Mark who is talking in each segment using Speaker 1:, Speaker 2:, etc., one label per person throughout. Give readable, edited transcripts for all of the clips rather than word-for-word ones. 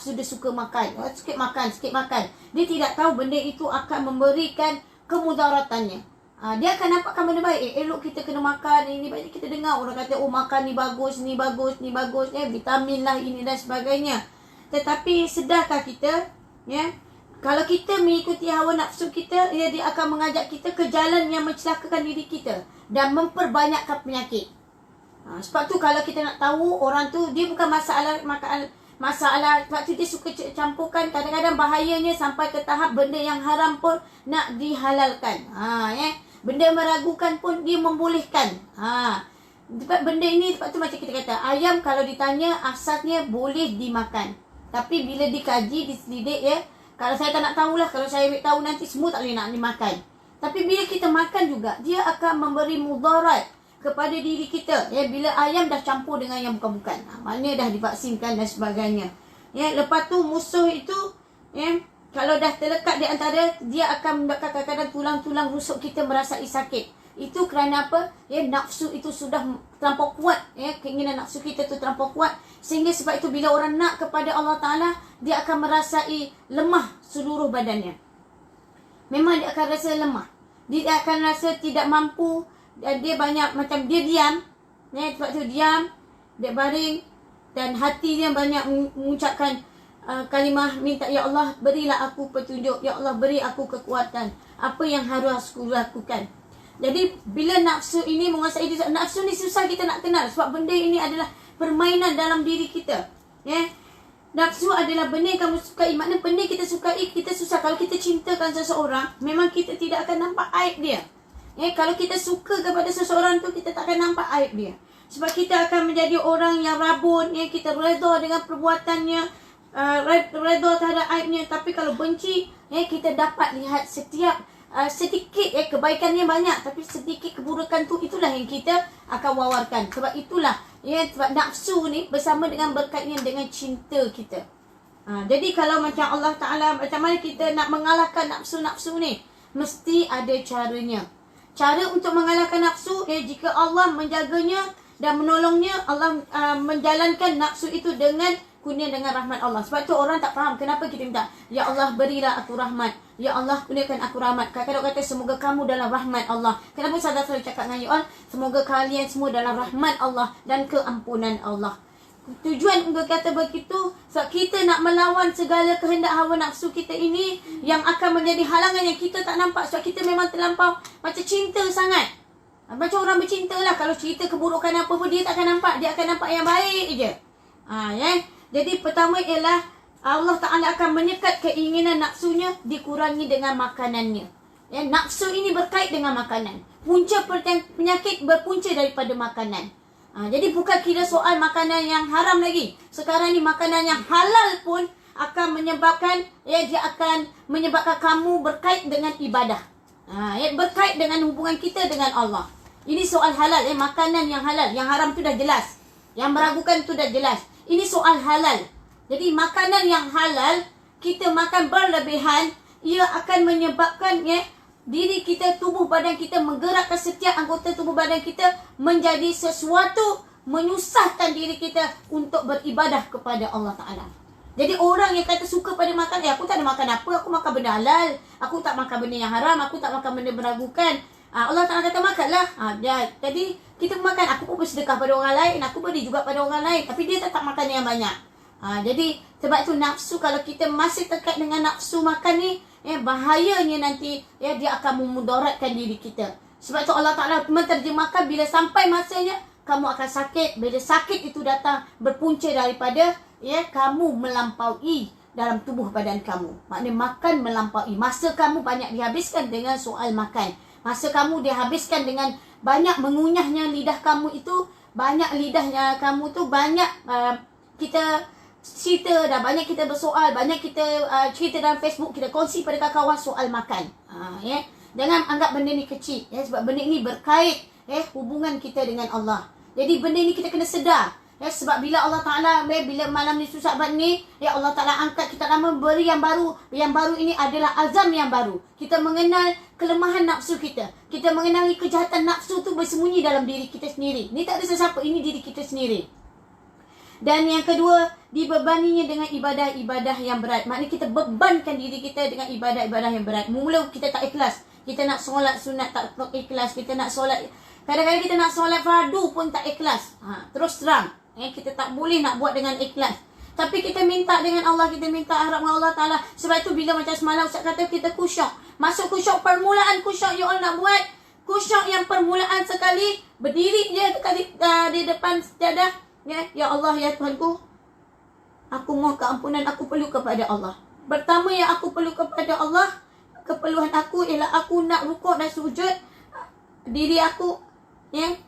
Speaker 1: nafsu dia suka makan. Sikit makan, sikit makan. Dia tidak tahu benda itu akan memberikan kemudaratannya. Dia akan nampakkan benda baik. Elok kita kena makan, ini baik. Kita dengar orang kata, oh makan ni bagus, ni bagus, ni bagus. Vitamin lah ini dan sebagainya. Tetapi sedarkah kita, kalau kita mengikuti hawa nafsu kita, dia akan mengajak kita ke jalan yang mencelakakan diri kita dan memperbanyakkan penyakit. Sebab tu kalau kita nak tahu orang tu, dia bukan masalah sebab tu dia suka campurkan. Kadang-kadang bahayanya sampai ke tahap benda yang haram pun nak dihalalkan. Benda meragukan pun dia membolehkan. Sebab benda ini, sebab tu macam kita kata, ayam kalau ditanya asasnya boleh dimakan. Tapi bila dikaji, diselidik kalau saya tak nak tahulah, kalau saya tahu nanti semua tak boleh nak dimakan. Tapi bila kita makan juga, dia akan memberi mudarat kepada diri kita. Bila ayam dah campur dengan yang bukan-bukan. Maknanya dah divaksinkan dan sebagainya. Lepas tu musuh itu, kalau dah terlekat di antara, dia akan menyebabkan kadang-kadang tulang-tulang rusuk kita merasai sakit. Itu kerana apa? Nafsu itu sudah terlampau kuat. Keinginan nafsu kita tu terlampau kuat. Sehingga sebab itu bila orang nak kepada Allah Ta'ala, dia akan merasai lemah seluruh badannya. Memang dia akan rasa lemah. Dia akan rasa tidak mampu. Dia banyak macam dia diam. Sebab tu diam, dia baring. Dan hati dia banyak mengucapkan kalimah minta, ya Allah berilah aku petunjuk. Ya Allah beri aku kekuatan. Apa yang harus aku lakukan. Jadi bila nafsu ini menguasai diri, nafsu ni susah kita nak kenal. Sebab benda ini adalah permainan dalam diri kita. Nafsu adalah benda yang kamu sukai. Maknanya benda kita sukai, kita susah. Kalau kita cintakan seseorang, memang kita tidak akan nampak aib dia. Kalau kita suka kepada seseorang tu, kita tak akan nampak aib dia. Sebab kita akan menjadi orang yang rabun. Kita redha dengan perbuatannya, redha terhadap aibnya. Tapi kalau benci, kita dapat lihat setiap sedikit kebaikannya banyak, tapi sedikit keburukan tu, itulah yang kita akan wawarkan. Sebab itulah sebab nafsu ni bersama dengan berkaitan dengan cinta kita. Jadi kalau macam Allah Ta'ala, macam mana kita nak mengalahkan nafsu-nafsu ni? Mesti ada caranya. Cara untuk mengalahkan nafsu, jika Allah menjaganya dan menolongnya, Allah menjalankan nafsu itu dengan kurnia dengan rahmat Allah. Sebab tu orang tak faham kenapa kita minta, ya Allah berilah aku rahmat. Ya Allah kurniakan aku rahmat. Kadang-kadang kata semoga kamu dalam rahmat Allah. Kenapa saya selalu cakap dengan you all, semoga kalian semua dalam rahmat Allah dan keampunan Allah. Tujuan untuk kata begitu, sebab kita nak melawan segala kehendak hawa nafsu kita ini yang akan menjadi halangan yang kita tak nampak. Sebab kita memang terlampau macam cinta sangat. Macam orang bercinta lah. Kalau cerita keburukan apa pun dia tak akan nampak. Dia akan nampak yang baik je. Jadi pertama ialah Allah Ta'ala akan menyekat keinginan nafsunya, dikurangi dengan makanannya. Nafsu ini berkait dengan makanan. Punca penyakit berpunca daripada makanan. Jadi bukan kira soal makanan yang haram lagi. Sekarang ni makanan yang halal pun akan menyebabkan, dia akan menyebabkan kamu berkait dengan ibadah. Berkait dengan hubungan kita dengan Allah. Ini soal halal, makanan yang halal. Yang haram tu dah jelas. Yang meragukan tu dah jelas. Ini soal halal. Jadi makanan yang halal, kita makan berlebihan, ia akan menyebabkan diri kita, tubuh badan kita, menggerakkan setiap anggota tubuh badan kita menjadi sesuatu menyusahkan diri kita untuk beribadah kepada Allah Ta'ala. Jadi orang yang kata suka pada makan, aku tak ada makan apa, aku makan benda halal, aku tak makan benda yang haram, aku tak makan benda meragukan. Allah Ta'ala kata makanlah. Jadi kita makan, aku pun bersedekah pada orang lain, aku beri juga pada orang lain, tapi dia tetap makan yang banyak. Jadi sebab tu nafsu, kalau kita masih terkait dengan nafsu makan ni, bahayanya nanti dia akan memudaratkan diri kita. Sebab tu Allah Ta'ala menterjemahkan, bila sampai masanya kamu akan sakit. Bila sakit itu datang berpunca daripada kamu melampaui dalam tubuh badan kamu. Maknanya makan melampaui. Masa kamu banyak dihabiskan dengan soal makan. Masa kamu dihabiskan dengan banyak mengunyahnya lidah kamu itu. Banyak lidahnya kamu tu banyak kita cerita dah, banyak kita bersoal, banyak kita cerita dalam Facebook, kita kongsi pada kawan-kawan soal makan. Jangan anggap benda ni kecil, sebab benda ni berkait hubungan kita dengan Allah. Jadi benda ni kita kena sedar. Sebab bila Allah Ta'ala, bila malam ni susah banget ni, Allah Ta'ala angkat kita nama beri yang baru. Yang baru ini adalah azam yang baru. Kita mengenal kelemahan nafsu kita. Kita mengenali kejahatan nafsu tu bersembunyi dalam diri kita sendiri. Ni tak ada sesiapa, ini diri kita sendiri. Dan yang kedua, dibebaninya dengan ibadah-ibadah yang berat. Maknanya kita bebankan diri kita dengan ibadah-ibadah yang berat. Mula kita tak ikhlas. Kita nak solat sunat tak ikhlas. Kita nak solat, kadang-kadang kita nak solat fardu pun tak ikhlas. Terus terang, kita tak boleh nak buat dengan ikhlas. Tapi kita minta dengan Allah, kita minta harap dengan Allah Ta'ala. Sebab itu bila macam semalam Ustaz kata kita kusyuk. Masuk kusyuk, permulaan kusyuk you all nak buat. Kusyuk yang permulaan sekali, berdiri je di depan sejadah. Ya Allah, ya Tuhanku, aku mohon keampunan, aku perlu kepada Allah. Pertama yang aku perlu kepada Allah, keperluan aku ialah aku nak rukuk dan sujud. Diri aku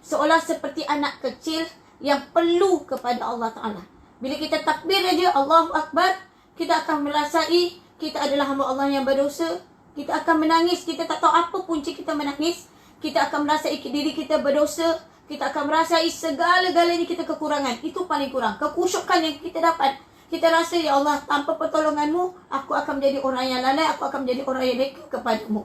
Speaker 1: seolah seperti anak kecil yang perlu kepada Allah Ta'ala. Bila kita takbir aja, Allahu Akbar, kita akan merasai kita adalah hamba Allah yang berdosa. Kita akan menangis, kita tak tahu apa punca kita menangis. Kita akan merasai diri kita berdosa. Kita akan merasai segala-galanya kita kekurangan. Itu paling kurang. Kekusyukan yang kita dapat. Kita rasa, ya Allah, tanpa pertolonganmu, aku akan menjadi orang yang lalai. Aku akan menjadi orang yang leka kepadamu.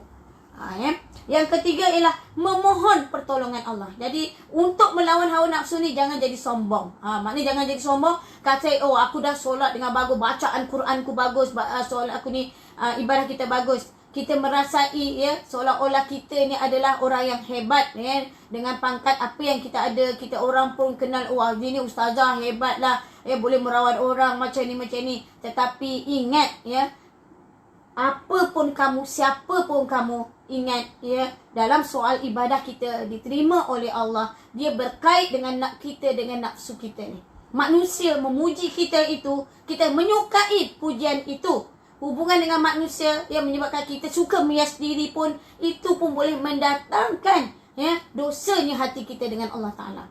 Speaker 1: Yang ketiga ialah memohon pertolongan Allah. Jadi, untuk melawan hawa nafsu ni, jangan jadi sombong. Maknanya jangan jadi sombong. Kata, oh, aku dah solat dengan bagus. Bacaan Quranku bagus. Solat aku ni, ibadah kita bagus. Kita merasai seolah-olah kita ni adalah orang yang hebat dengan pangkat apa yang kita ada. Kita orang pun kenal, oh ini ustazah hebat lah, boleh merawat orang macam ni. Tetapi ingat apa pun kamu, siapa pun kamu, ingat dalam soal ibadah kita diterima oleh Allah, dia berkait dengan kita, dengan nafsu kita ni. Manusia memuji kita itu, kita menyukai pujian itu. Hubungan dengan manusia yang menyebabkan kita suka merias diri pun, itu pun boleh mendatangkan dosanya hati kita dengan Allah Ta'ala.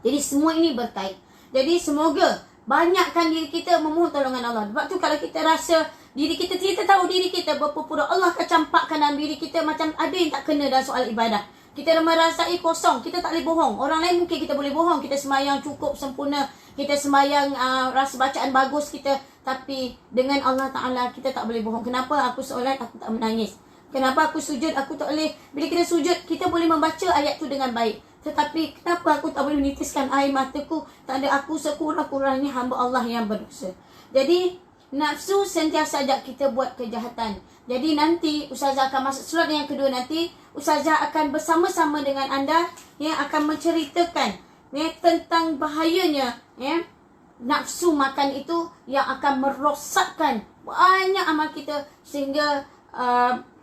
Speaker 1: Jadi semua ini berkait. Jadi semoga banyakkan diri kita memohon tolongan Allah. Sebab tu kalau kita rasa diri kita tahu diri kita berpura-pura, Allah akan campakkan dalam diri kita macam ada yang tak kena dalam soal ibadah. Kita merasai kosong, kita tak boleh bohong. Orang lain mungkin kita boleh bohong, kita sembahyang cukup sempurna, kita sembahyang rasa bacaan bagus kita. Tapi dengan Allah Ta'ala kita tak boleh bohong. Kenapa aku solat aku tak menangis? Kenapa aku sujud aku tak boleh? Bila kita sujud, kita boleh membaca ayat tu dengan baik. Tetapi kenapa aku tak boleh menitiskan air mataku? Tak ada, aku sekurang-kurangnya hamba Allah yang berdosa. Jadi nafsu sentiasa ajak kita buat kejahatan. Jadi nanti Ustazah akan masuk surat yang kedua nanti. Ustazah akan bersama-sama dengan anda akan menceritakan tentang bahayanya nafsu makan itu yang akan merosakkan banyak amal kita. Sehingga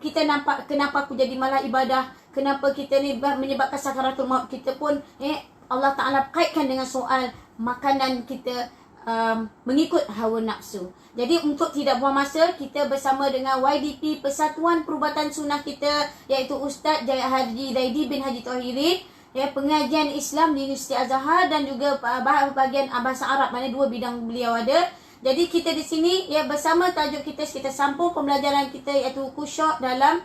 Speaker 1: kita nampak kenapa aku jadi malas ibadah, kenapa kita ni menyebabkan sakaratul maut kita pun Allah Ta'ala kaitkan dengan soal makanan kita mengikut hawa nafsu. Jadi untuk tidak buang masa, kita bersama dengan YDP Persatuan Perubatan Sunnah kita, iaitu Ustaz Jaya Haji Zaidi bin Haji Tahiri, pengajian Islam di Universiti Azhar dan juga bahagian bahasa Arab, mana dua bidang beliau ada. Jadi kita di sini bersama tajuk kita sambung pembelajaran kita, iaitu khusyuk dalam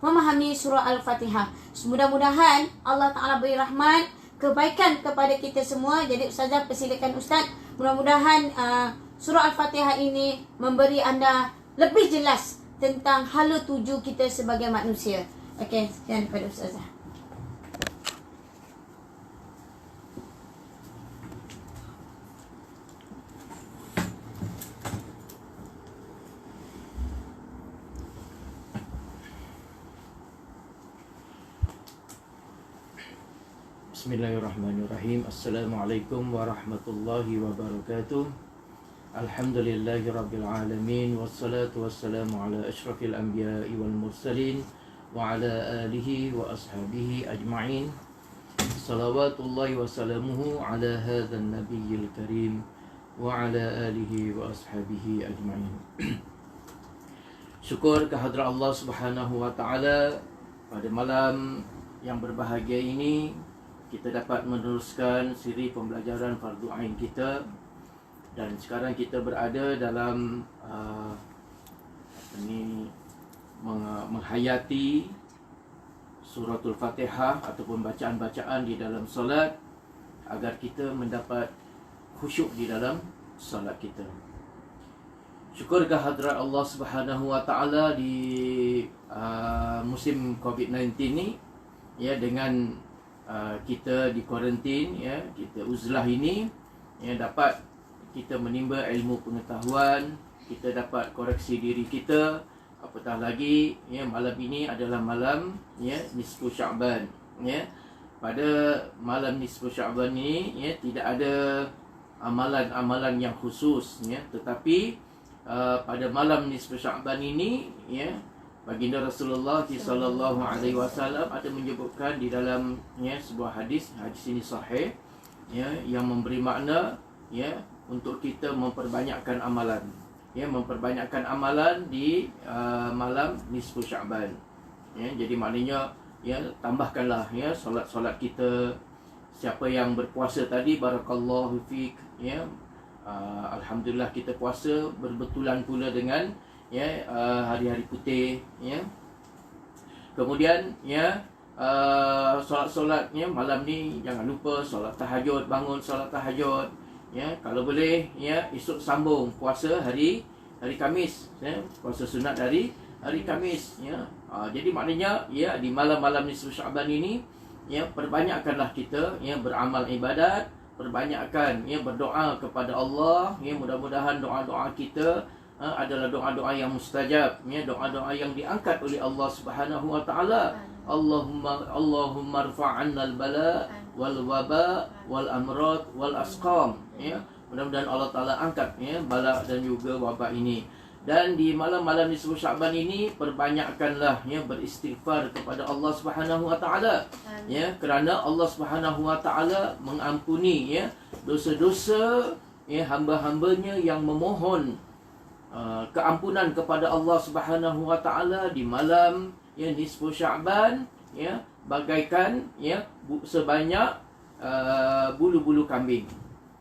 Speaker 1: memahami surah Al-Fatihah. Mudah-mudahan Allah Ta'ala beri rahmat, kebaikan kepada kita semua. Jadi Ustazah persilakan Ustaz. Mudah-mudahan surah Al-Fatihah ini memberi anda lebih jelas tentang hala tuju kita sebagai manusia. Okey, sekian daripada Ustazah.
Speaker 2: Bismillahirrahmanirrahim. Assalamualaikum warahmatullahi wabarakatuh. Alhamdulillahirabbil alamin, wassalatu wassalamu ala asyrafil anbiya'i wal mursalin wa ala alihi wa ashabihi ajma'in. Salawatullahi wa salamuhu ala hadzal nabiyil karim wa ala alihi wa ashabihi ajma'in. Syukur kehadrat Allah Subhanahu wa taala, pada malam yang berbahagia ini kita dapat meneruskan siri pembelajaran fardu ain kita. Dan sekarang kita berada dalam menghayati suratul Fatihah ataupun bacaan-bacaan di dalam solat, agar kita mendapat khusyuk di dalam solat kita. Syukur kehadrat Allah Subhanahu wa taala di musim COVID-19 ni, dengan kita di kuarantin, kita uzlah ini, ya, dapat kita menimba ilmu pengetahuan, kita dapat koreksi diri kita. Apatah lagi, ya, malam ini adalah malam, ya, nisfu Sya'ban, ya. Pada malam nisfu Sya'ban ini, ya, tidak ada amalan-amalan yang khusus, ya, tetapi pada malam nisfu Sya'ban ini, ya, baginda Rasulullah sallallahu alaihi wasallam ada menyebutkan di dalam, ya, sebuah hadis ini sahih, ya, yang memberi makna, ya, untuk kita memperbanyakkan amalan, ya, memperbanyakkan amalan di malam nisfu Sya'ban, ya. Jadi maknanya, ya, tambahkanlah, ya, solat-solat kita. Siapa yang berpuasa tadi, barakallahu fik, ya, alhamdulillah kita puasa berbetulan pula dengan, ya, hari-hari putih, ya. Kemudian, ya, solat-solatnya malam ni jangan lupa solat tahajud, bangun solat tahajud, ya. Kalau boleh, ya, esok sambung puasa hari Khamis, ya, puasa sunat dari hari Khamis, ya. Jadi maknanya, ya, di malam-malam nisfu Sya'ban ini, ya, perbanyakkanlah kita, ya, beramal ibadat, perbanyakkan, ya, berdoa kepada Allah, ya. Mudah-mudahan doa-doa kita adalah doa-doa yang mustajab, ya, doa-doa yang diangkat oleh Allah Subhanahu wa taala. Allahumma rfa'anna al-bala wal waba wal amrad wal asqam, ya. Mudah-mudahan Allah taala angkat, ya, bala dan juga wabak ini. Dan di malam-malam nisfu Sya'ban ini perbanyakkanlah, ya, beristighfar kepada Allah Subhanahu wa taala, ya, kerana Allah Subhanahu wa taala mengampuni, ya, dosa-dosa, ya, hamba-hambanya yang memohon keampunan kepada Allah Subhanahu wa taala di malam, ya, nisfu Sya'ban, ya, bagaikan, ya, sebanyak bulu-bulu kambing,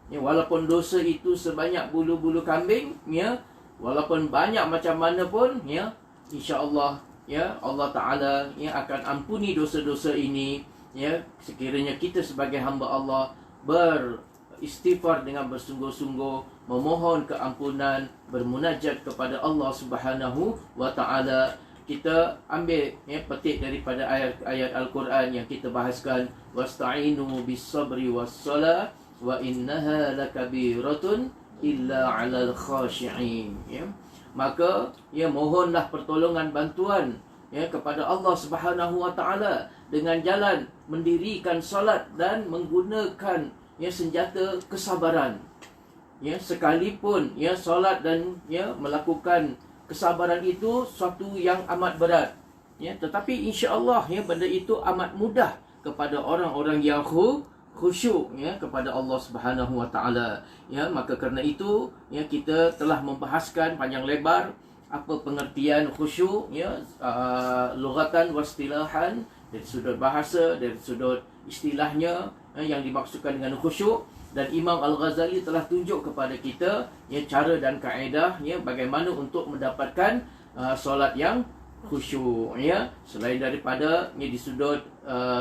Speaker 2: ya. Walaupun dosa itu sebanyak bulu-bulu kambing, ya, walaupun banyak macam mana pun, ya, insya-Allah, ya, Allah taala, ya, akan ampuni dosa-dosa ini, ya, sekiranya kita sebagai hamba Allah beristighfar dengan bersungguh-sungguh, memohon keampunan, bermunajat kepada Allah Subhanahu wa taala. Kita ambil, ya, petik daripada ayat-ayat Al-Quran yang kita bahaskan, wasta'inu bis-sabri was-salah wa innaha lakabiratun illa 'alal khashi'in, ya. Maka, ya, mohonlah pertolongan bantuan, ya, kepada Allah Subhanahu wa taala dengan jalan mendirikan solat dan menggunakan, ya, senjata kesabaran, ya. Sekalipun, ya, solat dan, ya, melakukan kesabaran itu suatu yang amat berat, ya, tetapi insya-Allah, ya, benda itu amat mudah kepada orang-orang yang khusyuk, ya, kepada Allah Subhanahu wa taala, ya. Maka kerana itu, ya, kita telah membahaskan panjang lebar apa pengertian khusyuk, ya, lughatan wa istilahan, dari sudut bahasa, dari sudut istilahnya, yang dimaksudkan dengan khusyuk. Dan Imam Al-Ghazali telah tunjuk kepada kita, ya, cara dan kaedah, ya, bagaimana untuk mendapatkan solat yang khusyuk, ya. Selain daripada, ya, di sudut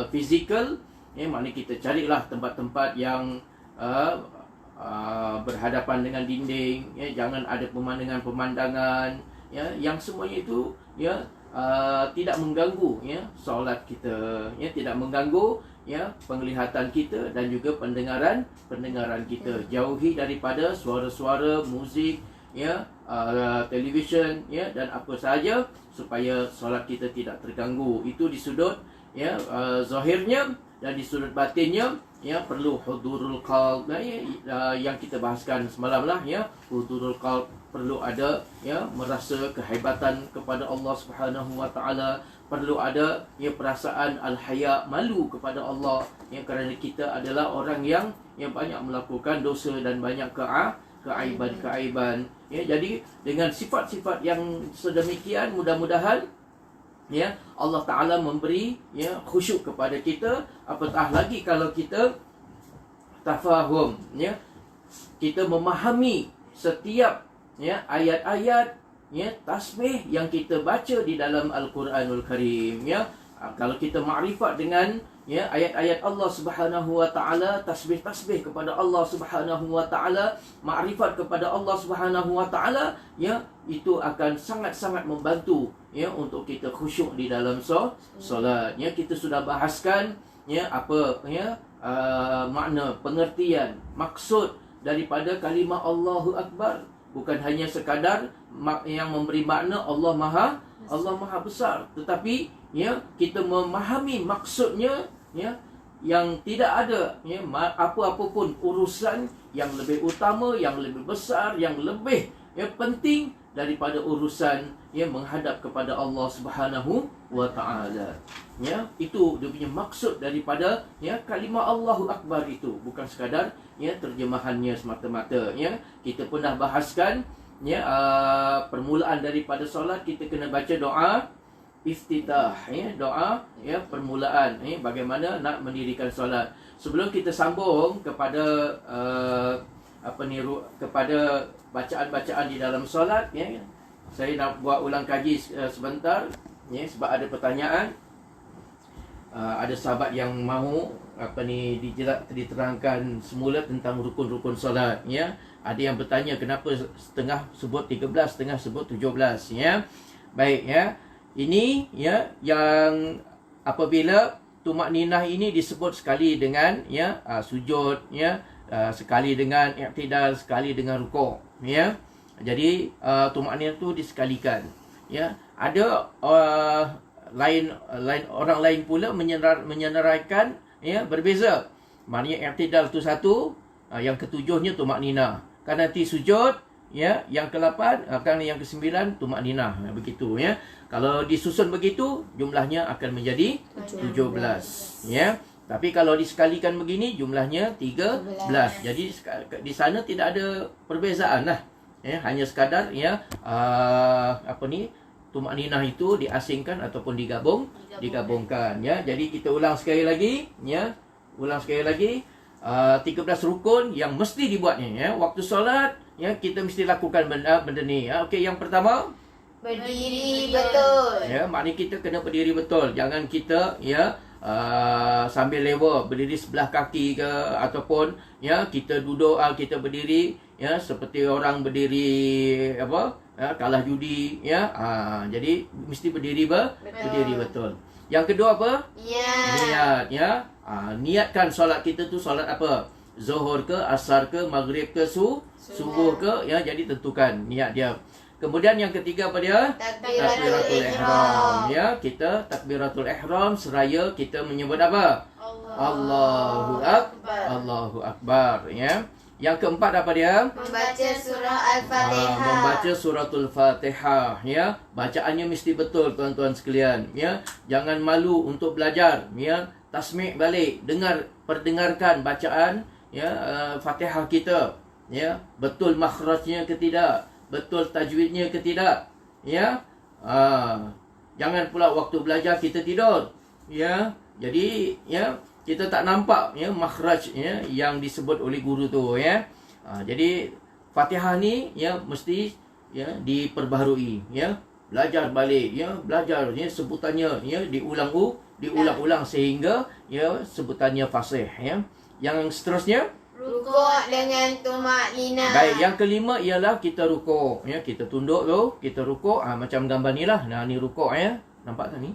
Speaker 2: fizikal, ya, maknanya kita carilah tempat-tempat yang berhadapan dengan dinding, ya, jangan ada pemandangan-pemandangan, ya, yang semuanya itu, ya, tidak mengganggu, ya, solat kita, ya, tidak mengganggu, ya, penglihatan kita dan juga pendengaran kita. Jauhi daripada suara-suara muzik, ya, televisyen, ya, dan apa sahaja supaya solat kita tidak terganggu. Itu di sudut, ya, zahirnya. Dan di sudut batinnya, ya, perlu hudurul qalb, yang kita bahaskan semalam lah, ya, hudurul qalb, perlu ada, ya, merasa kehebatan kepada Allah Subhanahu wa taala, perlu ada, ya, perasaan al-haya, malu kepada Allah, ya, kerana kita adalah orang yang banyak melakukan dosa dan banyak keaiban, ya. Jadi dengan sifat-sifat yang sedemikian, mudah-mudahan, ya, Allah Ta'ala memberi, ya, khusyuk kepada kita. Apatah lagi kalau kita tafahum, ya, kita memahami setiap, ya, ayat-ayat, ya, tasbih yang kita baca di dalam Al-Quranul Karim, ya. Kalau kita makrifat dengan, ya, ayat-ayat Allah Subhanahu wa taala, tasbih-tasbih kepada Allah Subhanahu wa taala, makrifat kepada Allah Subhanahu wa taala, ya, itu akan sangat-sangat membantu, ya, untuk kita khusyuk di dalam solat. Ya, kita sudah bahaskan, ya, apa, ya, makna, pengertian, maksud daripada kalimah Allahu Akbar. Bukan hanya sekadar yang memberi makna Allah Maha besar, tetapi ya kita memahami maksudnya, ya, yang tidak ada ya apa-apa pun urusan yang lebih utama, yang lebih besar, yang lebih ya penting daripada urusan ya menghadap kepada Allah Subhanahu wa taala. Ya, itu dia punya maksud daripada ya kalimah Allahu Akbar itu, bukan sekadar ya terjemahannya semata-mata. Ya, kita pun dah bahaskan ya permulaan daripada solat kita kena baca doa iftitah, ya, doa ya permulaan ya bagaimana nak mendirikan solat. Sebelum kita sambung kepada kepada bacaan-bacaan di dalam solat, ya, saya nak buat ulang kaji sebentar ya, sebab ada pertanyaan. Ada sahabat yang mahu diterangkan semula tentang rukun-rukun solat, ya. Ada yang bertanya kenapa setengah sebut 13, setengah sebut 17, ya. Baik, ya. Ini ya yang apabila tumakninah ini disebut sekali dengan ya sujud, ya, sekali dengan i'tidal, sekali dengan rukuk, ya. Jadi tumakninah itu disekalikan, ya. Ada orang lain pula menyenaraikan ya berbeza. Maknanya i'tidal tu satu, yang ketujuhnya tumakninah. Kan nanti sujud ya, yang ke-8 akan yang ke-9 tumakninah. Begitu ya. Kalau disusun begitu jumlahnya akan menjadi 17, ya. Tapi kalau disekalikan begini jumlahnya 13. Jadi di sana tidak ada perbezaan lah. Ya, hanya sekadar ya tumakninah itu diasingkan ataupun digabungkan, ya. Jadi kita ulang sekali lagi, ya. Ulang sekali lagi 13 rukun yang mesti dibuatnya, ya. Waktu solat, ya, kita mesti lakukan benda ni, ya. Okey, yang pertama
Speaker 3: berdiri betul.
Speaker 2: Ya, maknanya kita kena berdiri betul. Jangan kita ya sambil lewa berdiri sebelah kaki ke, ataupun ya kita duduk kita berdiri ya seperti orang berdiri kalah judi, ya. Jadi mesti berdiri berdiri betul. Yang kedua apa? Niat, ya. Niatkan solat kita tu solat apa? Zuhur ke, asar ke, maghrib ke, subuh ke, ya. Jadi tentukan niat dia. Kemudian yang ketiga apa dia?
Speaker 3: Takbiratul
Speaker 2: ihram. Ya, kita takbiratul ihram seraya kita menyebut apa? Allahu Akbar. Allahu Akbar, ya. Yang keempat apa dia?
Speaker 3: Membaca surah Al-Fatihah.
Speaker 2: Membaca suratul Fatihah, ya. Bacaannya mesti betul, tuan-tuan sekalian, ya. Jangan malu untuk belajar, ya. Tasmi' balik, perdengarkan bacaan ya Fatihah kita, ya. Betul makhrajnya ke tidak? Betul tajwidnya ke tidak, ya. Jangan pula waktu belajar kita tidur, ya. Jadi ya kita tak nampak ya makhraj ya yang disebut oleh guru tu, ya. Jadi Fatihah ni ya mesti ya diperbaharui, ya. Belajar balik, ya. Belajar ya sebutannya ya diulang-ulang sehingga ya sebutannya fasih, ya. Yang seterusnya
Speaker 3: rukuk dengan tumakninah.
Speaker 2: Baik, yang kelima ialah kita rukuk, ya. Kita tunduk tu, kita rukuk, macam gambar ni lah. Nah, ni rukuk, ya. Nampak tak ni?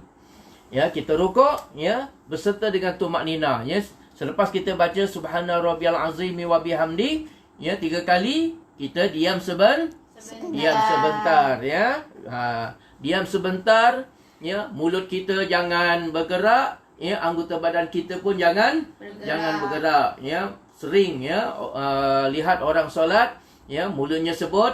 Speaker 2: Ya, kita rukuk, ya, beserta dengan tumakninah, ya. Selepas kita baca subhana rabbiyal azim wa bihamdi, ya, 3 kali, kita diam sebentar, ya. Diam sebentar, ya. Mulut kita jangan bergerak, ya. Anggota badan kita pun jangan bergerak, ya. Sering ya lihat orang solat, ya, mulutnya sebut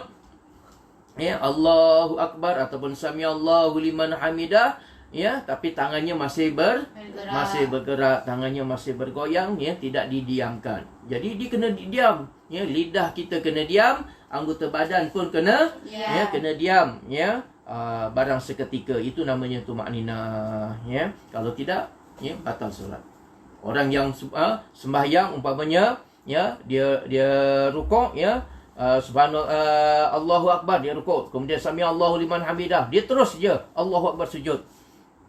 Speaker 2: ya Allahu Akbar ataupun samiallahu liman hamidah, ya, tapi tangannya masih bergerak, tangannya masih bergoyang, ya, tidak didiamkan. Jadi dia kena diam, ya, lidah kita kena diam, anggota badan pun kena ya kena diam, ya. Barang seketika itu namanya tumakninah, ya. Kalau tidak, ya, batal solat. Orang yang sembahyang umpamanya ya dia rukuk, ya, Allahu Akbar, dia rukuk, kemudian sami Allahu liman hamidah, dia terus je Allahu Akbar sujud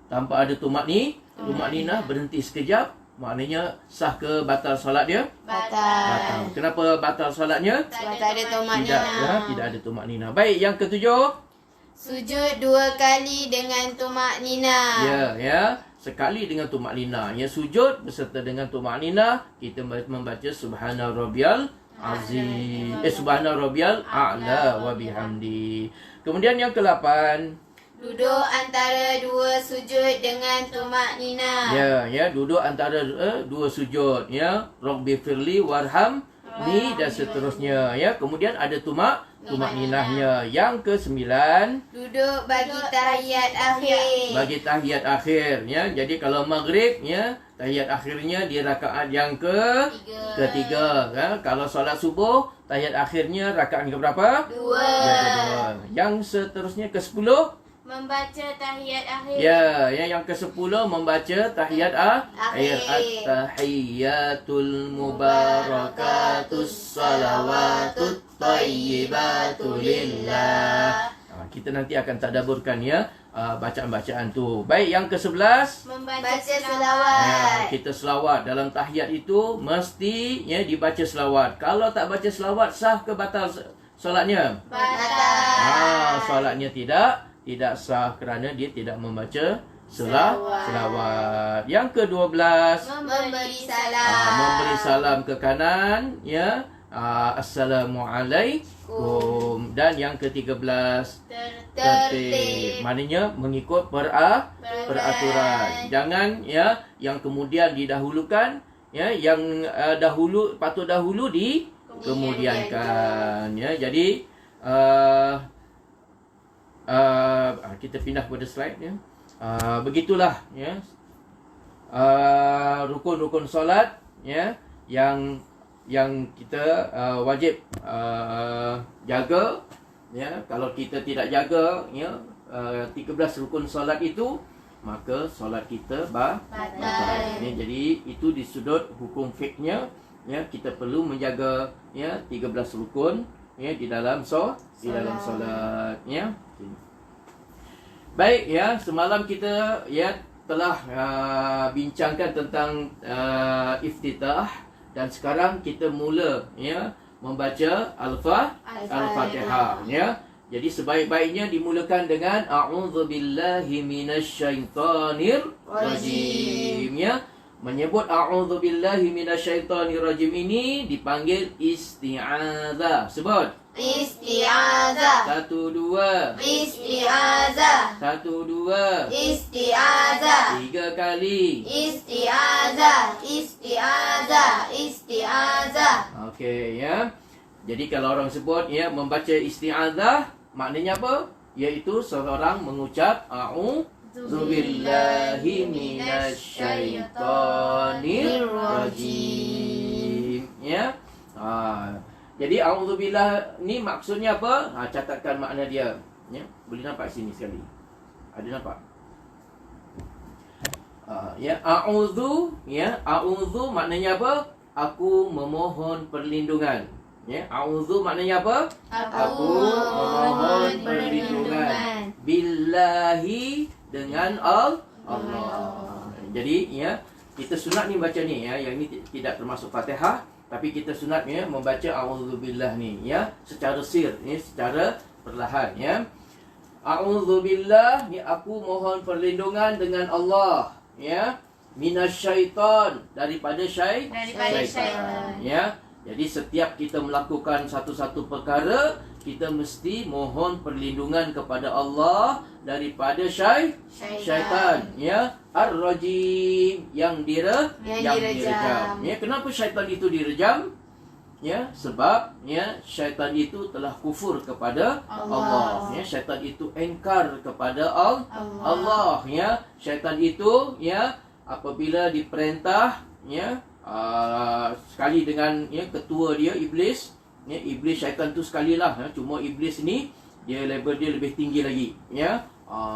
Speaker 2: tanpa ada tumakninah, berhenti sekejap, maknanya sah ke batal solat dia? Batal. Kenapa batal solatnya?
Speaker 3: Sebab tak ada tumakninah.
Speaker 2: Tidak ada tumakninah. Baik, yang ketujuh,
Speaker 3: sujud 2 kali dengan tumakninah.
Speaker 2: Ya. Sekali dengan tumakninah, ya. Sujud beserta dengan tumakninah, kita membaca subhana rabbiyal azim. Subhana rabbiyal a'la wa bihamdi. Kemudian yang ke-8,
Speaker 3: Duduk antara dua sujud dengan tumak nina.
Speaker 2: ya, duduk antara dua sujud, ya. Rabbi firli warhamni dan seterusnya, ya. Kemudian ada tumak ninahnya. Yang ke-9,
Speaker 3: Duduk bagi tahiyat akhir.
Speaker 2: bagi tahiyat akhir, ya. Jadi kalau maghrib, ya, tahiyat akhirnya di rakaat yang ketiga, ya. Kalau solat subuh, tahiyat akhirnya rakaat yang keberapa?
Speaker 3: 2.
Speaker 2: Yang kedua. Yang seterusnya ke-10,
Speaker 3: Membaca tahiyat akhir.
Speaker 2: ya, yang ke-10 membaca tahiyat akhir.
Speaker 3: Akhir.
Speaker 2: At-tahiyatul mubarakatus salawatut thayyibatu lillah. Kita nanti akan tadaburkan, ya, bacaan-bacaan tu. Baik, yang ke-11,
Speaker 3: Membaca selawat.
Speaker 2: kita selawat. Dalam tahiyat itu mesti, ya, dibaca selawat. Kalau tak baca selawat, sah ke batal solatnya?
Speaker 3: Batal.
Speaker 2: Solatnya tidak sah kerana dia tidak membaca selawat. Yang ke-12,
Speaker 3: Memberi salam.
Speaker 2: memberi salam ke kanan, ya. Assalamualaikum. Dan yang ke-13, tertib. Maknanya mengikut peraturan. Jangan, ya, yang kemudian didahulukan, ya, yang patut dahulu dikemudiankan, ya. Jadi kita pindah kepada slide, ya. Begitulah, ya, rukun-rukun solat, ya, yang kita wajib jaga, ya. Kalau kita tidak jaga, ya, 13 rukun solat itu, maka solat kita batal. Ya, jadi itu di sudut hukum fiqhnya, ya, kita perlu menjaga, ya, 13 rukun, ya, di dalam solat, ya. Baik, ya, semalam kita, ya, telah bincangkan tentang iftitah, dan sekarang kita mula, ya, membaca Al-Fatihah, ya. Jadi sebaik-baiknya dimulakan dengan a'udzubillahi minasyaitonir rajim, ya. Menyebut a'udzubillahi minasyaitonir rajim ini dipanggil isti'adzah. Sebut.
Speaker 3: Isti'adzah.
Speaker 2: 1 2.
Speaker 3: Isti'adzah.
Speaker 2: 1 2.
Speaker 3: Isti'adzah.
Speaker 2: 3 kali.
Speaker 3: Isti'adzah. Isti'adzah. Isti'adzah.
Speaker 2: Okey, ya. Jadi kalau orang sebut, ya, membaca isti'adzah, maknanya apa? Iaitu seorang mengucap a'udzubillahi minasyaitonir rajim, ya. Jadi a'udzubillah ni maksudnya apa? Catatkan makna dia, ya. Boleh nampak sini sekali. Ada nampak? Ya, a'udzu, ya, a'udzu maknanya apa? Aku memohon perlindungan. Ya, a'udzu maknanya apa? Aku memohon perlindungan. Billahi, dengan Allah. Jadi, ya, kita sunat ni baca ni, ya. Yang ni tidak termasuk Fatihah, tapi kita sunatnya membaca a'udzubillah ni, ya, secara sir, ni, secara perlahan, ya. A'udzubillah, ni aku mohon perlindungan dengan Allah, ya. Minasyaiton, daripada syaitan, ya. Jadi setiap kita melakukan satu-satu perkara, kita mesti mohon perlindungan kepada Allah daripada syaitan, ya. Ar-rajim, yang direjam. Ya, kenapa syaitan itu direjam? Ya, sebab, ya, syaitan itu telah kufur kepada Allah. Ya, syaitan itu engkar kepada Allah, ya. Syaitan itu, ya, apabila diperintah, ya, sekali dengan, ya, ketua dia iblis, ya, iblis syaitan tu sekalilah, ya. Cuma iblis ni dia level dia lebih tinggi lagi, ya.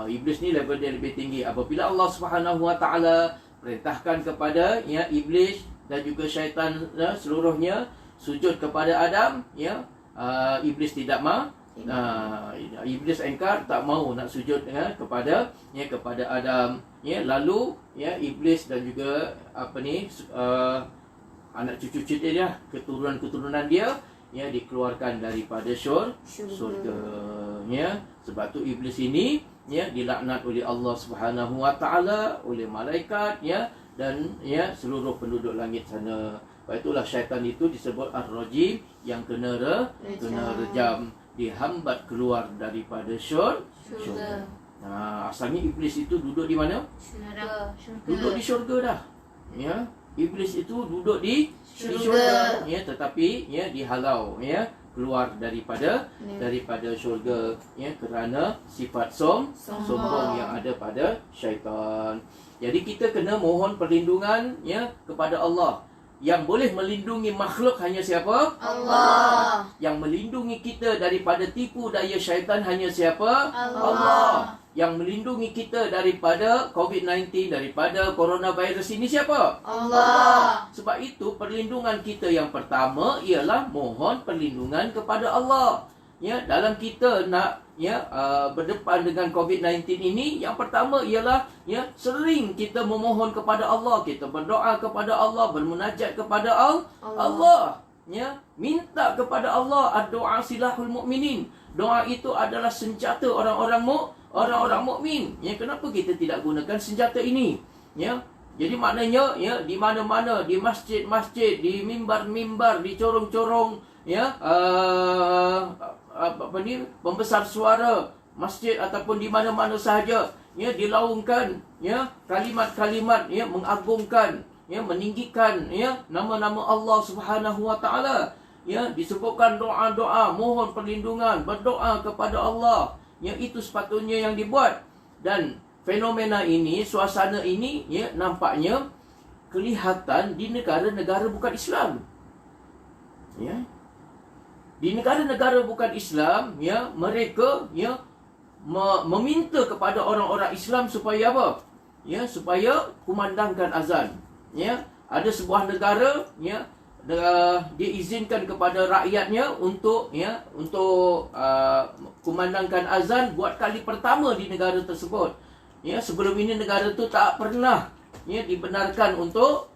Speaker 2: Iblis ni level dia lebih tinggi. Apabila Allah Subhanahu Wa Taala perintahkan kepada, ya, iblis dan juga syaitan, ya, seluruhnya sujud kepada Adam, ya, iblis tidak iblis engkar, tak mau nak sujud, ya, kepada Adam, ya. Lalu, ya, iblis dan juga anak cucu-cucu dia, keturunan dia, ya, dikeluarkan daripada syurga, ya. Sebab tu iblis ini, ya, dilaknat oleh Allah Subhanahu Wa Taala, oleh malaikat, ya, dan, ya, seluruh penduduk langit sana. Sebab itulah syaitan itu disebut ar-rajim, yang kena rejam, dihambat keluar daripada syurga. Asalnya iblis itu duduk di mana? Duduk di syurga dah. Ya, iblis itu duduk di syurga. Ya, tetapi ya dihalau ya keluar daripada syurga ya kerana sifat sombong yang ada pada syaitan. Jadi kita kena mohon perlindungan ya kepada Allah. Yang boleh melindungi makhluk hanya siapa?
Speaker 3: Allah.
Speaker 2: Yang melindungi kita daripada tipu daya syaitan hanya siapa? Allah. Yang melindungi kita daripada COVID-19, daripada coronavirus ini siapa?
Speaker 3: Allah.
Speaker 2: Sebab itu perlindungan kita yang pertama ialah mohon perlindungan kepada Allah. Ya, dalam kita nak berdepan dengan COVID-19 ini, yang pertama ialah ya sering kita memohon kepada Allah, kita berdoa kepada Allah, bermunajat kepada Allah. Ya, minta kepada Allah. Doa silahul mukminin. Doa itu adalah senjata orang-orang mukmin. Ya, kenapa kita tidak gunakan senjata ini? Ya. Jadi maknanya ya di mana-mana, di masjid-masjid, di mimbar-mimbar, di corong-corong ya pembesar suara masjid ataupun di mana-mana sahaja ya dilaungkan ya kalimat-kalimat ya mengagungkan ya meninggikan ya nama-nama Allah Subhanahu wa taala ya disebutkan doa-doa mohon perlindungan berdoa kepada Allah ya itu sepatutnya yang dibuat. Dan fenomena ini suasana ini ya nampaknya kelihatan di negara-negara bukan Islam ya. Di negara-negara bukan Islam, ya, mereka ya meminta kepada orang-orang Islam supaya apa? Ya, supaya kumandangkan azan. Ya, ada sebuah negara, ya, dia izinkan kepada rakyatnya untuk kumandangkan azan buat kali pertama di negara tersebut. Ya, sebelum ini negara tu tak pernah ya dibenarkan untuk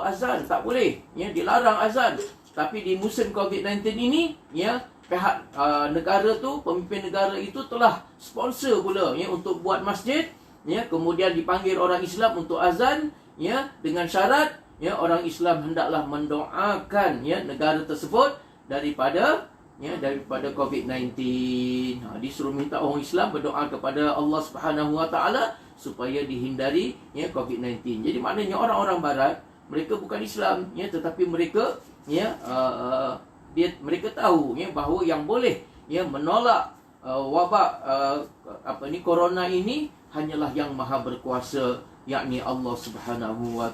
Speaker 2: azan, tak boleh. Ya, dilarang azan. Tapi di musim COVID-19 ini, ya, pihak negara tu, pemimpin negara itu telah sponsor pula ya untuk buat masjid, ya, kemudian dipanggil orang Islam untuk azan, ya, dengan syarat ya orang Islam hendaklah mendoakan ya negara tersebut daripada COVID-19. Disuruh minta orang Islam berdoa kepada Allah Subhanahu wa taala supaya dihindari ya COVID-19. Jadi maknanya orang-orang barat mereka bukan Islam ya tetapi mereka mereka tahu ya bahawa yang boleh ya menolak wabak corona ini hanyalah yang maha berkuasa, yakni Allah Subhanahu wa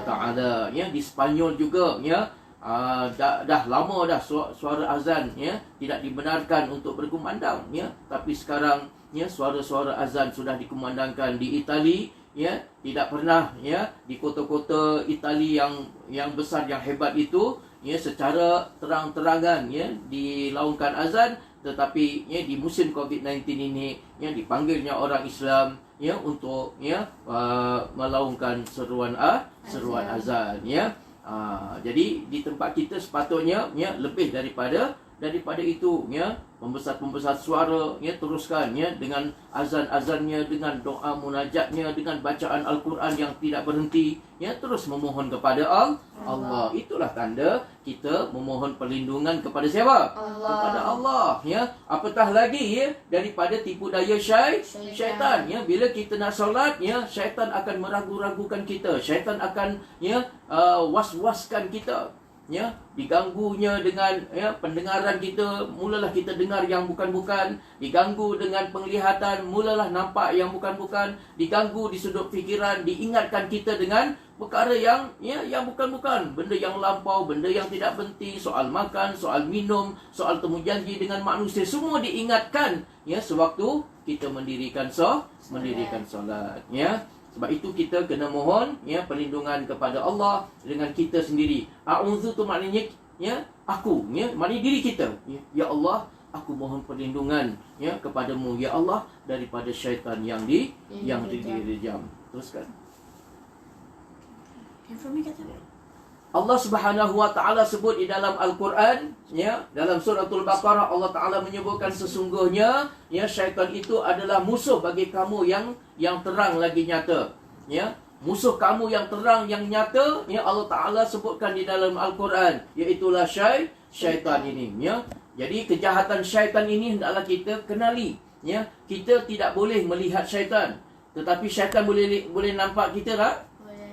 Speaker 2: taala. Ya, di Spanyol juga ya dah lama dah suara azan ya tidak dibenarkan untuk berkumandang ya, tapi sekarang ya suara-suara azan sudah dikumandangkan di Itali. Ya, tidak pernah ya di kota-kota Itali yang besar yang hebat itu ya secara terang-terangan ya dilaungkan azan, tetapi ya di musim COVID-19 ini ya dipanggilnya orang Islam ya untuk ya melaungkan seruan azan ya. Jadi di tempat kita sepatutnya ya lebih daripada itu ya pembesar suara ya teruskan ya dengan azan-azannya, dengan doa munajatnya, dengan bacaan Al-Quran yang tidak berhenti ya terus memohon kepada Allah. Itulah tanda kita memohon perlindungan kepada siapa? Kepada Allah ya. Apatah lagi ya daripada tipu daya syaitan ya. Bila kita nak solat ya syaitan akan meragu-ragukan kita, syaitan akan ya was-waskan kita. Ya, diganggunya dengan ya pendengaran kita, mulalah kita dengar yang bukan-bukan, diganggu dengan penglihatan, mulalah nampak yang bukan-bukan, diganggu di sudut fikiran, diingatkan kita dengan perkara yang bukan-bukan, benda yang lampau, benda yang tidak penting, soal makan, soal minum, soal temu janji dengan manusia, semua diingatkan ya sewaktu kita mendirikan solat ya. Sebab itu kita kena mohon ya perlindungan kepada Allah dengan kita sendiri. A'udzu tu maknanya ya aku ya, maknanya diri kita. Ya Allah, aku mohon perlindungan ya kepadamu ya Allah daripada syaitan yang direjam. Teruskan. Allah Subhanahu wa taala sebut di dalam Al-Quran ya, dalam suratul Baqarah Allah Taala menyebutkan sesungguhnya ya syaitan itu adalah musuh bagi kamu yang terang lagi nyata ya. musuh kamu yang terang, yang nyata, ya Allah Ta'ala sebutkan di dalam Al-Quran, iaitulah syaitan ini, ya. Jadi kejahatan syaitan ini hendaklah kita kenali, ya. Kita tidak boleh melihat syaitan, tetapi syaitan boleh nampak kita tak?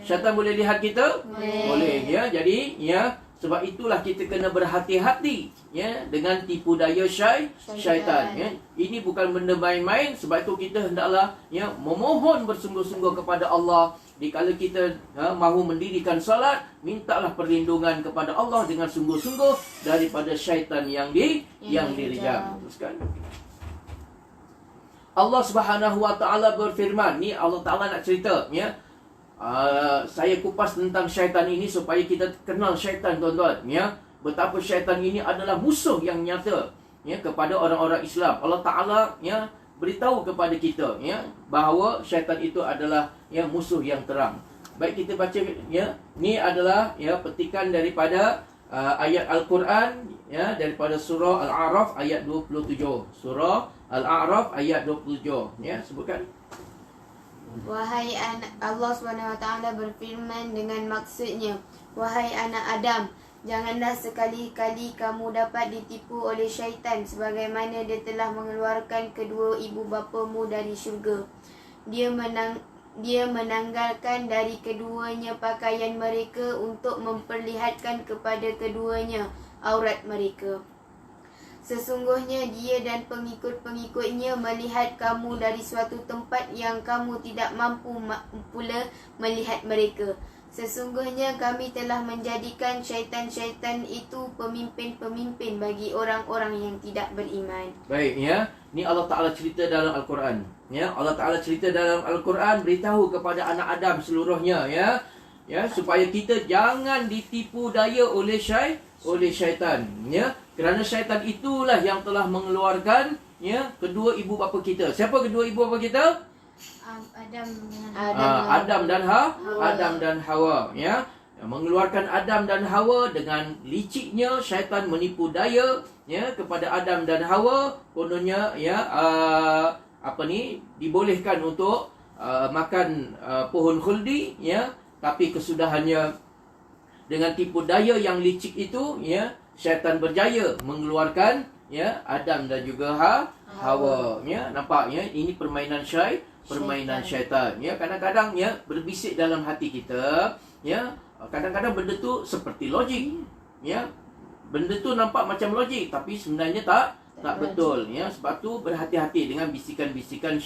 Speaker 2: Syaitan boleh lihat kita? Boleh, ya. Jadi, ya, sebab itulah kita kena berhati-hati, ya, dengan tipu daya syaitan, ya. Ini bukan benda main-main. Sebab itu kita hendaklah, ya, memohon bersungguh-sungguh kepada Allah. Dikala kita mahu mendirikan salat, mintalah perlindungan kepada Allah dengan sungguh-sungguh daripada syaitan yang direjam. Teruskan. Allah Subhanahu Wa Taala berfirman, ni Allah Taala nak cerita, ya. Saya kupas tentang syaitan ini supaya kita kenal syaitan, tuan-tuan, ya. Betapa syaitan ini adalah musuh yang nyata, ya, kepada orang-orang Islam. Allah Taala, ya, beritahu kepada kita, ya, bahawa syaitan itu adalah, ya, musuh yang terang. Baik, kita baca, ya. Ni adalah, ya, petikan daripada ayat Al-Quran, ya, daripada surah Al-A'raf ayat 27. Surah Al-A'raf ayat 27, ya, sebutkan.
Speaker 3: Wahai anak, Allah SWT berfirman dengan maksudnya, wahai anak Adam, janganlah sekali-kali kamu dapat ditipu oleh syaitan sebagaimana dia telah mengeluarkan kedua ibu bapamu dari syurga. Dia menanggalkan dari keduanya pakaian mereka untuk memperlihatkan kepada keduanya aurat mereka. Sesungguhnya dia dan pengikut-pengikutnya melihat kamu dari suatu tempat yang kamu tidak mampu pula melihat mereka. Sesungguhnya kami telah menjadikan syaitan-syaitan itu pemimpin-pemimpin bagi orang-orang yang tidak beriman.
Speaker 2: Baik, ya. Ni Allah Ta'ala cerita dalam Al-Quran. Ya, Allah Ta'ala cerita dalam Al-Quran, beritahu kepada anak Adam seluruhnya, ya. Ya, supaya kita jangan ditipu daya oleh syaitan, ya. Kerana syaitan itulah yang telah mengeluarkan, ya, kedua ibu bapa kita. Siapa kedua ibu bapa kita? Adam dan Hawa, ya. Mengeluarkan Adam dan Hawa dengan liciknya syaitan menipu daya, ya, kepada Adam dan Hawa. Kononnya, ya, dibolehkan untuk makan pohon khuldi, ya, tapi kesudahannya dengan tipu daya yang licik itu, ya, syaitan berjaya mengeluarkan, ya, Adam dan juga Hawa, ya. Nampak, ya, ini permainan syaitan, ya. Kadang-kadang, ya, berbisik dalam hati kita, ya. Kadang-kadang benda tu seperti logik, ya. Benda tu nampak macam logik, tapi sebenarnya tak betul, ya. Sebab tu berhati-hati dengan bisikan-bisikan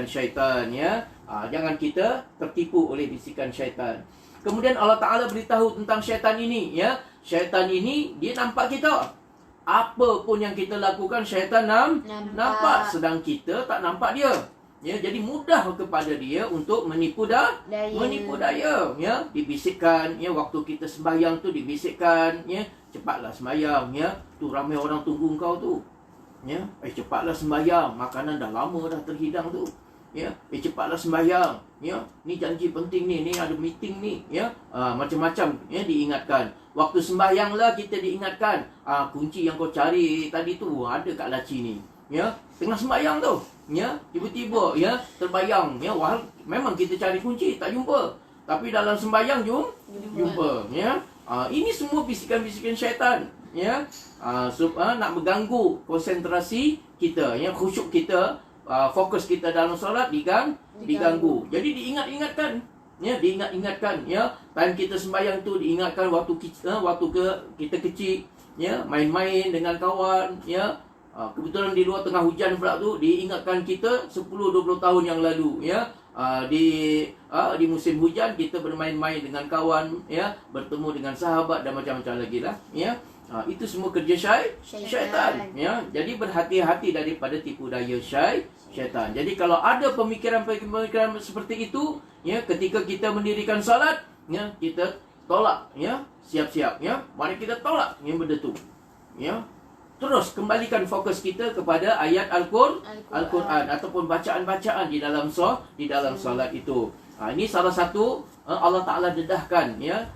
Speaker 2: syaitan, ya. Jangan kita tertipu oleh bisikan syaitan. Kemudian Allah Ta'ala beritahu tentang syaitan ini, ya. Syaitan ini, dia nampak kita. Apa pun yang kita lakukan, syaitan nampak. Sedang kita tak nampak dia. Ya, jadi mudah kepada dia untuk menipu daya, ya. Dibisikkan, ya, waktu kita sembahyang tu dibisikkan, ya, cepatlah sembahyang, ya. Tu ramai orang tunggu kau tu. Ya, cepatlah sembahyang, makanan dah lama dah terhidang tu. Ya, cepatlah sembahyang, ya. Ni janji penting ni ada meeting ni, ya. Macam-macam, ya, diingatkan. Waktu sembahyanglah kita diingatkan, kunci yang kau cari tadi tu ada kat laci ni, ya. Tengah sembahyang tu, ya, tiba-tiba, ya, terbayang, ya, memang kita cari kunci tak jumpa, tapi dalam sembahyang jumpa, ya. Ini semua bisikan-bisikan syaitan, ya. Nak mengganggu konsentrasi kita, ya, khusyuk kita. Fokus kita dalam solat diganggu. Jadi diingatkan, ya, ya. Time kita sembahyang tu diingatkan waktu kita kecil, ya, main-main dengan kawan, ya. Kebetulan di luar tengah hujan pula tu, diingatkan kita 10-20 tahun yang lalu, ya. Di musim hujan kita bermain-main dengan kawan, ya, bertemu dengan sahabat dan macam-macam lagi lah, ya. Itu semua kerja syaitan, ya. Jadi berhati-hati daripada tipu daya syaitan. Jadi kalau ada pemikiran-pemikiran seperti itu, ya, ketika kita mendirikan salat, ya, kita tolak, ya, siap-siap, ya. Mari kita tolak yang benda tu, ya. Terus kembalikan fokus kita kepada ayat Al-Quran ataupun bacaan-bacaan di dalam solat itu. Ini salah satu Allah Ta'ala dedahkan, ya,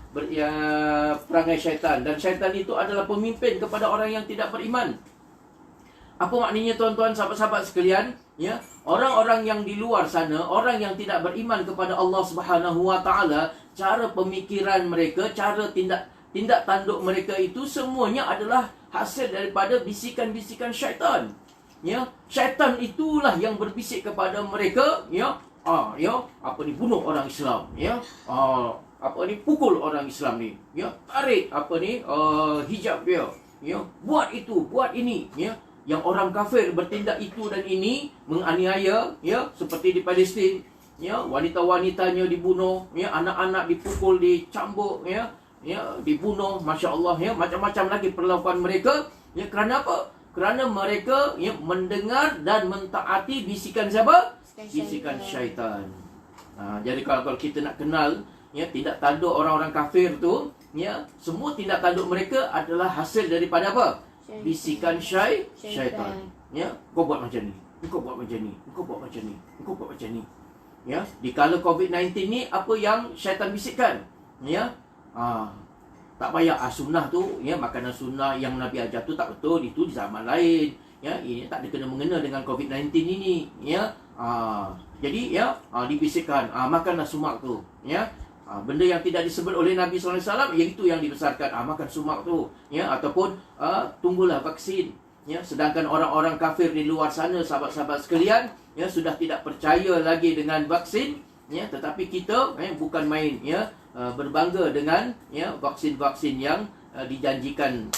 Speaker 2: perangai syaitan. Dan syaitan itu adalah pemimpin kepada orang yang tidak beriman. Apa maknanya tuan-tuan, sahabat-sahabat sekalian? Ya, orang-orang yang di luar sana, orang yang tidak beriman kepada Allah Subhanahu Wa Taala, cara pemikiran mereka, cara tindak tanduk mereka itu semuanya adalah hasil daripada bisikan-bisikan syaitan. Ya, syaitan itulah yang berbisik kepada mereka, ya, apa ni, bunuh orang Islam, ya, apa ni, pukul orang Islam ni, ya, tarik apa ni, hijab dia, ya, buat itu, buat ini, ya. Yang orang kafir bertindak itu dan ini, menganiaya, ya, seperti di Palestin, ya, wanita-wanitanya dibunuh, ya, anak-anak dipukul, dicambuk, ya, dibunuh, masya-Allah, ya, macam-macam lagi perlakuan mereka, ya, kerana apa? Kerana mereka, ya, mendengar dan mentaati bisikan siapa? Bisikan syaitan. Jadi kalau kita nak kenal, ya, tindak tanduk orang-orang kafir tu, ya, semua tindak tanduk mereka adalah hasil daripada apa? Bisikan syaitan. Ya, kau buat macam ni, kau buat macam ni, kau buat macam ni, kau buat macam ni. Ya, di kala COVID-19 ni, apa yang syaitan bisikkan? Ya, tak payah sunnah tu, ya, makanan sunnah yang Nabi ajar tu tak betul, itu di zaman lain. Ya, ini tak ada kena-mengena dengan COVID-19 ini, ya. Jadi, ya, dibisikkan, makanlah sumak tu, ya. Benda yang tidak disebut oleh Nabi SAW, iaitu yang dibesarkan, makan sumak tu, ya, ataupun tunggulah vaksin, ya. Sedangkan orang-orang kafir di luar sana, sahabat-sahabat sekalian, ya, sudah tidak percaya lagi dengan vaksin, ya, tetapi kita, bukan main, ya, berbangga dengan, ya, vaksin-vaksin yang dijanjikan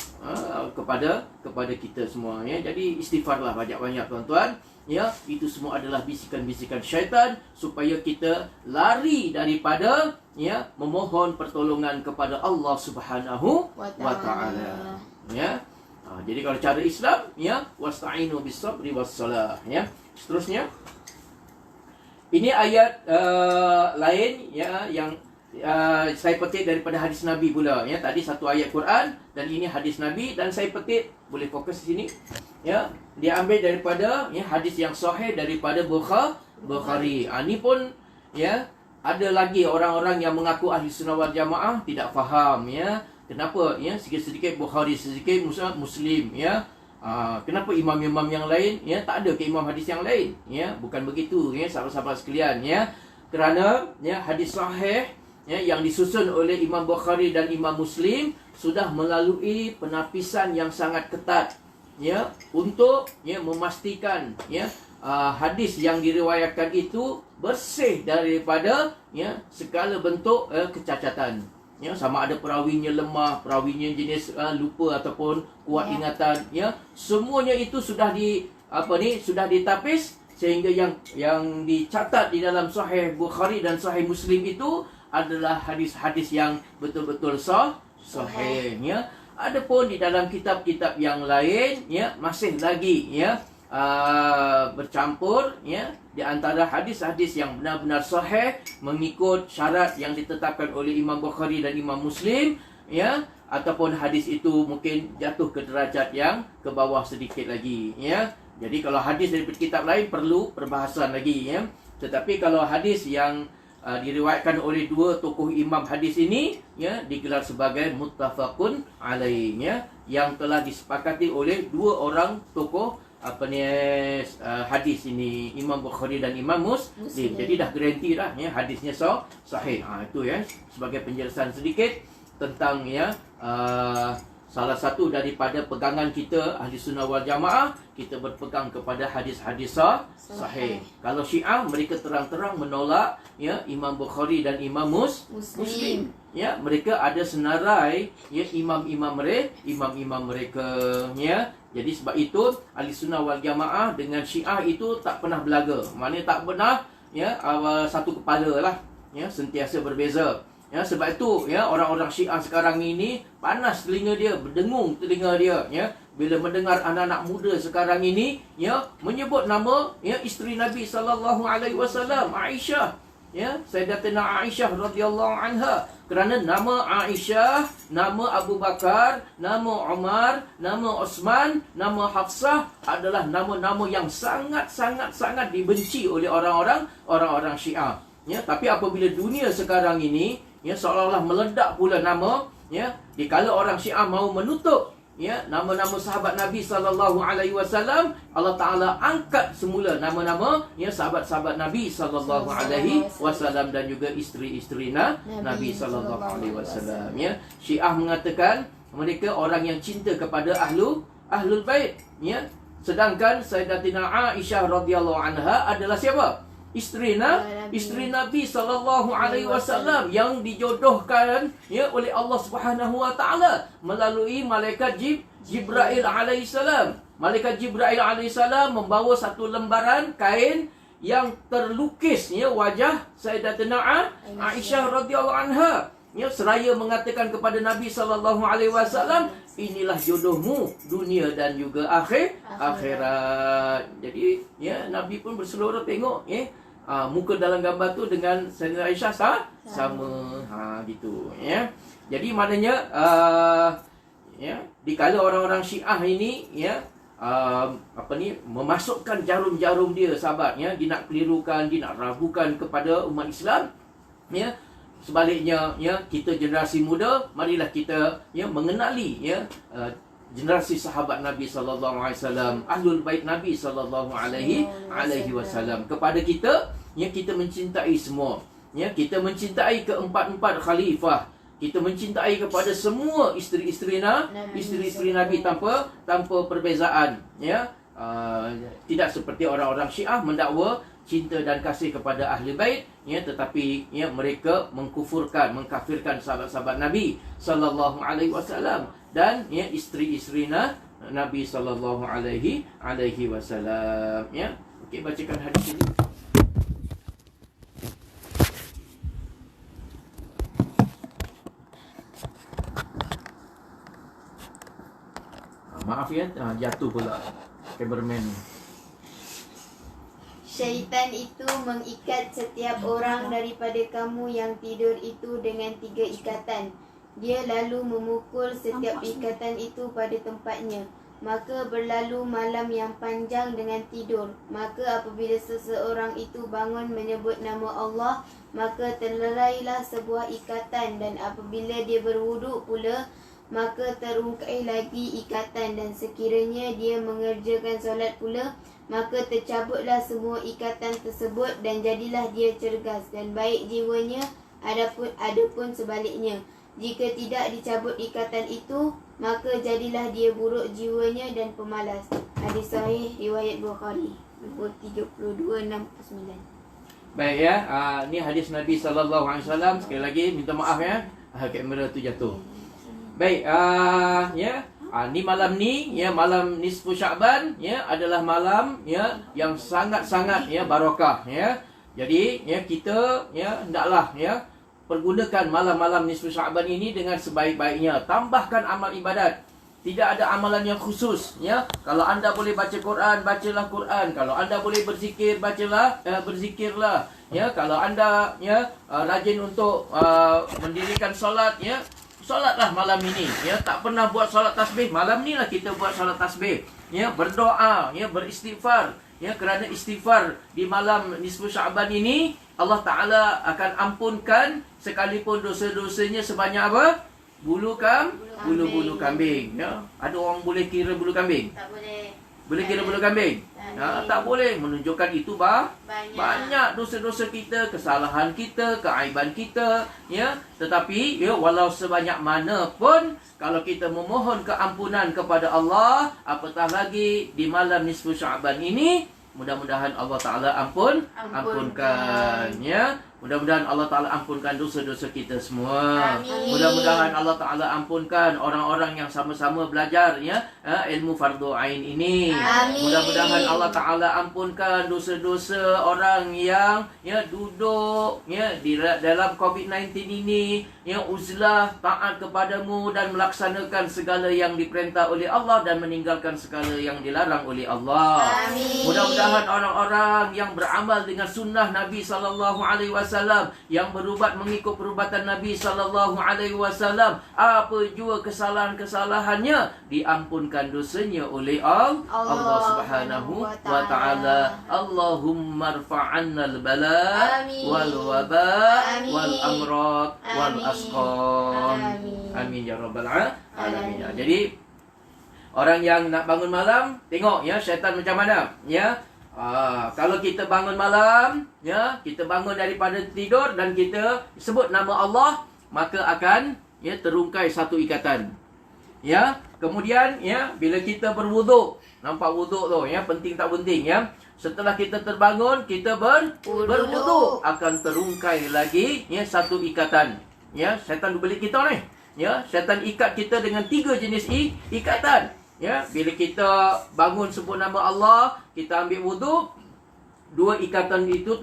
Speaker 2: kepada kita semua, ya. Jadi istighfarlah banyak-banyak tuan-tuan. Ya, itu semua adalah bisikan-bisikan syaitan supaya kita lari daripada, ya, memohon pertolongan kepada Allah Subhanahu wa Ta'ala. Ya. Jadi kalau cara Islam, ya, wasta'inu bis-sabri was-salah, ya. Seterusnya, ini ayat lain, ya, yang saya petik daripada hadis Nabi pula, ya. Tadi satu ayat Quran dan ini hadis Nabi, dan saya petik, boleh fokus di sini, ya. Dia ambil daripada, ya, hadis yang sahih daripada Bukhari. Ini pun, ya, ada lagi orang-orang yang mengaku ahli sunnah wal jamaah tidak faham, ya. Kenapa, ya, sedikit-sedikit Bukhari, sedikit Muslim, ya. Kenapa imam-imam yang lain, ya, tak ada ke imam hadis yang lain, ya. Bukan begitu, ya, sahabat-sahabat sekalian, ya. Kerana, ya, hadis sahih, ya, yang disusun oleh Imam Bukhari dan Imam Muslim sudah melalui penapisan yang sangat ketat, ya, untuk, ya, memastikan, ya, hadis yang diriwayatkan itu bersih daripada, ya, segala bentuk kecacatan, ya, sama ada perawinya lemah, perawinya jenis lupa ataupun kuat ingatan, ya, semuanya itu sudah sudah ditapis, sehingga yang dicatat di dalam Sahih Bukhari dan Sahih Muslim itu adalah hadis-hadis yang betul-betul sahih, ya. Adapun di dalam kitab-kitab yang lain, ya, masih lagi, ya, bercampur, ya, di antara hadis-hadis yang benar-benar sahih mengikut syarat yang ditetapkan oleh Imam Bukhari dan Imam Muslim, ya, ataupun hadis itu mungkin jatuh ke derajat yang ke bawah sedikit lagi, ya. Jadi kalau hadis daripada kitab lain perlu perbahasan lagi, ya. Tetapi kalau hadis yang diriwayatkan oleh dua tokoh imam hadis ini, ya, digelar sebagai muttafaqun alaih, ya, yang telah disepakati oleh dua orang tokoh hadis ini, Imam Bukhari dan Imam Muslim. Jadi dah garanti dah, ya, hadisnya sahih. Itu, ya, sebagai penjelasan sedikit tentang, ya, salah satu daripada pegangan kita ahli sunnah wal jamaah, kita berpegang kepada hadis-hadis sahih. Kalau Syiah, mereka terang-terang menolak, ya, Imam Bukhari dan Imam Muslim. Ya, mereka ada senarai, ya, imam-imam mereka, ya. Jadi sebab itu ahli sunnah wal jamaah dengan Syiah itu tak pernah belaga. Maknanya tak pernah, ya, satu kepala lah, ya, sentiasa berbeza. Ya, sebab itu, ya, orang-orang Syiah sekarang ini panas telinga dia, berdengung telinga dia, ya, bila mendengar anak-anak muda sekarang ini, ya, menyebut nama, ya, isteri Nabi SAW, Aisyah, ya, Sayyidatina Aisyah radhiyallahu anha. Kerana nama Aisyah, nama Abu Bakar, nama Umar, nama Osman, nama Hafsah adalah nama-nama yang sangat dibenci oleh orang-orang Syiah. Ya, tapi apabila dunia sekarang ini, ya, seolah-olah meledak pula nama, ya, dikala orang Syiah mahu menutup, ya, nama-nama sahabat Nabi sallallahu alaihi wasallam, Allah Taala angkat semula nama-nama ya sahabat-sahabat Nabi sallallahu alaihi wasallam dan juga isteri-isteri Nabi sallallahu alaihi wasallam ya. Syiah mengatakan mereka orang yang cinta kepada ahlul bait ya. Sedangkan Sayyidatina Aisyah radhiyallahu anha adalah siapa? Isteri Nabi sallallahu alaihi wasallam yang dijodohkan ya oleh Allah Subhanahu wa taala melalui malaikat Jibril alaihi salam. Malaikat Jibril alaihi salam membawa satu lembaran kain yang terlukis ya wajah Sayyidatina Aisyah radhiyallahu anha. Ya, seraya mengatakan kepada Nabi sallallahu alaihi wasallam, inilah jodohmu dunia dan juga akhirat. Jadi ya Nabi pun berseloroh tengok ya. Muka dalam gambar tu dengan Sayyidatina Aisyah sama. Gitu ya. Jadi maknanya ya dikala orang-orang Syiah ini ya memasukkan jarum-jarum dia sahabat ya, dia nak kelirukan, dia nak ragukan kepada umat Islam ya. Sebaliknya ya, kita generasi muda marilah kita ya mengenali ya generasi sahabat Nabi sallallahu alaihi wasallam, ahlul bait Nabi sallallahu alaihi wasallam. Kepada kita ya, kita mencintai semua ya, kita mencintai keempat-empat khalifah, kita mencintai kepada semua isteri-isteri Nabi tanpa perbezaan ya. Tidak seperti orang-orang Syiah mendakwa cinta dan kasih kepada ahli bait ya, tetapi ya mereka mengkafirkan sahabat-sahabat Nabi sallallahu alaihi wasallam dan ya isteri-isteri Nabi sallallahu alaihi wasallam ya. Okey, bacakan hadis ini. Maaf ya, jatuh pula cameraman.
Speaker 3: Syaitan itu mengikat setiap orang daripada kamu yang tidur itu dengan 3 ikatan. Dia lalu memukul setiap ikatan itu pada tempatnya. Maka berlalu malam yang panjang dengan tidur. Maka apabila seseorang itu bangun menyebut nama Allah, maka terlerailah sebuah ikatan. Dan apabila dia berwuduk pula, maka terungkai lagi ikatan. Dan sekiranya dia mengerjakan solat pula, maka tercabutlah semua ikatan tersebut dan jadilah dia cergas dan baik jiwanya. Adapun sebaliknya, jika tidak dicabut ikatan itu, maka jadilah dia buruk jiwanya dan pemalas. Hadis sahih riwayat Bukhari nombor 3269.
Speaker 2: Baik ya, ni hadis Nabi sallallahu alaihi wasallam. Sekali lagi minta maaf ya, kamera tu jatuh. Baik, ya. Ni malam ni ya, malam nisfu Sya'ban ya, adalah malam ya yang sangat-sangat ya barakah ya. Jadi ya kita ya hendaklah ya pergunakan malam-malam nisfu Sya'ban ini dengan sebaik-baiknya. Tambahkan amal ibadat. Tidak ada amalan yang khusus ya. Kalau anda boleh baca Quran, bacalah Quran. Kalau anda boleh berzikir, berzikirlah ya. Kalau anda ya rajin untuk mendirikan solat ya, solatlah malam ini ya. Tak pernah buat solat tasbih, malam ni lah kita buat solat tasbih ya. Berdoa ya, beristighfar ya, kerana istighfar di malam nisfu Sya'ban ini Allah Ta'ala akan ampunkan sekalipun dosa-dosanya sebanyak apa? Bulu kambing ya. Ada orang boleh kira bulu kambing?
Speaker 3: Tak boleh.
Speaker 2: Boleh kira bulu kambing? Tak boleh. Menunjukkan itu banyak dosa-dosa kita, kesalahan kita, keaiban kita ya. Tetapi ya, walau sebanyak mana pun, kalau kita memohon keampunan kepada Allah, apatah lagi di malam nisfu Sya'ban ini, mudah-mudahan Allah Ta'ala ampunkan ya. Mudah-mudahan Allah Ta'ala ampunkan dosa-dosa kita semua.
Speaker 3: Amin.
Speaker 2: Mudah-mudahan Allah Ta'ala ampunkan orang-orang yang sama-sama belajar ya ilmu fardu ain ini.
Speaker 3: Amin.
Speaker 2: Mudah-mudahan Allah Ta'ala ampunkan dosa-dosa orang yang ya duduk ya di dalam COVID-19 ini, yang uzlah, taat kepadamu dan melaksanakan segala yang diperintah oleh Allah dan meninggalkan segala yang dilarang oleh Allah.
Speaker 3: Amin.
Speaker 2: Mudah-mudahan orang-orang yang beramal dengan sunnah Nabi sallallahu alaihi wasallam, yang berubat mengikut perubatan Nabi sallallahu alaihi wasallam, apa jua kesalahan-kesalahannya diampunkan dosanya oleh Allah Subhanahu wa taala. Allahumma rfa'anna al-bala wal waba wal amrad wal asqam. Amin ya rabbal alamin. Jadi Orang yang nak bangun malam, tengok ya syaitan macam mana. Ya. Kalau kita bangun malam, ya, kita bangun daripada tidur dan kita sebut nama Allah, maka akan ya terungkai satu ikatan. Ya. Kemudian ya bila kita berwuduk, nampak wuduk tu ya, penting tak penting ya. Setelah kita terbangun, kita berwuduk, akan terungkai lagi ya satu ikatan. Ya, syaitan belit kita ni. Ya, syaitan ikat kita dengan 3 jenis ikatan. Ya, bila kita bangun sebut nama Allah, kita ambil wuduk, 2 ikatan itu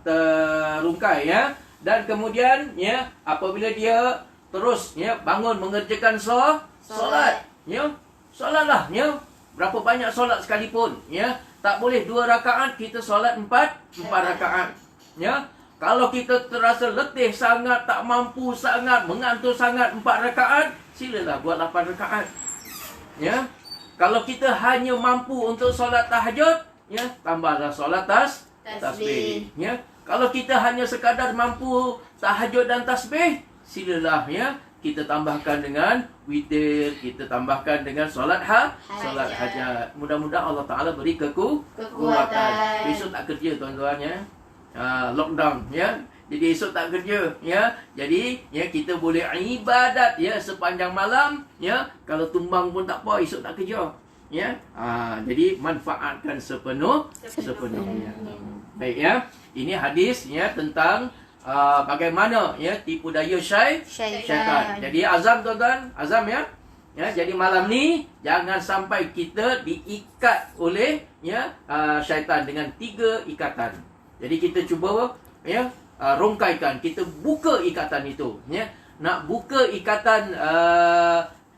Speaker 2: terungkai ya. Dan kemudian ya, apabila dia terus ya bangun mengerjakan solat, ya, solatlah ya. Berapa banyak solat sekalipun, ya. Tak boleh 2 rakaat, kita solat 4 rakaat. Ya. Kalau kita terasa letih sangat, tak mampu sangat, mengantuk sangat 4 rakaat, silalah buat 8 rakaat. Ya. Kalau kita hanya mampu untuk solat tahajud, ya, tambahlah solat tasbih. Ya. Kalau kita hanya sekadar mampu tahajud dan tasbih, silalah ya kita tambahkan dengan witir, kita tambahkan dengan solat hajat. Mudah-mudahan Allah Taala beri kekuatan. Besok tak kerja tuan-tuan ya. Lockdown ya. Jadi esok tak kerja ya. Jadi ya kita boleh ibadat ya sepanjang malam ya. Kalau tumbang pun tak apa, esok tak kerja. Ya. Jadi manfaatkan sepenuhnya. Baik ya. Ini hadis ya tentang bagaimana ya tipu daya syaitan. Jadi azam tuan-tuan, azam ya. Ya, jadi malam ni jangan sampai kita diikat oleh ya syaitan dengan 3 ikatan. Jadi kita cuba ya rongkaikan, kita buka ikatan itu ya. Nak buka ikatan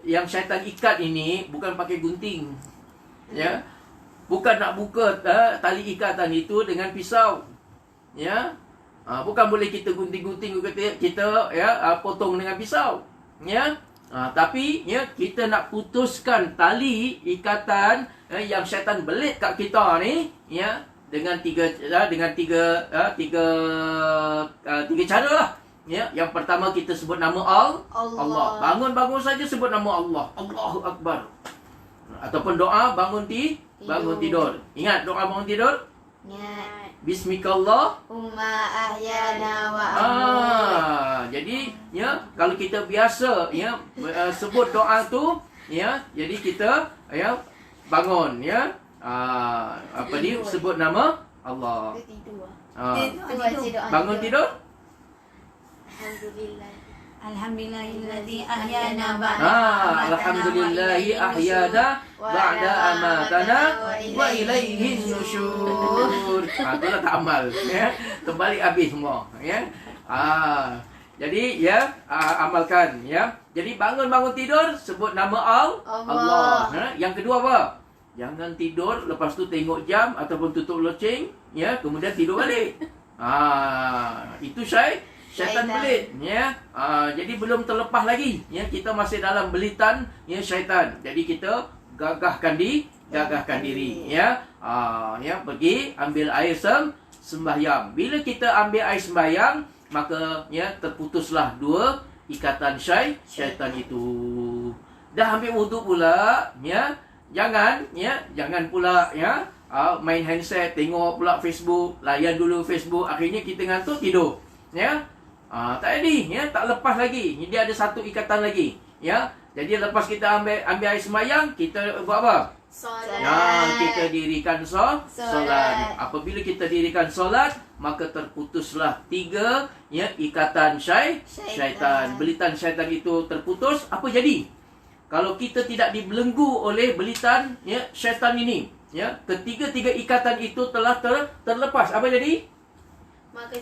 Speaker 2: yang syaitan ikat ini bukan pakai gunting. Ya. Bukan nak buka tali ikatan itu dengan pisau. Ya. Bukan boleh kita gunting-gunting kita ya potong dengan pisau. Ya. Tapi ya kita nak putuskan tali ikatan yang syaitan belit kat kita ni ya dengan tiga cara lah. Ya, yang pertama kita sebut nama Allah. Bangun saja sebut nama Allah. Allahu Akbar. Ataupun doa bangun tidur. Ingat doa bangun tidur?
Speaker 3: Ingat.
Speaker 2: Bismikallahumma
Speaker 3: ahyana wa
Speaker 2: jadi ya kalau kita biasa ya sebut doa tu ya, jadi kita ya bangun ya sebut nama Allah. Bangun tidur.
Speaker 1: Alhamdulillahilladzi ahyana
Speaker 2: Alhamdulillahi ahyana ba'da amatana wa ilaihin nusyur. Itulah tak amal ya. Terbalik habis semua ya. Jadi ya amalkan ya. Jadi bangun tidur sebut nama Allah. Yang kedua apa? Jangan tidur lepas tu tengok jam ataupun tutup loceng ya, kemudian tidur balik. Itu syaitan belit ya. Jadi belum terlepas lagi ya, kita masih dalam belitan ya syaitan. Jadi kita gagahkan diri ya. Pergi ambil air sembahyang. Bila kita ambil air sembahyang, maka ya terputuslah 2 ikatan syaitan itu. Dah ambil wuduk pula ya. Jangan pula ya main handset, tengok pula Facebook, layan dulu Facebook, akhirnya kita ngantuk tidur ya. Tak jadi ya, tak lepas lagi. Dia ada satu ikatan lagi ya. Jadi lepas kita ambil air sembahyang, kita buat apa?
Speaker 3: Solat.
Speaker 2: Kita dirikan solat. Apabila kita dirikan solat, maka terputuslah 3 ya ikatan syaitan. Belitan syaitan itu terputus. Apa jadi? Kalau kita tidak dibelenggu oleh belitan ya syaitan ini, ya, ketiga-tiga ikatan itu telah terlepas. Apa jadi?
Speaker 3: Maka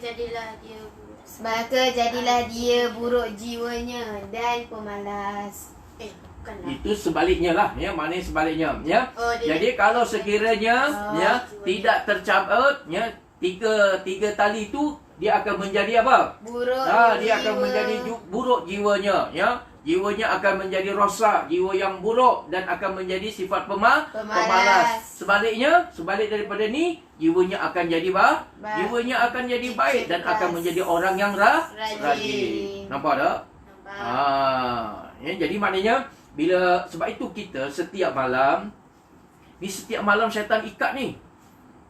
Speaker 3: jadilah dia buruk jiwanya dan pemalas. Bukanlah.
Speaker 2: Itu sebaliknya lah ya, maknanya sebaliknya ya. Jadi kalau sekiranya ya tidak tercapai ya tiga tali itu, dia akan menjadi apa?
Speaker 3: Buruk.
Speaker 2: Dia akan menjadi buruk jiwanya ya. Jiwanya akan menjadi rosak, jiwa yang buruk, dan akan menjadi sifat pemalas. Sebalik daripada ni, jiwanya akan jadi jiwanya akan jadi baik dan akan menjadi orang yang rajin. Nampak tak? Ya, jadi maknanya sebab itu kita setiap malam syaitan ikat ni.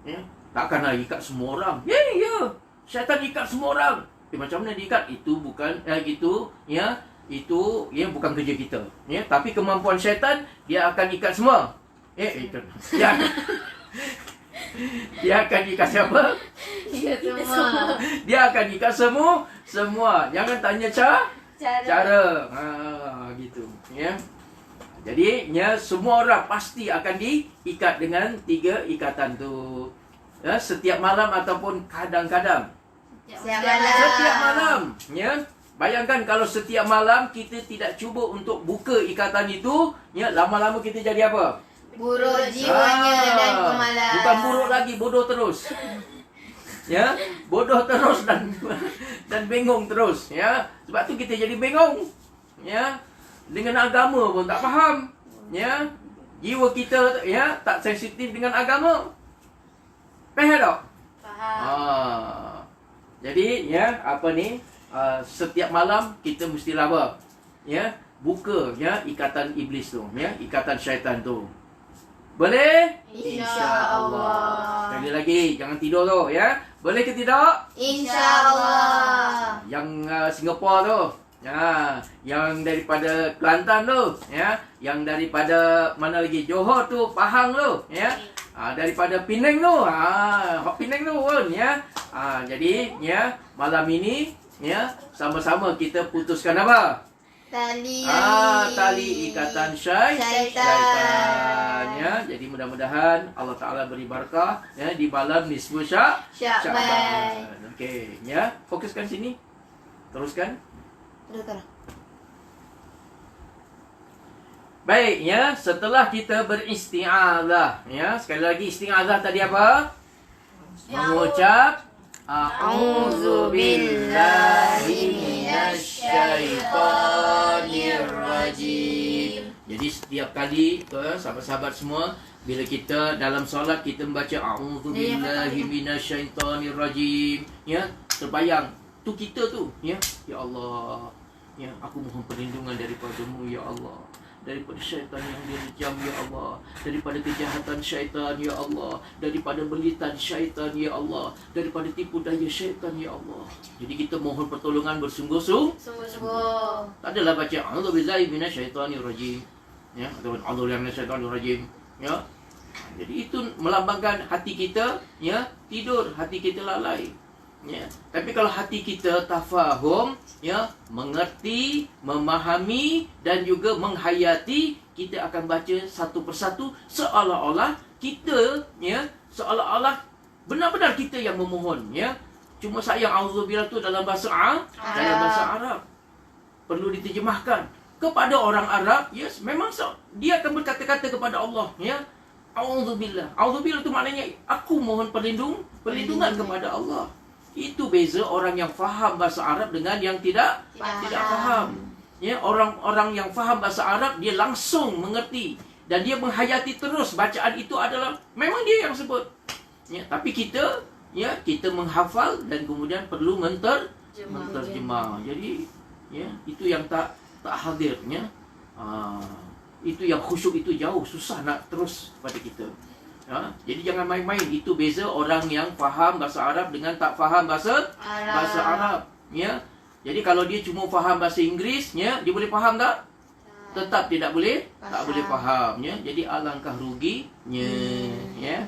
Speaker 2: Ya, takkanlah ikat semua orang. Ya, syaitan ikat semua orang. Macam mana diikat? Itu bukan itu bukan kerja kita. Ya, tapi kemampuan syaitan, dia akan ikat semua. Dia akan ikat siapa? Dia akan ikat semua. Jangan tanya cara. Gitu. Ya. Jadi, semua orang pasti akan diikat dengan 3 ikatan tu. Ya, setiap malam ataupun kadang-kadang. Setiap malam. Ya. Bayangkan kalau setiap malam kita tidak cuba untuk buka ikatan itu, lama-lama kita jadi apa?
Speaker 3: Buruk jiwanya dan pemalas.
Speaker 2: Bukan buruk lagi, bodoh terus. Ya, bodoh terus dan bengong terus. Ya, sebab tu kita jadi bengong. Ya, dengan agama pun tak faham. Ya, jiwa kita tak sensitif dengan agama. Faham tak?
Speaker 3: Faham.
Speaker 2: Jadi setiap malam kita mestilah apa? Buka ikatan iblis tu, ikatan syaitan tu. Boleh?
Speaker 3: InsyaAllah.
Speaker 2: Sekali lagi, jangan tidur tu, Boleh ke tidak?
Speaker 3: InsyaAllah.
Speaker 2: Yang Singapura tu, yang daripada Kelantan tu, yang daripada mana lagi? Johor tu, Pahang tu, daripada Penang tu, Penang tu pun, jadi, malam ini, sama-sama kita putuskan apa? Tali ikatan syaitan. Jadi mudah-mudahan Allah Ta'ala beri barakah di malam nisfu Sya'ban. Okey, fokuskan sini. Teruskan. Baik, setelah kita beristi'adzah, sekali lagi isti'adzah tadi apa? Mengucap A'udzu billahi minasyaitonir rajim. Jadi setiap kali sahabat-sahabat semua, bila kita dalam solat kita membaca A'udzu billahi minasyaitonir rajim, terbayang tu kita tu, ya Allah, aku mohon perlindungan daripada-Mu ya Allah, daripada syaitan yang direjam ya Allah, daripada kejahatan syaitan ya Allah, daripada belitan syaitan ya Allah, daripada tipu daya syaitan ya Allah. Jadi kita mohon pertolongan bersungguh-sungguh. Tak adalah baca a'udzubillahi minasyaitonir rajim, ataupun a'udzubillahi minasyaitonir rajim, Jadi itu melambangkan hati kita tidur, hati kita lalai. Tapi kalau hati kita tafahum, mengerti, memahami dan juga menghayati, kita akan baca satu persatu seolah-olah kita, seolah-olah benar-benar kita yang memohon, Cuma sayang auzubillah tu dalam bahasa Arab. Perlu diterjemahkan kepada orang Arab, memang dia akan berkata-kata kepada Allah, auzubillah. Auzubillah tu maknanya aku mohon perlindungan kepada Allah. Itu beza orang yang faham bahasa Arab dengan yang tidak faham. Orang yang faham bahasa Arab, dia langsung mengerti dan dia menghayati terus bacaan itu adalah memang dia yang sebut. Tapi kita menghafal dan kemudian perlu menterjemah. Jadi itu yang tak hadir, itu yang khusyuk itu jauh susah nak terus pada kita. Jadi jangan main-main. Itu beza orang yang faham bahasa Arab dengan tak faham bahasa Arab. Jadi kalau dia cuma faham bahasa Inggeris, dia boleh faham tak? Tetap tidak boleh faham. Jadi alangkah ruginya.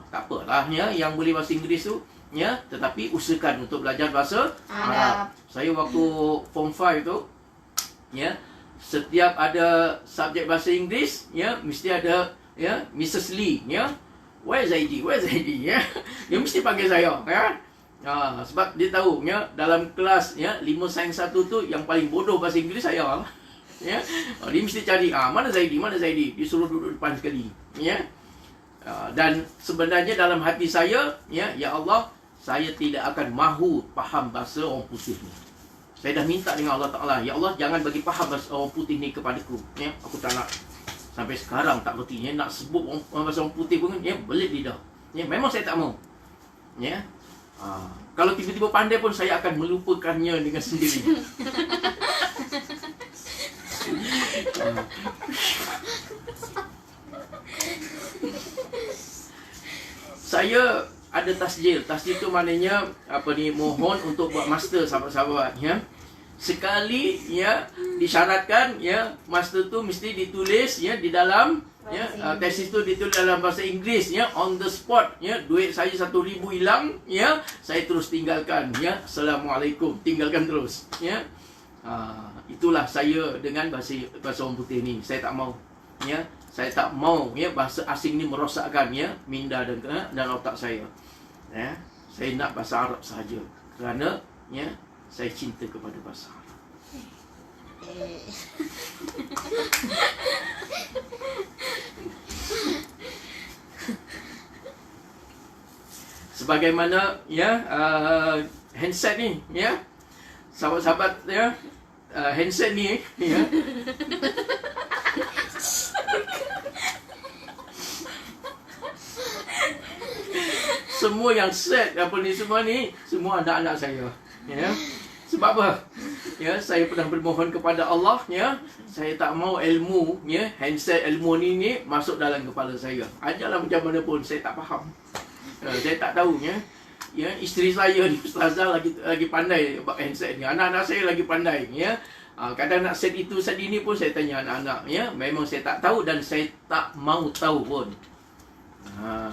Speaker 2: Tak apalah yang boleh bahasa Inggeris tu, tetapi usahakan untuk belajar bahasa Arab. Saya waktu Form 5 tu, setiap ada subjek bahasa Inggeris, mesti ada Mrs. Lee, where's Zaidi? Dia mesti panggil saya, sebab dia tahu, dalam kelas 5 sains 1 tu yang paling bodoh bahasa Inggeris saya, dia mesti cari, mana Zaidi? Dia suruh duduk depan sekali, dan sebenarnya dalam hati saya, ya Allah, saya tidak akan mahu faham bahasa orang putih ni. Saya dah minta dengan Allah Ta'ala, ya Allah, jangan bagi faham bahasa orang putih ni kepadaku, aku tak nak. Sampai sekarang tak berhenti, nak sebut bahasa orang putih pun, belit lidah. Memang saya tak mau. Kalau tiba-tiba pandai pun, saya akan melupakannya dengan sendiri. Saya ada tasjil. Tasjil tu maknanya mohon untuk buat master sahabat-sahabat ya. Sekali ya disyaratkan ya master tu mesti ditulis ya di dalam ya tesis tu ditulis dalam bahasa Inggeris ya, on the spot ya. Duit saya 1,000 hilang ya, saya terus tinggalkan ya. Assalamualaikum, tinggalkan terus ya. Itulah saya dengan bahasa orang putih ni. Saya tak mau ya. Saya tak mau ya bahasa asing ni merosakkan ya minda dan otak saya. Ya, saya nak bahasa Arab sahaja kerana ya saya cinta kepada bahasa Arab. Sebagaimana ya handset ni ya, sahabat-sahabat ya, handset ni ya. Semua yang set semua ni semua anak-anak saya ya. Sebab apa? Ya, saya pernah bermohon kepada Allah ya, saya tak mau ilmu ya, handset ilmu ni masuk dalam kepala saya. Ajarlah macam mana pun saya tak faham. Saya tak tahu ya. Ya, isteri saya ni ustazah lagi pandai buat handset ni. Anak-anak saya lagi pandai ya. Kadang nak set itu set ini pun saya tanya anak-anak ya. Memang saya tak tahu dan saya tak mau tahu pun.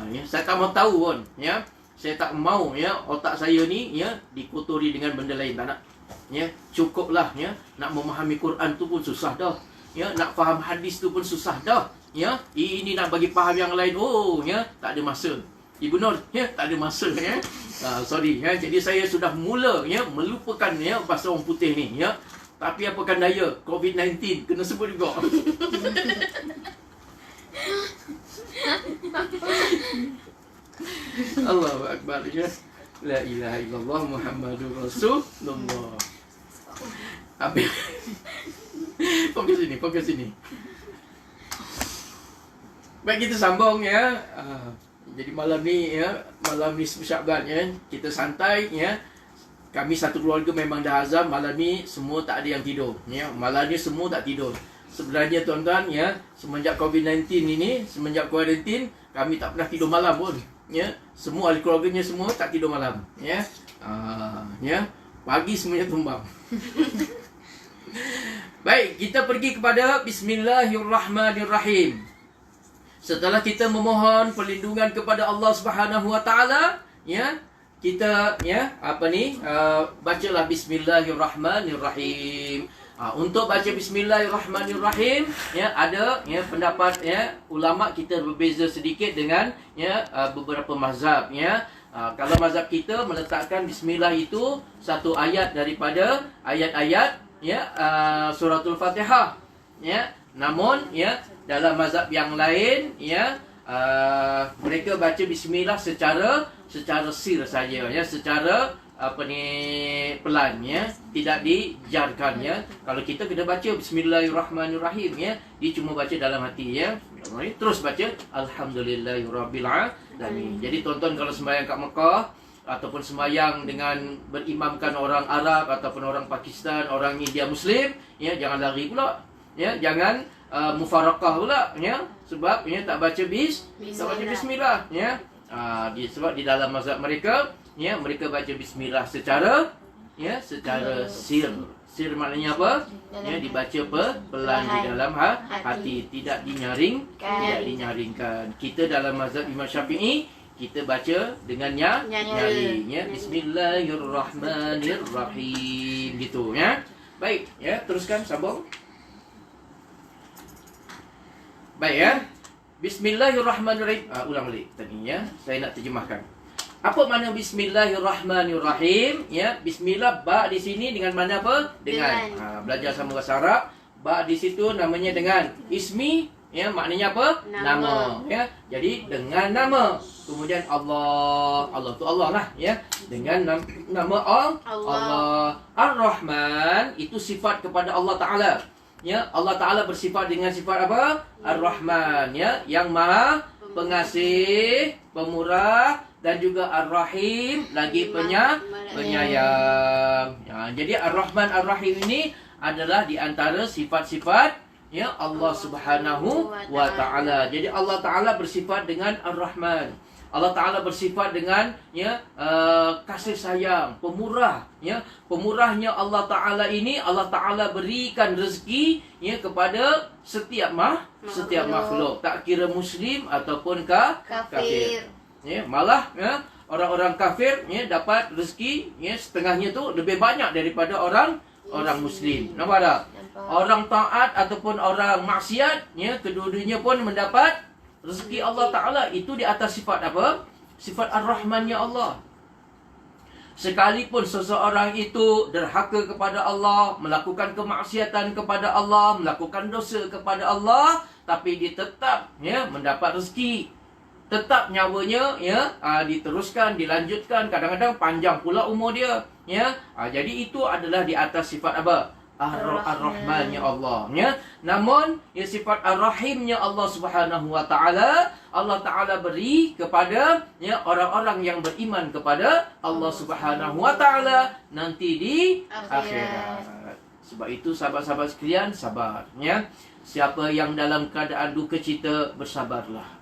Speaker 2: Ya, saya tak mau tahu pun ya. Saya tak mau ya otak saya ni ya dikotori dengan benda lain, tak nak. Ya, cukuplah ya nak memahami Quran tu pun susah dah. Ya, nak faham hadis tu pun susah dah. Ya, ini nak bagi faham yang lain. Oh ya, tak ada masa. Ibu Nur ya, tak ada masa ya. Sorry ya. Jadi saya sudah mula ya melupakan ya bahasa orang putih ni ya. Tapi apakan daya, COVID-19 kena sebut juga. Allahu Akbar ya. La ilaha illallah Muhammadur Rasulullah. Habis. Fokus sini. Baik, kita sambung ya. Jadi malam ni Syaban ya, kita santai ya. Kami satu keluarga memang dah azam malam ni semua tak ada yang tidur ya. Malam ni semua tak tidur. Sebenarnya tuan-tuan ya, semenjak COVID-19 ini, semenjak kuarantin, kami tak pernah tidur malam pun ya. Semua ahli keluarganya semua tak tidur malam ya. Ya, pagi semuanya tumbang. Baik, kita pergi kepada Bismillahirrahmanirrahim. Setelah kita memohon perlindungan kepada Allah Subhanahu Wa Taala, ya, kita ya bacalah Bismillahirrahmanirrahim. Untuk baca Bismillahirrahmanirrahim ya, ada ya pendapat ya ulama kita berbeza sedikit dengan ya beberapa mazhab ya. Kalau mazhab kita meletakkan bismillah itu satu ayat daripada ayat-ayat ya suratul Fatihah ya. Namun ya dalam mazhab yang lain ya mereka baca bismillah secara sir saja ya, secara pelan ya, tidak dijarkan ya. Kalau kita kena baca Bismillahirrahmanirrahim ya, dia cuma baca dalam hati ya. Terus baca Alhamdulillahirabbil alamin. Jadi tonton kalau sembahyang kat Mekah ataupun sembahyang dengan berimamkan orang Arab ataupun orang Pakistan, orang India Muslim ya, jangan lari pula ya, jangan mufarakah pula ya, sebab ya tak baca bismillah ya. Sebab di dalam mazhab mereka ya, mereka baca bismillah secara sir. Sir maknanya apa? Ya, dibaca pelan di dalam hati, tidak dinyaringkan. Kita dalam mazhab Imam Syafi'i kita baca dengan nyaring ya, Bismillahirrahmanirrahim gitu ya. Baik ya, teruskan sambung. Baik ya. Bismillahirrahmanirrahim. Ulang balik tadi ya. Saya nak terjemahkan. Apa makna Bismillahirrahmanirrahim? Ya, bismillah ba di sini dengan mana apa? Dengan. Belajar sama bahasa Arab. Ba di situ namanya dengan ismi, ya, maknanya apa? Nama, ya. Jadi dengan nama. Kemudian Allah tu Allah lah, ya. Dengan nama Allah. Ar-Rahman itu sifat kepada Allah Taala. Ya, Allah Taala bersifat dengan sifat apa? Ar-Rahman, ya, yang Maha Pengasih, Pemurah, dan juga Ar-Rahim, lagi penyayang. Ya, jadi Ar-Rahman Ar-Rahim ini adalah di antara sifat-sifat ya Allah Subhanahu wa taala. Jadi Allah taala bersifat dengan Ar-Rahman. Allah taala bersifat dengan kasih sayang, pemurah, ya. Pemurahnya Allah taala ini, Allah taala berikan rezeki kepada setiap makhluk, tak kira muslim ataupun kafir. Ya, malah orang-orang kafir dapat rezeki setengahnya tu lebih banyak daripada orang muslim. Nampak tak? Orang taat ataupun orang maksiat, kedua-duanya pun mendapat rezeki Allah Ta'ala. Itu di atas sifat apa? Sifat Ar-Rahmannya Allah. Sekalipun seseorang itu derhaka kepada Allah, melakukan kemaksiatan kepada Allah, melakukan dosa kepada Allah, tapi dia tetap mendapat rezeki, tetap nyawanya diteruskan, dilanjutkan, kadang-kadang panjang pula umur dia. Jadi itu adalah di atas sifat apa? Ar-Rahmannya Allah. Namun sifat Ar-Rahimnya Allah Subhanahu wa taala, Allah taala beri kepada orang-orang yang beriman kepada Allah Subhanahu wa taala nanti di akhirat. Sebab itu sahabat-sahabat sekalian, sabar. Siapa yang dalam keadaan duka cita, bersabarlah.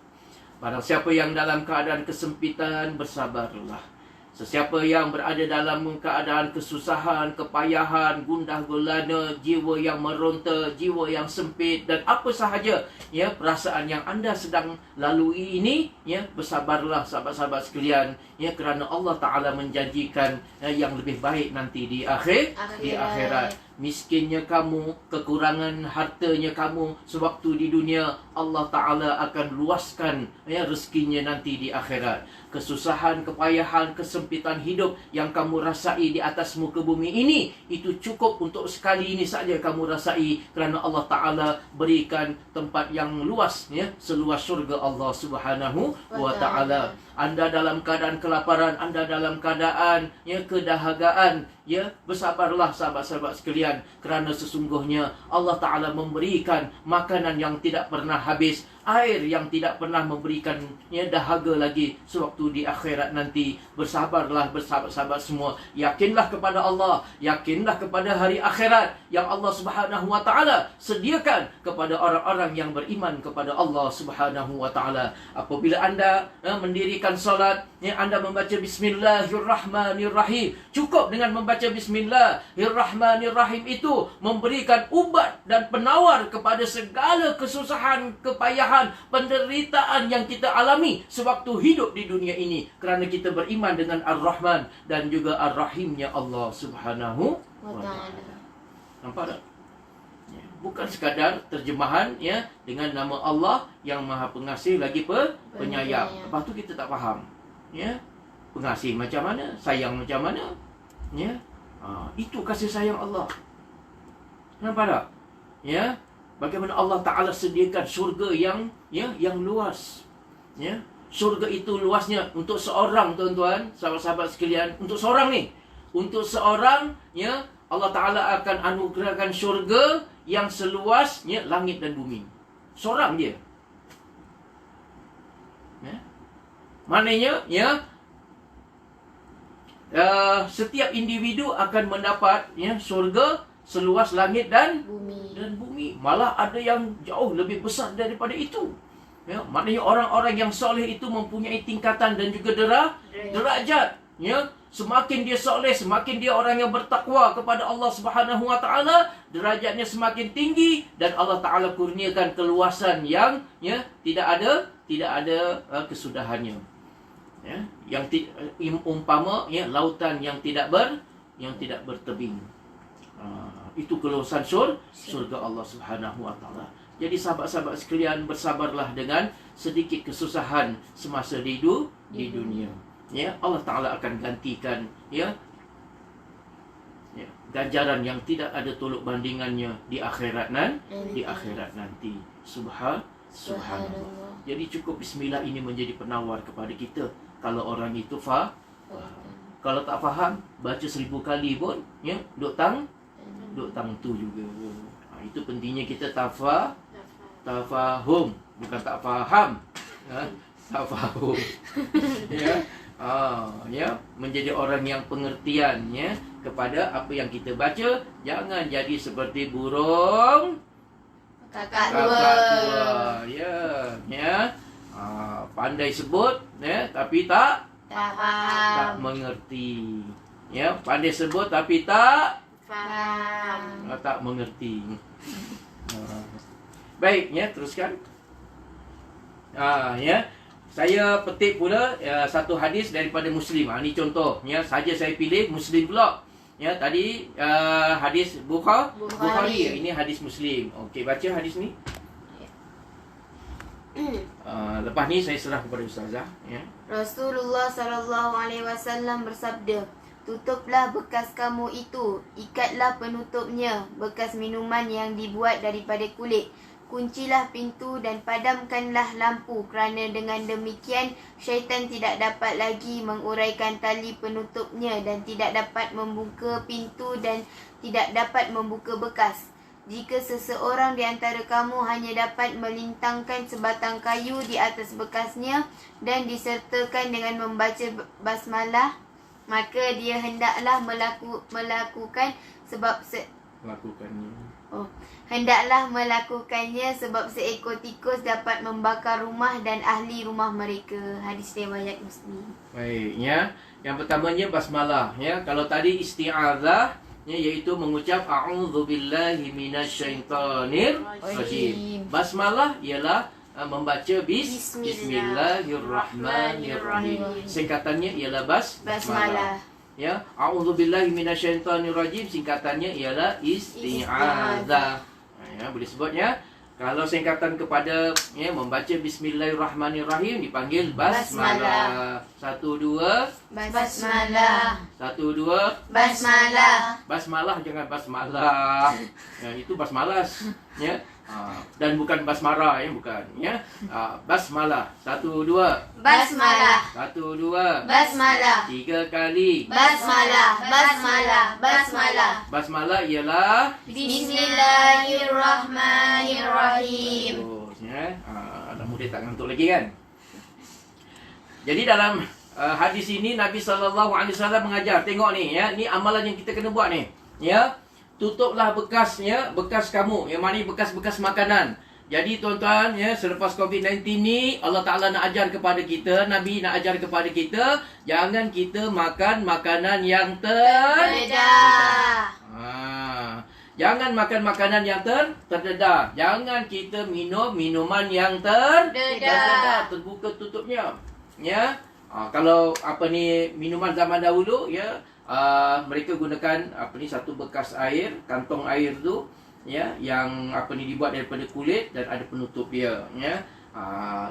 Speaker 2: Barang siapa yang dalam keadaan kesempitan, bersabarlah. Sesiapa yang berada dalam keadaan kesusahan, kepayahan, gundah gulana, jiwa yang meronta, jiwa yang sempit dan apa sahaja perasaan yang anda sedang lalui ini, bersabarlah sahabat-sahabat sekalian, kerana Allah Taala menjanjikan yang lebih baik nanti di akhirat. Miskinnya kamu, kekurangan hartanya kamu sewaktu di dunia, Allah Ta'ala akan luaskan rezekinya nanti di akhirat. Kesusahan, kepayahan, kesempitan hidup yang kamu rasai di atas muka bumi ini, itu cukup untuk sekali ini saja kamu rasai, kerana Allah Ta'ala berikan tempat yang luas, seluas syurga Allah Subhanahu wa Ta'ala. Anda dalam keadaan kelaparan, anda dalam keadaan kedahagaan, bersabarlah sahabat-sahabat sekalian, kerana sesungguhnya Allah Ta'ala memberikan makanan yang tidak pernah habis, air yang tidak pernah memberikan dahaga lagi sewaktu di akhirat nanti. Bersabarlah bersahabat-sahabat semua, yakinlah kepada Allah, yakinlah kepada hari akhirat yang Allah Subhanahu wa Ta'ala sediakan kepada orang-orang yang beriman kepada Allah Subhanahu wa Ta'ala. Apabila anda mendirikan solat, anda membaca Bismillahirrahmanirrahim, cukup dengan membaca Bismillahirrahmanirrahim itu memberikan ubat dan penawar kepada segala kesusahan, kepayahan, penderitaan yang kita alami sewaktu hidup di dunia ini, kerana kita beriman dengan Ar-Rahman dan juga Ar-Rahimnya Allah Subhanahu wa Ta'ala. Nampak tak? Bukan sekadar terjemahan dengan nama Allah yang Maha Pengasih lagi penyayang. Lepas tu kita tak faham. Pengasih macam mana? Sayang macam mana? Itu kasih sayang Allah. Nampak tak? Bagaimana Allah Ta'ala sediakan syurga yang luas. Syurga itu luasnya untuk seorang, tuan-tuan, sahabat-sahabat sekalian, untuk seorang ni. Untuk seorang, Allah Ta'ala akan anugerahkan syurga yang seluas langit dan bumi. Seorang dia. Maknanya, setiap individu akan mendapat syurga seluas langit dan bumi. Malah ada yang jauh lebih besar daripada itu. Maknanya orang-orang yang soleh itu mempunyai tingkatan dan juga derajat. Semakin dia soleh, semakin dia orang yang bertakwa kepada Allah Subhanahu wa Ta'ala, derajatnya semakin tinggi dan Allah Ta'ala kurniakan keluasan yang tidak ada kesudahannya. Yang umpama lautan yang tidak bertebing. Itu keluasan surga Allah Subhanahu wa Ta'ala. Jadi sahabat-sahabat sekalian, bersabarlah dengan sedikit kesusahan semasa di dunia. Allah Ta'ala akan gantikan ganjaran yang tidak ada tolak bandingannya di akhirat nanti. Subhanallah. Jadi cukup bismillah ini menjadi penawar kepada kita. Kalau orang itu kalau tak faham, baca 1000 kali pun duk tang tu juga. Itu pentingnya kita tafahum, bukan tak faham. Tafahum. Menjadi orang yang pengertian kepada apa yang kita baca. Jangan jadi seperti burung
Speaker 3: Kakak
Speaker 2: Kakak
Speaker 3: dua.
Speaker 2: tua. Ya. Pandai sebut tapi tak
Speaker 3: Tak faham.
Speaker 2: mengerti. Ya, pandai sebut tapi tak
Speaker 3: Faham.
Speaker 2: tak mengerti. Baik, teruskan. Ya. Saya petik pula satu hadis daripada Muslim. Ini contoh, saja saya pilih Muslim pula. Tadi hadis Bukhari. Ini hadis Muslim. Okey, baca hadis ni. Lepas ni saya serah kepada Ustazah.
Speaker 3: Rasulullah SAW bersabda, "Tutuplah bekas kamu itu, ikatlah penutupnya, bekas minuman yang dibuat daripada kulit. Kuncilah pintu dan padamkanlah lampu, kerana dengan demikian syaitan tidak dapat lagi menguraikan tali penutupnya dan tidak dapat membuka pintu dan tidak dapat membuka bekas. Jika seseorang di antara kamu hanya dapat melintangkan sebatang kayu di atas bekasnya dan disertakan dengan membaca basmalah, maka dia hendaklah melakukannya sebab seekor tikus dapat membakar rumah dan ahli rumah mereka." Hadis riwayat Muslim.
Speaker 2: Baik, Yang pertamanya basmalah, Kalau tadi isti'adzah, iaitu mengucap a'udzubillahi minasyaitonir rajim. Basmalah ialah membaca Bismillahirrahmanirrahim. Singkatannya ialah basmalah. A'udzubillahi minasyaitonir rajim, singkatannya ialah isti'adzah. Boleh sebutnya. Kalau singkatan kepada membaca Bismillahirrahmanirrahim dipanggil basmalah. 1 2
Speaker 3: Basmalah.
Speaker 2: 1 2
Speaker 3: Basmalah.
Speaker 2: Basmalah, jangan basmalah. Itu basmalas. Dan bukan basmara, bukan. Basmalah. 1 2
Speaker 3: Basmalah.
Speaker 2: 1 2
Speaker 3: Basmalah.
Speaker 2: 3 kali.
Speaker 3: Basmalah. Basmalah. Basmalah.
Speaker 2: Basmalah ialah
Speaker 3: Bismillahirrahmanirrahim.
Speaker 2: anak muda tak ngantuk lagi kan. Jadi dalam hadis ini Nabi SAW mengajar. Tengok ni, ni amalan yang kita kena buat ni. Tutuplah bekas kamu, yang mana bekas-bekas makanan. Jadi tuan-tuan, selepas COVID-19 ni, Allah Ta'ala nak ajar kepada kita, Nabi nak ajar kepada kita, jangan kita makan makanan yang
Speaker 3: Terdedah.
Speaker 2: Jangan makan makanan yang terdedah. Jangan kita minum minuman yang terdedah, terbuka tutupnya. Kalau minuman zaman dahulu, mereka gunakan satu bekas air, kantong air tu, yang dibuat daripada kulit dan ada penutup dia.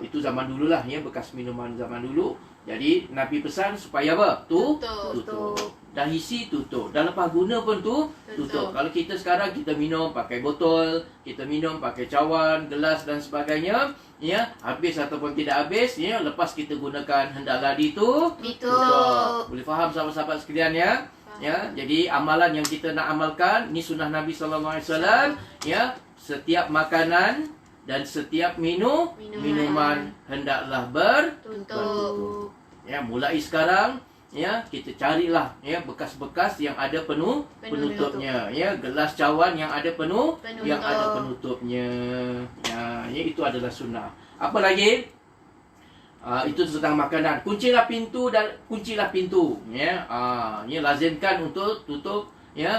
Speaker 2: Itu zaman dululah, bekas minuman zaman dulu. Jadi Nabi pesan supaya apa? Tutup. Dah isi tutup. Dah lepas guna pun tutup. Kalau kita sekarang kita minum pakai botol, kita minum pakai cawan, gelas dan sebagainya, habis ataupun tidak habis, lepas kita gunakan hendaklah tutup. Boleh faham sahabat-sahabat sekalian jadi amalan yang kita nak amalkan ni sunnah Nabi sallallahu alaihi wasallam, setiap makanan dan setiap minuman hendaklah bertutup. Mulai sekarang kita carilah bekas-bekas yang ada penutupnya. Gelas cawan yang ada yang ada penutupnya. Itu adalah sunnah. Apa lagi? Itu tentang makanan. Kuncilah pintu. Lazimkan untuk tutup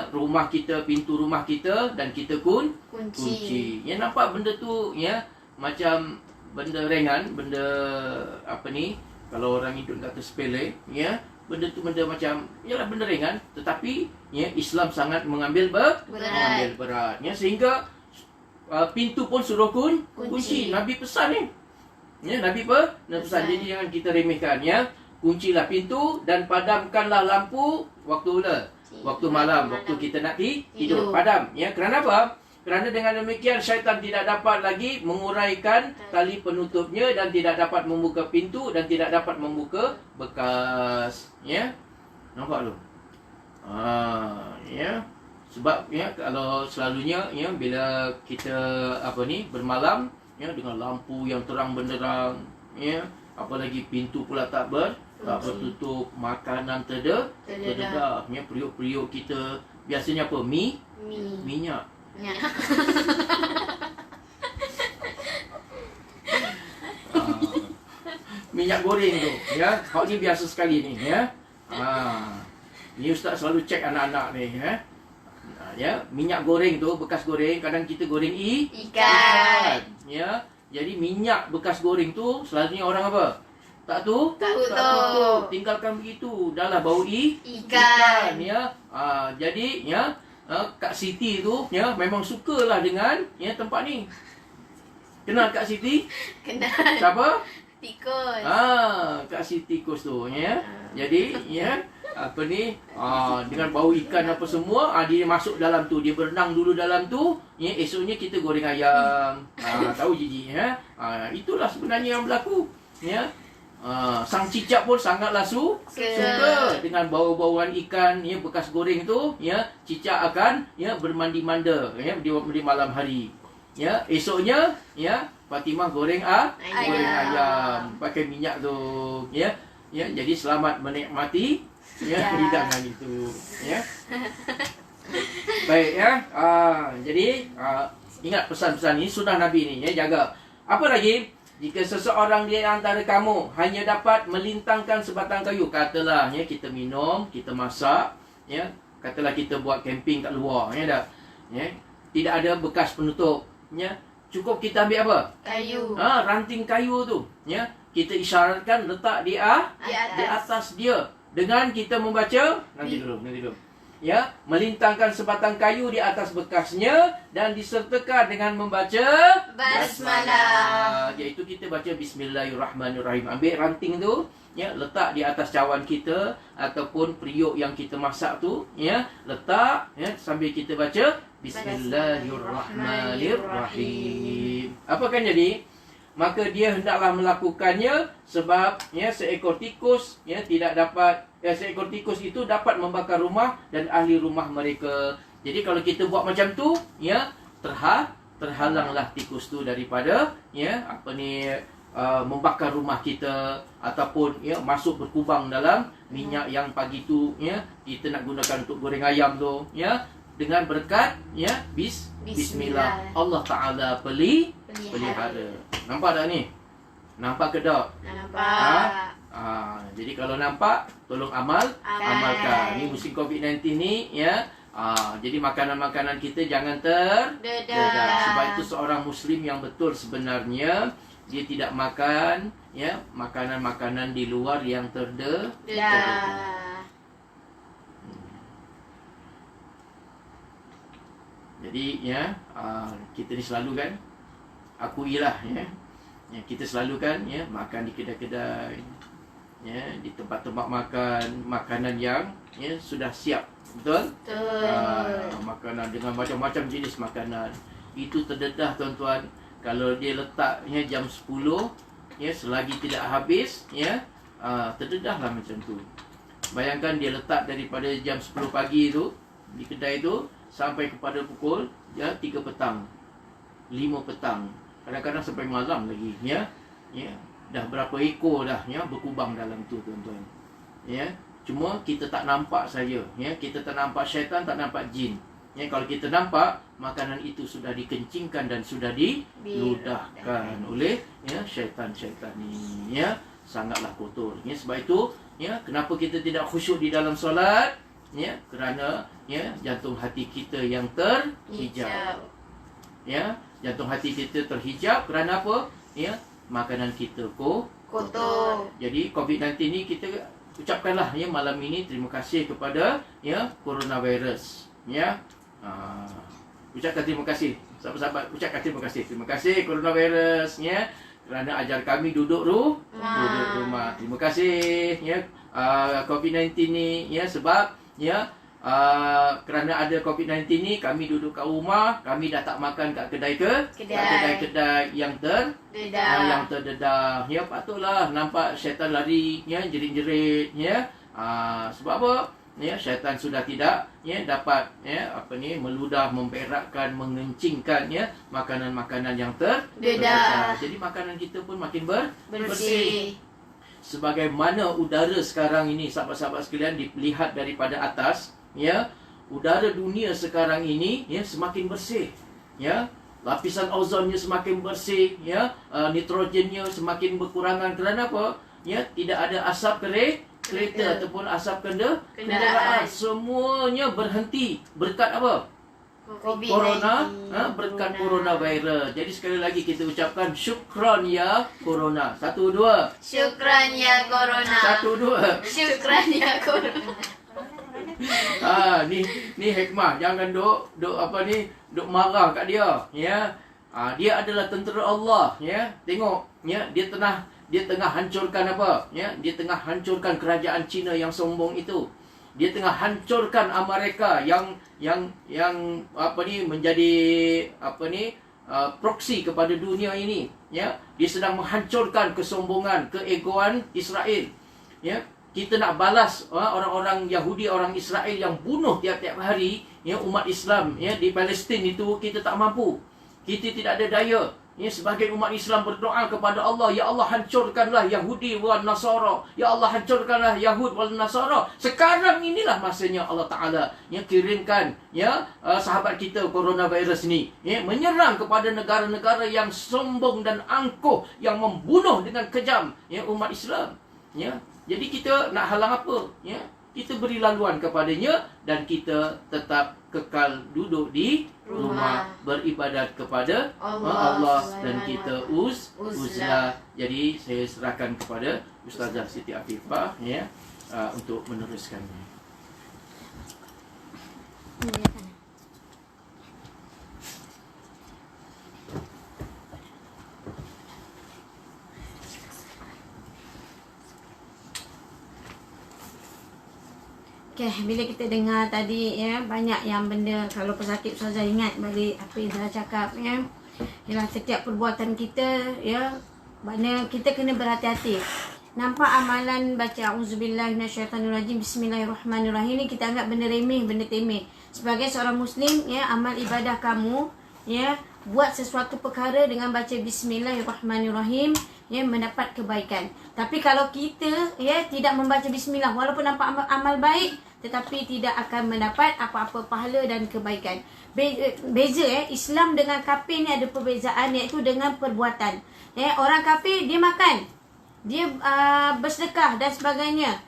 Speaker 2: rumah kita, pintu rumah kita, dan kita kunci. Nampak benda tu macam benda ringan, benda kalau orang hidup kata sepele, benda tu benda macam benda ringan, tetapi Islam sangat mengambil berat. Sehingga pintu pun suruh kunci. Nabi pesan ni. Nabi pesan. Jadi jangan kita remehkan. Kuncilah pintu dan padamkanlah lampu waktu malam, waktu kita nak tidur. Padam. Kerana apa? Kerana dengan demikian syaitan tidak dapat lagi menguraikan tali penutupnya dan tidak dapat membuka pintu dan tidak dapat membuka bekas. Nampak tu? Sebab kalau selalunya bila kita bermalam dengan lampu yang terang benderang, apalagi pintu pula tak bertutup, makanan terdedah, periuk-periuk kita biasanya apa? Minyak. minyak goreng tu, ya. Hak ni biasa sekali ni, ya. Ni ustaz selalu cek anak-anak ni, ya. Ya, minyak goreng tu bekas goreng, kadang kita goreng
Speaker 3: Ikan.
Speaker 2: ya. Jadi minyak bekas goreng tu selalunya orang apa? Tak tu?
Speaker 3: Tak tutup.
Speaker 2: tutup. Tinggalkan begitu. Dah lah bau
Speaker 3: Ikan.
Speaker 2: ya. Jadi ya, Kak Siti tu ya memang sukalah dengan ya tempat ni. Kenal Kak Siti?
Speaker 3: Kenal.
Speaker 2: Siapa?
Speaker 3: Tikus.
Speaker 2: Kak Siti tikus tu ya. Jadi ya dengan bau ikan apa semua, dia masuk dalam tu, dia berenang dulu dalam tu, ya, esoknya kita goreng ayam. Tahu jijik ya. Itulah sebenarnya yang berlaku. Ya. Sang cicak pun sangatlah suka dengan bau-bauan ikan ya bekas goreng tu, ya. Cicak akan ya bermandi-manda ya di malam hari. Ya, esoknya ya Fatimah goreng ayam pakai minyak tu, ya. Ya, jadi selamat menikmati ya hidangan itu, ya. Baik ya. Jadi ingat pesan-pesan ini, sunnah Nabi ni ya, jaga. Apa lagi? Jika seseorang di antara kamu hanya dapat melintangkan sebatang kayu, katalah ya kita minum, kita masak, ya, katalah kita buat camping kat luar, ya dah. Ya, tidak ada bekas penutup, ya. Cukup kita ambil apa?
Speaker 3: Kayu.
Speaker 2: Ranting kayu tu, ya. Kita isyaratkan letak di atas dia dengan kita membaca nanti dulu. Ya, melintangkan sebatang kayu di atas bekasnya dan disertakan dengan membaca
Speaker 3: basmalah.
Speaker 2: Iaitu kita baca bismillahirrahmanirrahim. Ambil ranting tu, ya, letak di atas cawan kita ataupun periuk yang kita masak tu, ya, letak ya sambil kita baca bismillahirrahmanirrahim. Apa kan jadi? Maka dia hendaklah melakukannya sebab ya seekor tikus itu dapat membakar rumah dan ahli rumah mereka. Jadi kalau kita buat macam tu, ya, terhalanglah tikus tu daripada ya membakar rumah kita ataupun ya masuk berkubang dalam minyak yang pagi tu ya kita nak gunakan untuk goreng ayam tu, ya, dengan berkat ya bismillah. Allah Taala pelihara. Nampak tak ni? Nampak ke tak?
Speaker 3: Nampak.
Speaker 2: Jadi kalau nampak, tolong amalkan. Ni musim COVID-19 ni, ya. Jadi makanan-makanan kita jangan terdedah. Sebab itu seorang Muslim yang betul sebenarnya dia tidak makan ya makanan-makanan di luar yang terdedah. Jadi ya kita ni selalu kan akuilah ya kita selalu kan ya makan di kedai-kedai, ya, di tempat-tempat makan makanan yang ya sudah siap, betul? Makanan dengan macam-macam jenis makanan itu terdedah, tuan-tuan. Kalau dia letaknya jam 10 ya selagi tidak habis ya terdedahlah macam tu. Bayangkan dia letak daripada jam 10 pagi tu di kedai tu sampai kepada pukul ya 3 petang, 5 petang, kadang-kadang sampai malam lagi, ya. Ya, dah berapa ekor dah ya berkubang dalam tu, tuan-tuan. Ya, cuma kita tak nampak saja, ya. Kita tak nampak syaitan, tak nampak jin. Ya, kalau kita nampak makanan itu sudah dikencingkan dan sudah diludahkan oleh ya syaitan-syaitan ini, ya. Sangatlah kotor. Ya, sebab itu ya kenapa kita tidak khusyuk di dalam solat? Ya, kerana ya jantung hati kita yang terhijab. Ya, jantung hati kita terhijab kerana apa? Ya, makanan kita kotor. Jadi COVID-19 ni kita ucapkanlah ya malam ini terima kasih kepada ya coronavirus. Ya. Ucapkan terima kasih. Sahabat-sahabat, ucapkan terima kasih. Terima kasih coronavirus ya kerana ajar kami duduk rumah. Terima kasih ya COVID-19 ni ya sebab ya kerana ada COVID-19 ni kami duduk kat rumah, kami dah tak makan kat kedai-kedai yang terdedah. Ya, patutlah nampak syaitan lari ya jerit-jerit ya. Sebab apa? Ya, syaitan sudah tidak ya dapat ya meludah, memberakkan, mengencingkan ya makanan-makanan yang terdedah. Jadi makanan kita pun makin bersih. Sebagaimana udara sekarang ini, sahabat-sahabat sekalian, dilihat daripada atas, ya, udara dunia sekarang ini ya semakin bersih, ya. Lapisan ozonnya semakin bersih, ya. Nitrogennya semakin berkurangan. Kerana apa? ya, tidak ada asap kereta ataupun asap kenderaan. Semuanya berhenti berkat apa?
Speaker 3: COVID-19.
Speaker 2: Corona, berkat coronavirus. Jadi sekali lagi kita ucapkan syukran ya corona. 1 2.
Speaker 3: Syukran ya Corona.
Speaker 2: 1 2.
Speaker 3: Syukran ya Corona.
Speaker 2: Ni hikmah. Jangan duk marah kat dia, ya. Dia adalah tentera Allah, ya. Tengok, ya, dia tengah hancurkan apa? Ya, dia tengah hancurkan kerajaan Cina yang sombong itu. Dia tengah hancurkan Amerika yang menjadi proksi kepada dunia ini, ya. Dia sedang menghancurkan kesombongan, keegoan Israel, ya. Kita nak balas orang-orang Yahudi, orang Israel yang bunuh tiap-tiap hari, ya, umat Islam, ya, di Palestin itu. Kita tak mampu. Kita tidak ada daya. Ya, sebagai umat Islam berdoa kepada Allah, ya Allah hancurkanlah Yahudi wal Nasara. Ya Allah hancurkanlah Yahud wal Nasara. Sekarang inilah masanya Allah Ta'ala yang kirimkan, ya, sahabat kita coronavirus ni, ya, menyerang kepada negara-negara yang sombong dan angkuh, yang membunuh dengan kejam, ya, umat Islam, ya. Jadi kita nak halang apa, ya? Kita beri laluan kepadanya dan kita tetap kekal duduk di rumah beribadat kepada Allah dan kita uzlah. Jadi saya serahkan kepada Ustazah Siti Afifah, ya, untuk meneruskannya.
Speaker 1: Okay, bila kita dengar tadi, ya, banyak yang benda. Kalau pesakit Ustazah ingat balik apa yang Ustazah cakap, ya. Ialah setiap perbuatan kita, ya, mana kita kena berhati-hati. Nampak amalan baca auzubillahi minasyaitanirrajim, bismillahirrahmanirrahim ni kita anggap benda remeh, benda temeh. Sebagai seorang muslim, ya, amal ibadah kamu, ya, buat sesuatu perkara dengan baca bismillahirrahmanirrahim, ya, mendapat kebaikan. Tapi kalau kita, ya, tidak membaca bismillah, walaupun nampak amal baik, tetapi tidak akan mendapat apa-apa pahala dan kebaikan. Beza, Islam dengan kafir ni ada perbezaan, iaitu dengan perbuatan. Ya, orang kafir dia makan, dia bersedekah dan sebagainya,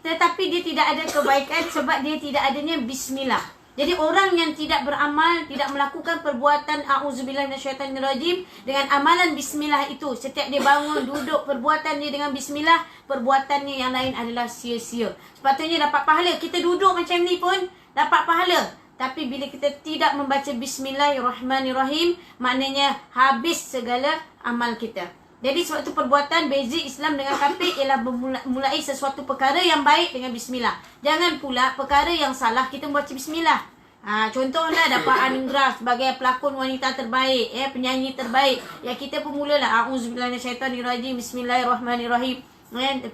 Speaker 1: tetapi dia tidak ada kebaikan sebab dia tidak adanya bismillah. Jadi orang yang tidak beramal, tidak melakukan perbuatan auzubillahi minasyaitanirrajim dengan amalan bismillah itu, setiap dia bangun, duduk, perbuatan dia dengan bismillah, perbuatannya yang lain adalah sia-sia. Sepatutnya dapat pahala. Kita duduk macam ni pun dapat pahala. Tapi bila kita tidak membaca bismillahirrahmanirrahim, maknanya habis segala amal kita. Jadi sebab itu perbuatan beza Islam dengan kafir ialah memulai sesuatu perkara yang baik dengan bismillah. Jangan pula perkara yang salah kita membaca bismillah. Contohlah dapat anugerah sebagai pelakon wanita terbaik, penyanyi terbaik. Ya, kita pun mulalah auzubillahi minasyaitanirrajim, bismillahirrahmanirrahim.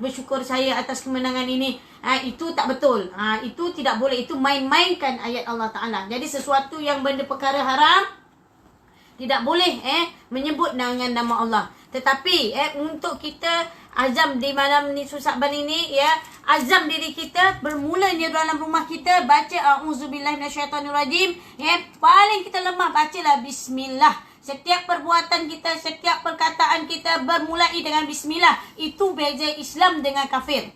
Speaker 1: Bersyukur saya atas kemenangan ini. Itu tak betul. Itu tidak boleh. Itu main-mainkan ayat Allah Ta'ala. Jadi sesuatu yang benda perkara haram tidak boleh menyebut dengan nama Allah. Tetapi untuk kita azam di malam ni susah bani ni, ya, azam diri kita bermulanya dalam rumah kita baca auzubillahi minasyaitanirrajim, ya, paling kita lemah bacalah bismillah. Setiap perbuatan kita, setiap perkataan kita bermulai dengan bismillah. Itu beza Islam dengan kafir.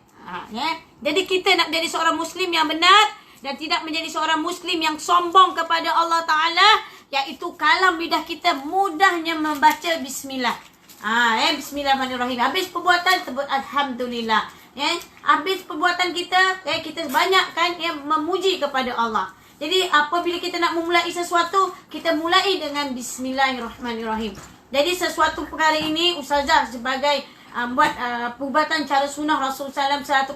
Speaker 1: Ya. Jadi kita nak jadi seorang muslim yang benar dan tidak menjadi seorang muslim yang sombong kepada Allah Ta'ala, iaitu kalam lidah kita mudahnya membaca bismillah. Bismillahirrahmanirrahim. Habis perbuatan sebut alhamdulillah. Habis perbuatan kita, kita banyak kan memuji kepada Allah. Jadi apabila kita nak memulai sesuatu, kita mulai dengan bismillahirrahmanirrahim. Jadi sesuatu perkara ini Ustazah sebagai buat perubatan cara sunnah Rasulullah SAW 100%.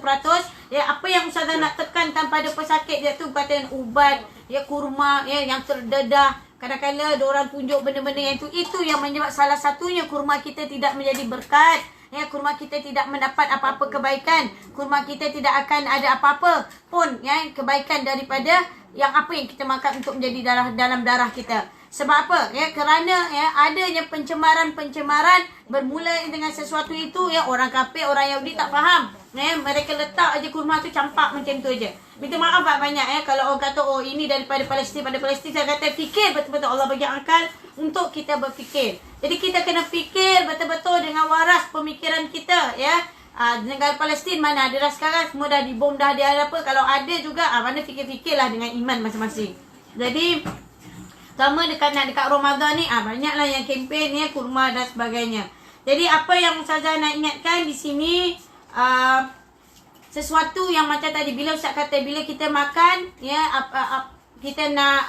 Speaker 1: Apa yang Ustazah nak tekankan pada pesakit, iaitu kata ubat, kurma, yang terdedah. Kadang-kadang diorang tunjuk benda-benda yang itu yang menyebab salah satunya kurma kita tidak menjadi berkat. Kurma kita tidak mendapat apa-apa kebaikan. Kurma kita tidak akan ada apa-apa pun kebaikan daripada yang apa yang kita makan untuk menjadi dalam darah kita. Sebab apa? Kerana adanya pencemaran bermula dengan sesuatu itu, orang kafir, orang Yahudi tak faham. Mereka letak aja kurma tu campak macam tu aja. Minta maaf banyak kalau orang kata ini daripada Palestin, pada Palestin. Saya kata fikir betul-betul, Allah bagi akal untuk kita berfikir. Jadi kita kena fikir betul-betul dengan waras pemikiran kita, ya. Negara Palestin mana ada dah sekarang, semua dah dibom, dah ada apa. Kalau ada juga, mana fikir-fikirlah dengan iman masing-masing. Jadi sama dekat Ramadan ni, banyaklah yang kempen ya, kurma dan sebagainya. Jadi apa yang Ustazah nak ingatkan di sini, sesuatu yang macam tadi bila Ustaz kata, bila kita makan ya, kita nak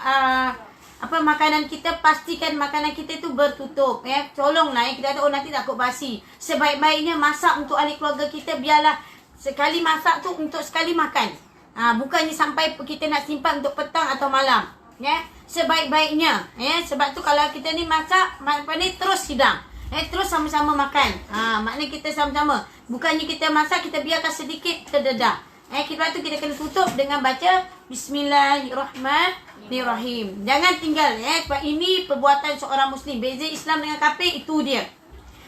Speaker 1: makanan kita, pastikan makanan kita tu bertutup ya. Tolonglah ya, kita kata nanti takut basi. Sebaik-baiknya masak untuk ahli keluarga kita, biarlah sekali masak tu untuk sekali makan. Bukannya sampai kita nak simpan untuk petang atau malam ya. Sebaik-baiknya ya. Sebab tu kalau kita ni masak, ni terus hidang. Terus sama-sama makan. Maknanya kita sama-sama. Bukannya kita masak, kita biarkan sedikit terdedah. Lepas tu kita kena tutup dengan baca Bismillahirrahmanirrahim. Jangan tinggal sebab ini perbuatan seorang Muslim. Beza Islam dengan kafir itu dia.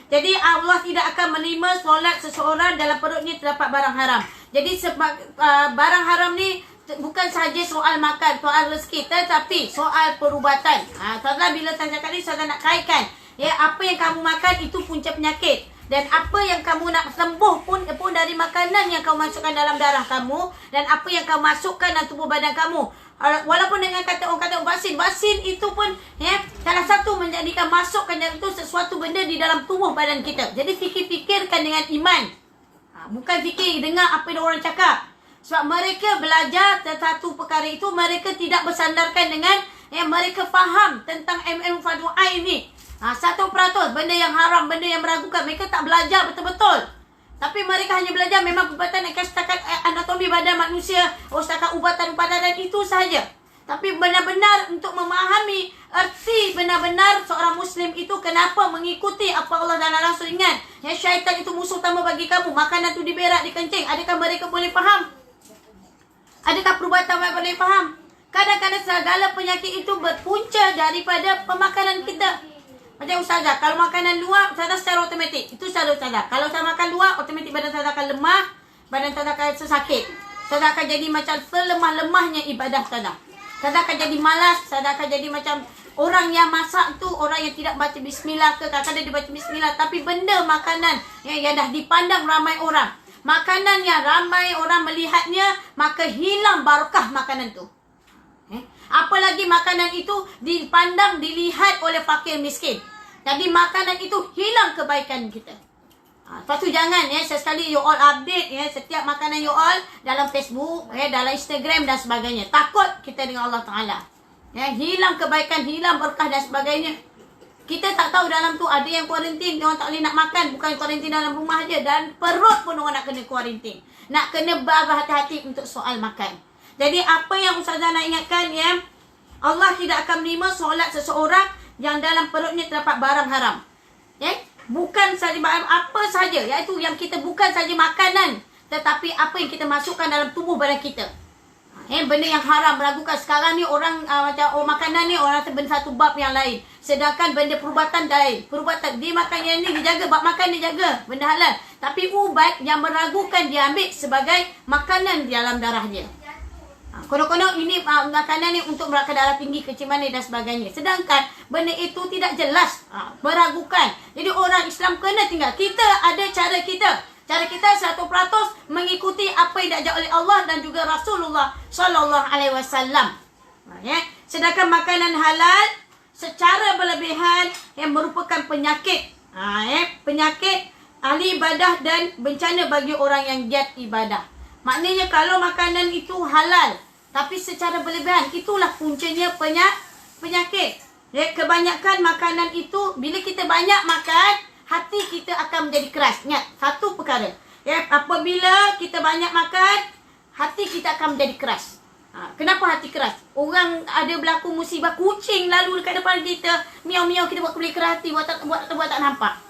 Speaker 1: Jadi Allah tidak akan menerima solat seseorang dalam perutnya terdapat barang haram. Jadi sebab barang haram ni bukan sahaja soal makan, soal rezeki, tetapi soal perubatan. Saudara, bila saya cakap ni, saudara nak kaitkan ya, apa yang kamu makan itu punca penyakit. Dan apa yang kamu nak sembuh pun dari makanan yang kamu masukkan dalam darah kamu, dan apa yang kamu masukkan dalam tubuh badan kamu. Walaupun dengan orang kata vaksin itu pun ya, salah satu menjadikan masukkan itu sesuatu benda di dalam tubuh badan kita. Jadi fikirkan dengan iman. Bukan fikir dengar apa yang orang cakap. Sebab mereka belajar satu perkara itu, mereka tidak bersandarkan dengan mereka faham tentang fardu ain ni. 1% benda yang haram, benda yang meragukan, mereka tak belajar betul-betul. Tapi mereka hanya belajar memang perubatan setakat anatomi badan manusia, setakat ubatan-ubatan dan itu sahaja. Tapi benar-benar untuk memahami erti benar-benar seorang Muslim itu kenapa mengikuti apa Allah dan Rasul. Ingat, syaitan itu musuh utama bagi kamu. Makanan tu diberak, dikencing. Adakah mereka boleh faham? Adakah perubatan mereka boleh faham? Kadang-kadang segala penyakit itu berpunca daripada pemakanan kita. Macam Ustazah, kalau makanan luar, Ustazah secara otomatik. Itu selalu Ustazah. Kalau saya makan luar, otomatik badan Ustazah akan lemah. Badan Ustazah akan sesakit. Ustazah akan jadi macam selemah-lemahnya ibadah Ustazah. Ustazah akan jadi malas. Ustazah akan jadi macam orang yang masak tu, orang yang tidak baca bismillah ke. Kadang-kadang dia baca bismillah. Tapi benda makanan yang dah dipandang ramai orang. Makanan yang ramai orang melihatnya, maka hilang barakah makanan tu. Apalagi makanan itu dipandang, dilihat oleh fakir miskin. Jadi makanan itu hilang kebaikan kita. Lepas tu jangan sesekali you all update setiap makanan you all dalam Facebook, dalam Instagram dan sebagainya. Takut kita dengan Allah Ta'ala. Hilang kebaikan, hilang berkah dan sebagainya. Kita tak tahu dalam tu ada yang kuarantin, orang tak boleh nak makan. Bukan kuarantin dalam rumah je, dan perut pun orang nak kena kuarantin. Nak kena berhati-hati untuk soal makan. Jadi apa yang Ustazah nak ingatkan Allah tidak akan menerima solat seseorang yang dalam perutnya terdapat barang haram. Bukan saja apa saja, iaitu yang kita bukan saja makanan, tetapi apa yang kita masukkan dalam tubuh badan kita. Benda yang haram, meragukan. Sekarang ni orang macam makanan ni orang benda satu bab yang lain. Sedangkan benda perubatan lain. Perubatan dia makan yang ni dia jaga, bab makan dia jaga, benda halal. Tapi ubat yang meragukan dia ambil sebagai makanan di dalam darah dia. Konon-konon ini makanan ni untuk merakam darah tinggi, kecil manis dan sebagainya. Sedangkan benda itu tidak jelas, meragukan. Jadi orang Islam kena tinggal. Kita ada cara kita. Cara kita 100% mengikuti apa yang diajar oleh Allah dan juga Rasulullah sallallahu alaihi wasallam. Sedangkan makanan halal secara berlebihan yang merupakan penyakit. Penyakit ahli ibadah dan bencana bagi orang yang giat ibadah. Maknanya kalau makanan itu halal tapi secara berlebihan, itulah puncanya penyakit. Kebanyakan makanan itu, bila kita banyak makan, hati kita akan menjadi keras. Ingat, satu perkara. Apabila kita banyak makan, hati kita akan menjadi keras. Kenapa hati keras? Orang ada berlaku musibah, kucing lalu dekat depan kita, miau-miau, kita buat kulit keras hati, buat tak nampak.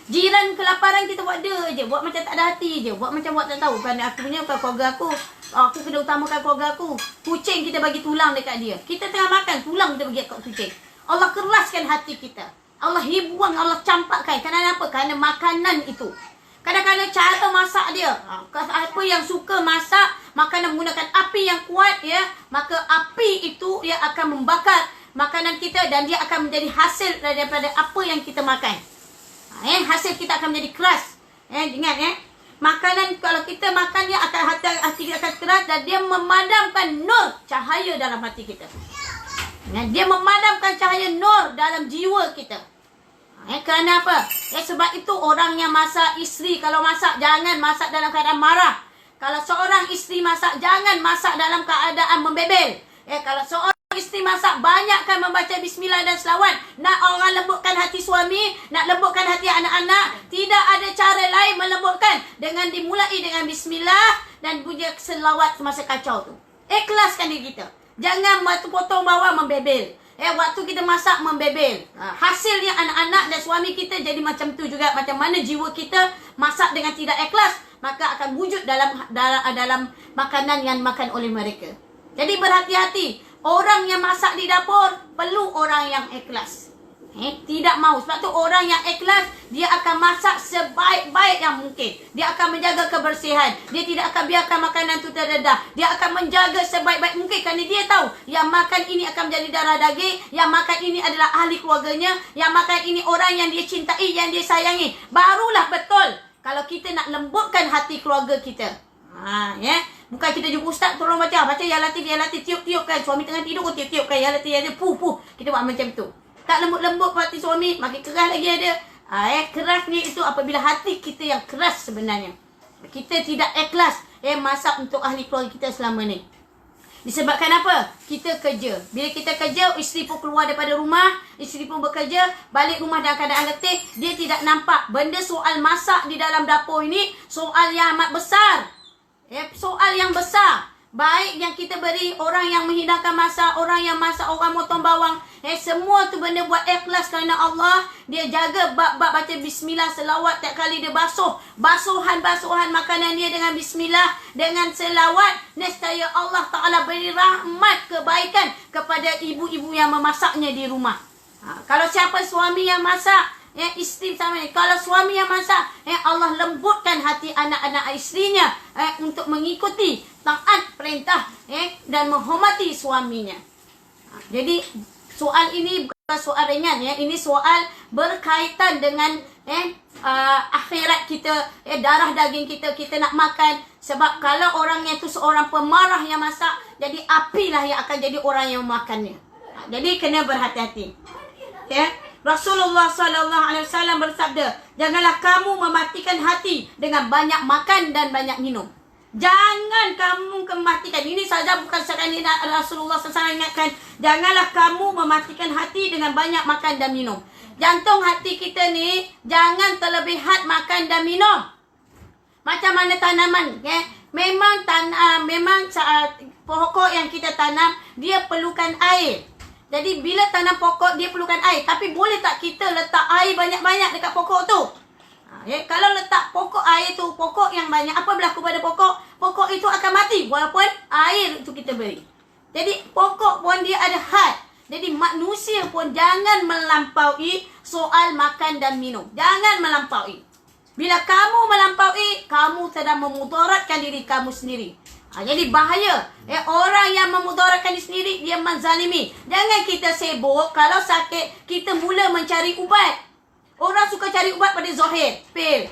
Speaker 1: Jiran kelaparan kita buat dia je, buat macam tak ada hati je, buat macam buat tak tahu. Kerana aku punya keluarga aku kena utamakan keluarga aku. Kucing kita bagi tulang dekat dia. Kita tengah makan, tulang kita bagi kat kucing. Allah keraskan hati kita. Allah buang, Allah campakkan. Kerana apa? Kerana makanan itu. Kadang-kadang cara masak dia, apa yang suka masak, makanan menggunakan api yang kuat maka api itu akan membakar makanan kita dan dia akan menjadi hasil daripada apa yang kita makan. Hasil kita akan menjadi keras. Ingat makanan kalau kita makan dia akan hati kita akan keras dan dia memadamkan nur cahaya dalam hati kita. Dia memadamkan cahaya nur dalam jiwa kita. Kerana apa? Sebab itu orang yang masak, isteri kalau masak jangan masak dalam keadaan marah. Kalau seorang isteri masak jangan masak dalam keadaan membebel. Kalau seorang isteri masak banyakkan membaca bismillah dan selawat. Nak orang lembutkan hati suami, nak lembutkan hati anak-anak, tidak ada cara lain melembutkan dengan dimulai dengan bismillah dan puji selawat semasa kacau tu. Ikhlaskan diri kita. Jangan waktu potong bawang membebel. Waktu kita masak membebel. Hasilnya anak-anak dan suami kita jadi macam tu juga. Macam mana jiwa kita masak dengan tidak ikhlas, maka akan wujud dalam makanan yang makan oleh mereka. Jadi berhati-hati. Orang yang masak di dapur perlu orang yang ikhlas. Tidak mahu. Sebab tu orang yang ikhlas, dia akan masak sebaik-baik yang mungkin. Dia akan menjaga kebersihan. Dia tidak akan biarkan makanan tu terdedah. Dia akan menjaga sebaik-baik mungkin kerana dia tahu yang makan ini akan menjadi darah daging, yang makan ini adalah ahli keluarganya, yang makan ini orang yang dia cintai, yang dia sayangi. Barulah betul kalau kita nak lembutkan hati keluarga kita. Bukan kita jumpa ustaz tolong baca ya Latif tiup-tiup kan. Suami tengah tidur kau tiup-tiup kan ya Latif puh. Kita buat macam tu. Tak lembut-lembut hati suami, makin keras lagi ada. Kerasnya itu apabila hati kita yang keras sebenarnya. Kita tidak ikhlas masak untuk ahli keluarga kita selama ni. Disebabkan apa? Kita kerja. Bila kita kerja, isteri pun keluar daripada rumah, isteri pun bekerja, balik rumah dalam keadaan letih, dia tidak nampak benda soal masak di dalam dapur ini soal yang amat besar. Soal yang besar. Baik yang kita beri orang yang menghidangkan masak, orang yang masak, orang motong bawang, semua tu benda buat ikhlas kerana Allah. Dia jaga bab-bab baca bismillah, selawat tiap kali dia basuh basuhan makanan dia dengan bismillah, dengan selawat. Nescaya Allah Ta'ala beri rahmat kebaikan kepada ibu-ibu yang memasaknya di rumah. Kalau siapa suami yang masak, isteri sama ni. Kalau suami yang masak, Allah lembutkan hati anak-anak isterinya untuk mengikuti taat perintah dan menghormati suaminya. Jadi soal ini bukan soal ringan ini soal berkaitan dengan akhirat kita, darah daging kita nak makan. Sebab kalau orangnya tu seorang pemarah yang masak, jadi apilah yang akan jadi orang yang memakannya. Jadi kena berhati-hati. Rasulullah SAW bersabda, janganlah kamu mematikan hati dengan banyak makan dan banyak minum. Jangan kamu mematikan. Ini saja bukan sekali Rasulullah SAW ingatkan. Janganlah kamu mematikan hati dengan banyak makan dan minum. Jantung hati kita ni jangan terlebihan makan dan minum. Macam mana tanaman, memang pokok yang kita tanam dia perlukan air. Jadi bila tanam pokok dia perlukan air. Tapi boleh tak kita letak air banyak-banyak dekat pokok tu? Kalau letak pokok air tu, pokok yang banyak, apa berlaku pada pokok? Pokok itu akan mati walaupun air itu kita beri. Jadi pokok pun dia ada had. Jadi manusia pun jangan melampaui soal makan dan minum. Jangan melampaui. Bila kamu melampaui, kamu sedang memudaratkan diri kamu sendiri. Jadi bahaya. Orang yang memudaratkan diri sendiri, dia menzalimi. Jangan kita sibuk kalau sakit, kita mula mencari ubat. Orang suka cari ubat pada zahir, pil,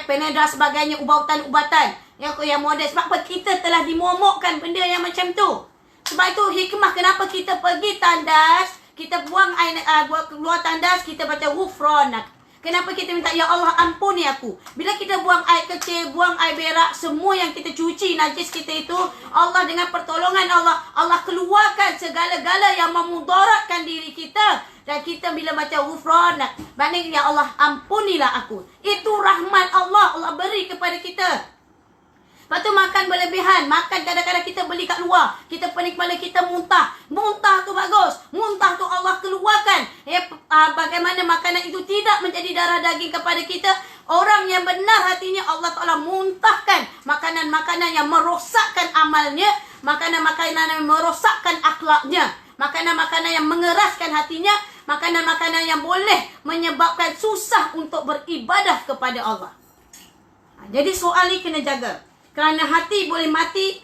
Speaker 1: Panadol sebagainya, ubatan-ubatan yang modern. Sebab apa? Kita telah dimomokkan benda yang macam tu. Sebab itu hikmah kenapa kita pergi tandas, kita buang air, keluar tandas, kita baca ghufranak. Kenapa kita minta, ya Allah ampuni aku. Bila kita buang air kecil, buang air berak, semua yang kita cuci najis kita itu, Allah dengan pertolongan Allah keluarkan segala-gala yang memudaratkan diri kita. Dan kita bila baca ghufranak, maknanya ya Allah ampunilah aku. Itu rahmat Allah beri kepada kita. Lepas tu makan berlebihan. Makan kadang-kadang kita beli kat luar. Kita pening kepala, kita muntah. Muntah tu bagus. Muntah tu Allah keluarkan. Bagaimana makanan itu tidak menjadi darah daging kepada kita. Orang yang benar hatinya, Allah Ta'ala muntahkan makanan-makanan yang merosakkan amalnya. Makanan-makanan yang merosakkan akhlaknya. Makanan-makanan yang mengeraskan hatinya. Makanan-makanan yang boleh menyebabkan susah untuk beribadah kepada Allah. Jadi soal ni kena jaga. Kerana hati boleh mati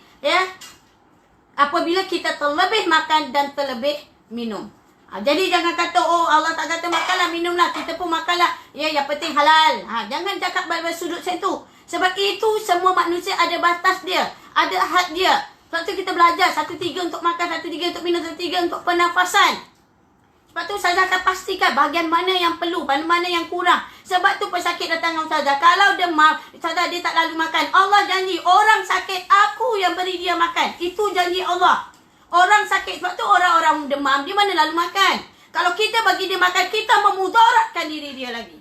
Speaker 1: apabila kita terlebih makan dan terlebih minum. Jadi jangan kata, oh Allah tak kata makanlah, minumlah, kita pun makanlah. Ya, yang penting halal. Jangan cakap dari sudut situ. Sebab itu semua manusia ada batas dia. Ada had dia. Sebab tu kita belajar 1/3 untuk makan, 1/3 untuk minum, 1/3 untuk pernafasan. Sebab tu Ustazah akan pastikan bahagian mana yang perlu, mana yang kurang. Sebab tu pesakit datang dengan Ustazah. Kalau demam, Ustazah dia tak lalu makan. Allah janji, orang sakit aku yang beri dia makan. Itu janji Allah. Orang sakit, sebab tu orang-orang demam, dia mana lalu makan. Kalau kita bagi dia makan, kita memudaratkan diri dia lagi.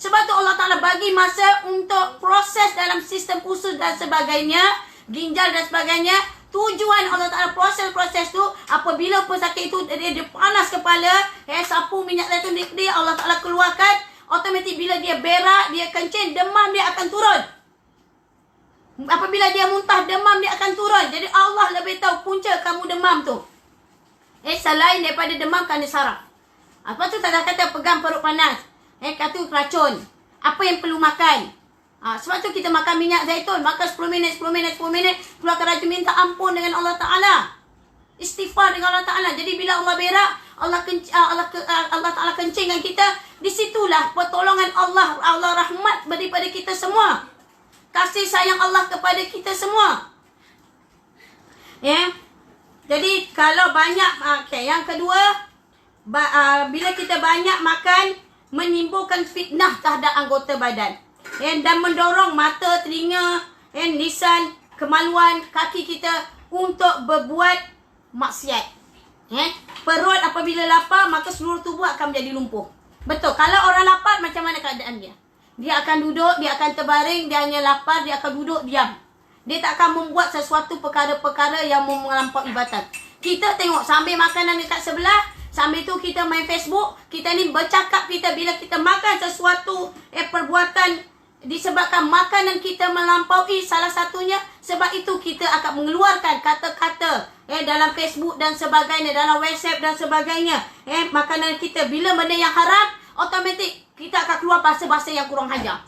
Speaker 1: Sebab tu Allah Ta'ala bagi masa untuk proses dalam sistem usus dan sebagainya, ginjal dan sebagainya. Tujuan Allah Ta'ala proses-proses tu, apabila pesakit itu dia panas kepala, sapu minyak zaitun dia Allah Ta'ala keluarkan, otomatik bila dia berak, dia kencing, demam dia akan turun. Apabila dia muntah, demam dia akan turun. Jadi Allah lebih tahu punca kamu demam tu. Selain daripada demam kerana saraf. Apa tu tak kata pegang perut panas. Kata racun. Apa yang perlu makan? Sebab tu kita makan minyak zaitun. Makan 10 minit, 10 minit, 10 minit. Keluarkan racun, minta ampun dengan Allah Ta'ala. Istighfar dengan Allah Ta'ala. Jadi bila Allah berak, Allah Ta'ala kencingkan kita. Disitulah pertolongan Allah. Allah rahmat daripada kita semua. Kasih sayang Allah kepada kita semua. Jadi kalau banyak, yang kedua, bila kita banyak makan, menimbulkan fitnah terhadap anggota badan. Dan mendorong mata, telinga, lisan, kemaluan, kaki kita untuk berbuat maksiat. Perut apabila lapar, maka seluruh tubuh akan menjadi lumpuh. Betul. Kalau orang lapar, macam mana keadaan dia? Dia akan duduk, dia akan terbaring, dia hanya lapar, dia akan duduk diam. Dia tak akan membuat sesuatu perkara-perkara yang melampaui batas. Kita tengok sambil makanan dekat sebelah, sambil tu kita main Facebook, kita ni bercakap kita bila kita makan sesuatu perbuatan disebabkan makanan kita melampaui salah satunya, sebab itu kita akan mengeluarkan kata-kata dalam Facebook dan sebagainya, dalam WhatsApp dan sebagainya. Makanan kita bila benda yang haram, otomatik kita akan keluar bahasa-bahasa yang kurang hajar.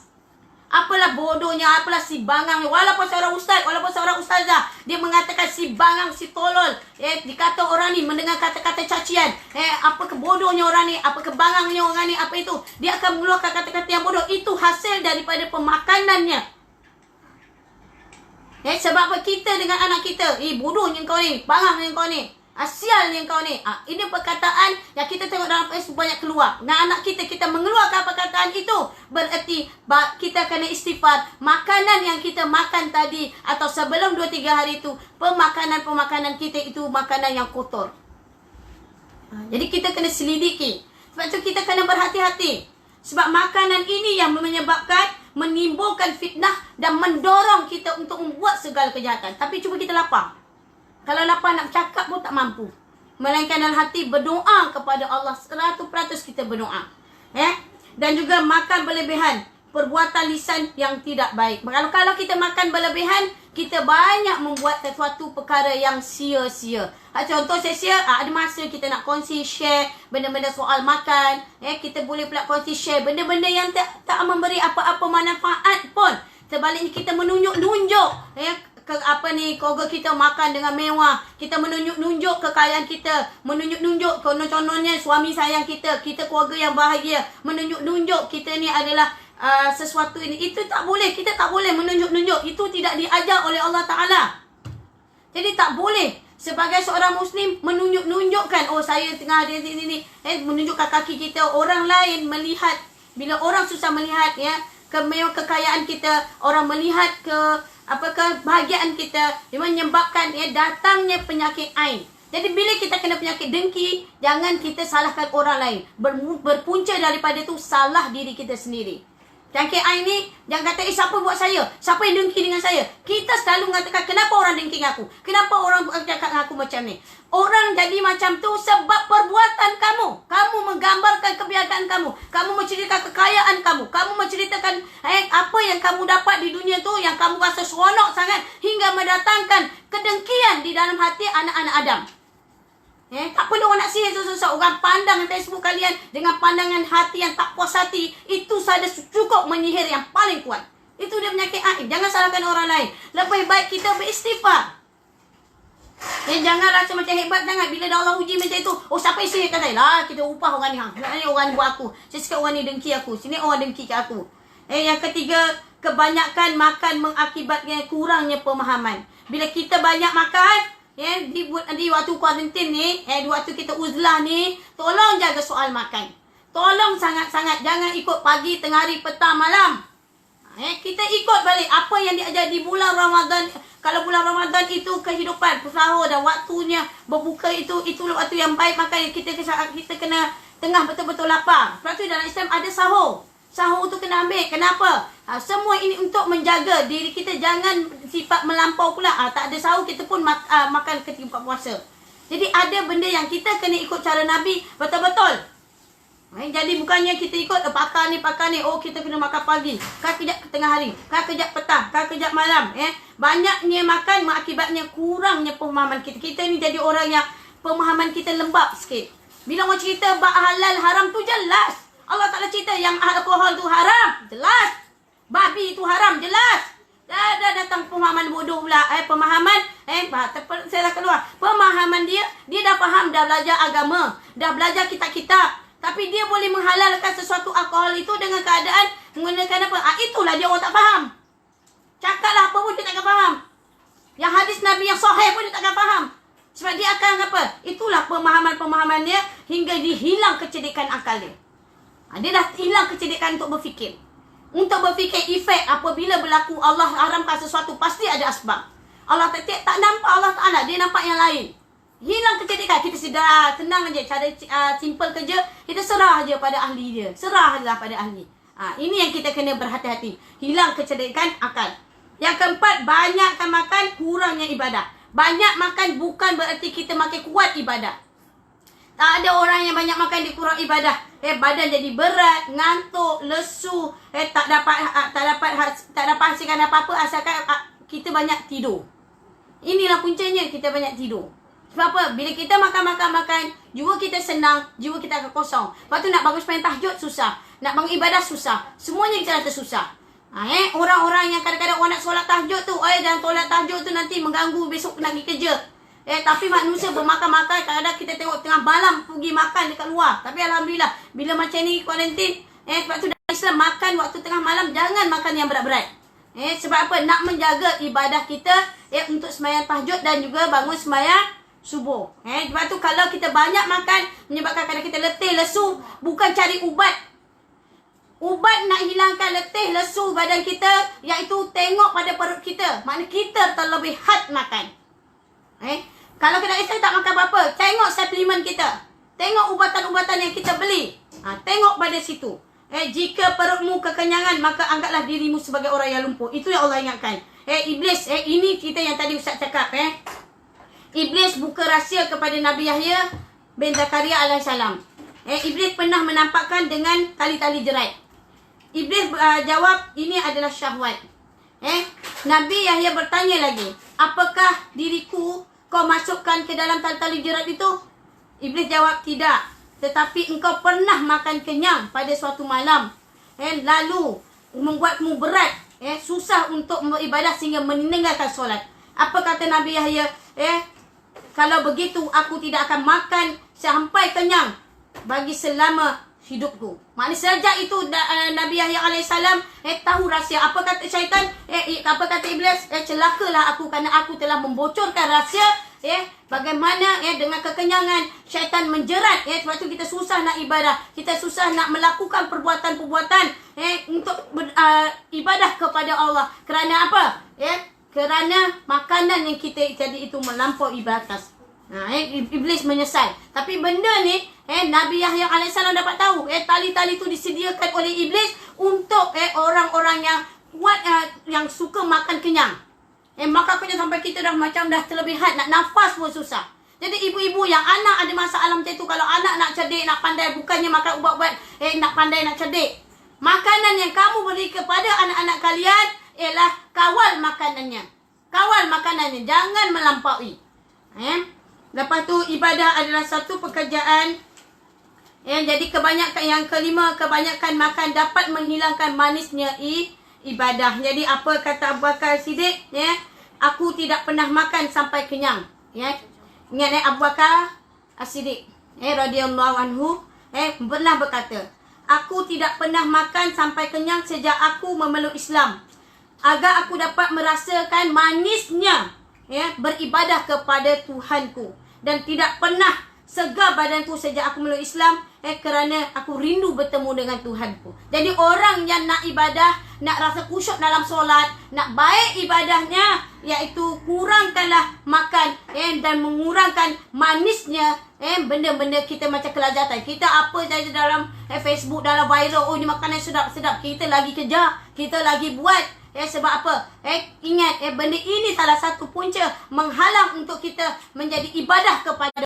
Speaker 1: Apalah bodohnya, apalah si bangang. Walaupun seorang ustaz, walaupun seorang ustazah, dia mengatakan si bangang, si tolol. Dikata orang ni mendengar kata-kata cacian. Apa kebodohnya orang ni, apa kebangangnya orang ni, apa itu. Dia akan mengeluarkan kata-kata yang bodoh. Itu hasil daripada pemakanannya. Sebab apa kita dengan anak kita, bodohnya kau ni, bangangnya kau ni. Sialnya kau ni. Ini perkataan yang kita tengok dalam Facebook banyak keluar. Nah, anak kita mengeluarkan perkataan itu. Bererti kita kena istighfar. Makanan yang kita makan tadi atau sebelum 2-3 hari itu, pemakanan kita itu makanan yang kotor. Jadi kita kena selidiki. Sebab tu kita kena berhati-hati. Sebab makanan ini yang menyebabkan, menimbulkan fitnah dan mendorong kita untuk membuat segala kejahatan. Tapi cuba kita lapar. Kalau lapar nak cakap pun tak mampu. Melainkan dalam hati berdoa kepada Allah. 100% kita berdoa. Dan juga makan berlebihan. Perbuatan lisan yang tidak baik. Kalau kita makan berlebihan, kita banyak membuat sesuatu perkara yang sia-sia. Contoh sia-sia, ada masa kita nak kongsi, share benda-benda soal makan. Kita boleh pula kongsi, share benda-benda yang tak memberi apa-apa manfaat pun. Sebaliknya kita menunjuk-nunjuk. Keluarga kita makan dengan mewah. Kita menunjuk-nunjuk kekayaan kita. Menunjuk-nunjuk contohnya suami sayang kita. Kita keluarga yang bahagia. Menunjuk-nunjuk kita ni adalah sesuatu ini. Itu tak boleh. Kita tak boleh menunjuk-nunjuk. Itu tidak diajar oleh Allah Ta'ala. Jadi tak boleh sebagai seorang Muslim menunjuk-nunjukkan, oh saya tengah ada di sini. Menunjukkan kaki kita. Orang lain melihat. Bila orang susah melihat kekayaan kita. Orang melihat kebahagiaan kita, dia menyebabkan datangnya penyakit ain. Jadi bila kita kena penyakit dengki, jangan kita salahkan orang lain. Berpunca daripada itu salah diri kita sendiri. Penyakit ain ni jangan kata siapa buat saya, siapa yang dengki dengan saya. Kita selalu mengatakan kenapa orang dengki dengan aku, kenapa orang cakap dengan aku macam ni. Orang jadi macam tu sebab perbuatan kamu. Kamu menggambarkan kebiasaan kamu. Kamu menceritakan kekayaan kamu. Kamu menceritakan apa yang kamu dapat di dunia tu, yang kamu rasa seronok sangat hingga mendatangkan kedengkian di dalam hati anak-anak Adam. Tak perlu orang nak sihir susah-susah. Orang pandang Facebook kalian dengan pandangan hati yang tak puas hati, itu sahaja cukup menyihir yang paling kuat. Itu dia penyakit aib. Jangan salahkan orang lain. Lebih baik kita beristighfar. Jangan rasa macam hebat sangat bila dah Allah uji macam itu. Oh, siapa yang sihirkan saya? Lah, kita upah orang ni. Ni orang ni buat aku. Saya cakap orang ni dengki aku. Sini orang dengki ke aku. Yang ketiga, kebanyakan makan mengakibatkan kurangnya pemahaman. Bila kita banyak makan, di waktu kuarantin ni, di waktu kita uzlah ni, tolong jaga soal makan. Tolong sangat-sangat jangan ikut pagi, tengah hari, petang, malam. Kita ikut balik apa yang diajar di bulan Ramadan. Kalau bulan Ramadan itu kehidupan, sahur dan waktunya berbuka itulah waktu yang baik. Maka kita kena tengah betul-betul lapar. Sebab tu dalam Islam ada sahur. Sahur tu kena ambil. Kenapa? Semua ini untuk menjaga diri kita. Jangan sifat melampau pula. Tak ada sahur kita pun makan ketika puasa. Jadi ada benda yang kita kena ikut cara Nabi betul-betul. Jadi bukannya kita ikut pakar ni. Oh, kita kena makan pagi, kau kejap tengah hari, kau kejap petang, kau kejap malam. Banyaknya makan mengakibatnya kurangnya pemahaman kita. Kita ni jadi orang yang pemahaman kita lembab sikit. Bila orang cerita bab halal haram tu jelas. Allah Ta'ala cerita yang alkohol tu haram, jelas. Babi tu haram, jelas. Dah datang pemahaman bodoh pula. Pemahaman, saya dah keluar. Pemahaman dia dah faham, dah belajar agama, dah belajar kitab-kitab. Tapi dia boleh menghalalkan sesuatu alkohol itu dengan keadaan menggunakan apa? Itulah dia orang tak faham. Cakaplah apa pun dia takkan faham. Yang hadis Nabi yang sahih pun dia takkan faham. Sebab dia akan apa? Itulah pemahaman-pemahaman dia hingga dihilang kecerdikan akal dia. Dia dah hilang kecerdikan untuk berfikir. Untuk berfikir efek apabila berlaku Allah haramkan sesuatu pasti ada asbab. Allah tak nampak Allah Ta'ala, dia nampak yang lain. Hilang kecerdikan. Kita sudah tenang aja, cara simple kerja, kita serah aja pada ahli dia. Serahlah pada ahli. Ini yang kita kena berhati-hati. Hilang kecerdikan akal. Yang keempat, banyakkan makan, kurangnya ibadah. Banyak makan bukan berarti kita makin kuat ibadah. Tak ada orang yang banyak makan dia kurang ibadah. Badan jadi berat, ngantuk, lesu, tak dapat hasilkan apa-apa asalkan kita banyak tidur. Inilah puncanya, kita banyak tidur. Sebab apa? Bila kita makan, jiwa kita senang, jiwa kita akan kosong. Lepas tu nak bangun sembahyang tahajud susah. Nak bangun ibadah susah. Semuanya kita rasa susah. Orang-orang yang kadang-kadang orang nak solat tahajud tu, dan solat tahajud tu nanti mengganggu besok nak pergi kerja. Tapi manusia bermakan-makan, kadang-kadang kita tengok tengah malam pergi makan dekat luar. Tapi Alhamdulillah, bila macam ni kuarantin, sebab tu dalam Islam makan waktu tengah malam, jangan makan yang berat-berat. Sebab apa? Nak menjaga ibadah kita untuk sembahyang tahajud dan juga bangun sembahyang subuh. Sebab tu kalau kita banyak makan menyebabkan kadang kita letih, lesu, bukan cari ubat. Ubat nak hilangkan letih, lesu badan kita, iaitu tengok pada perut kita. Maknanya kita terlebih had makan. Kalau kita tak makan apa-apa, tengok suplemen kita. Tengok ubatan-ubatan yang kita beli. Tengok pada situ. Jika perutmu kekenyangan, maka anggaplah dirimu sebagai orang yang lumpuh. Itu yang Allah ingatkan. Iblis, ini kita yang tadi Ustaz cakap. Iblis buka rahsia kepada Nabi Yahya bin Zakaria alaihissalam. Iblis pernah menampakkan dengan tali-tali jerat. Iblis jawab, ini adalah syahwat. Nabi Yahya bertanya lagi, apakah diriku kau masukkan ke dalam tali-tali jerat itu? Iblis jawab, tidak. Tetapi engkau pernah makan kenyang pada suatu malam. Lalu membuatmu berat. Susah untuk beribadah sehingga meninggalkan solat. Apa kata Nabi Yahya? Kalau begitu aku tidak akan makan sampai kenyang bagi selama hidupku. Maknanya sejak itu Nabi Yahya alaihissalam tahu rahsia. Apa kata syaitan? Apa kata iblis? Celakalah aku kerana aku telah membocorkan rahsia. Bagaimana dengan kekenyangan syaitan menjerat. Sebab tu kita susah nak ibadah. Kita susah nak melakukan perbuatan-perbuatan untuk ibadah kepada Allah. Kerana apa? Kerana makanan yang kita jadi itu melampaui batas. Iblis menyesal. Tapi benda ni Nabi Yahya alaihissalam dapat tahu. Tali-tali itu disediakan oleh iblis untuk orang-orang yang kuat, yang suka makan kenyang. Makan kenyang sampai kita dah macam dah terlebihan, nak nafas pun susah. Jadi ibu-ibu yang anak ada masalah macam tu, kalau anak nak cerdik, nak pandai, bukannya makan ubat-ubat, nak pandai, nak cerdik. Makanan yang kamu beri kepada anak-anak kalian ialah kawal makanannya. Kawal makanannya, jangan melampaui. Lepas tu ibadah adalah satu pekerjaan. Jadi kebanyakan, yang kelima, kebanyakan makan dapat menghilangkan manisnya ibadah. Jadi apa kata Abu Bakar Siddiq? Aku tidak pernah makan sampai kenyang. Ya. Ingat Abu Bakar As-Siddiq radhiyallahu anhu pernah berkata, aku tidak pernah makan sampai kenyang sejak aku memeluk Islam, agar aku dapat merasakan manisnya beribadah kepada Tuhanku, dan tidak pernah segar badanku sejak aku memeluk Islam kerana aku rindu bertemu dengan Tuhanku. Jadi orang yang nak ibadah, nak rasa khusyuk dalam solat, nak baik ibadahnya, iaitu kurangkanlah makan dan mengurangkan manisnya benda-benda kita macam kelazatan. Kita apa saja dalam Facebook, dalam viral, oh ni makanan sedap-sedap, kita lagi kejar, kita lagi buat. Sebab apa? Ingat, benda ini salah satu punca menghalang untuk kita menjadi ibadah kepada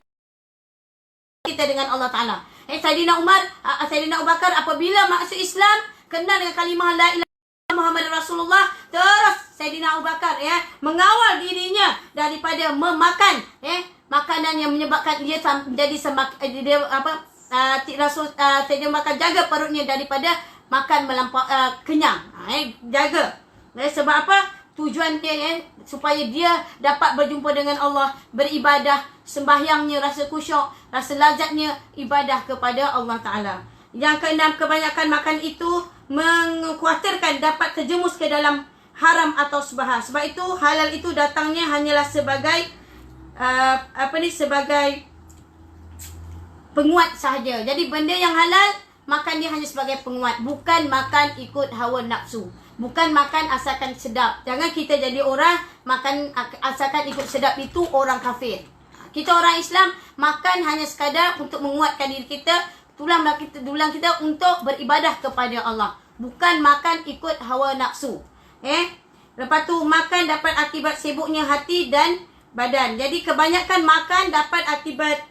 Speaker 1: kita dengan Allah Ta'ala. Saidina Abu Bakar apabila masuk Islam, kenal dengan kalimah la ilaha illallah Muhammad Rasulullah, terus Saidina Abu Bakar mengawal dirinya daripada memakan makanan yang menyebabkan dia menjadi Saidina Abu Bakar jaga perutnya daripada makan melampau kenyang. Jaga. Sebab apa? Tujuan dia supaya dia dapat berjumpa dengan Allah, beribadah, sembahyangnya rasa khusyuk, rasa lazatnya ibadah kepada Allah Ta'ala. Yang keenam, kebanyakan makan itu mengkhawatirkan dapat terjemus ke dalam haram atau subhah. Sebab itu halal itu datangnya hanyalah sebagai sebagai penguat sahaja. Jadi benda yang halal, makan dia hanya sebagai penguat, bukan makan ikut hawa nafsu. Bukan makan asalkan sedap. Jangan kita jadi orang makan asalkan ikut sedap, itu orang kafir. Kita orang Islam makan hanya sekadar untuk menguatkan diri kita, tulang kita untuk beribadah kepada Allah. Bukan makan ikut hawa nafsu. Lepas tu makan dapat akibat sibuknya hati dan badan. Jadi kebanyakan makan dapat akibat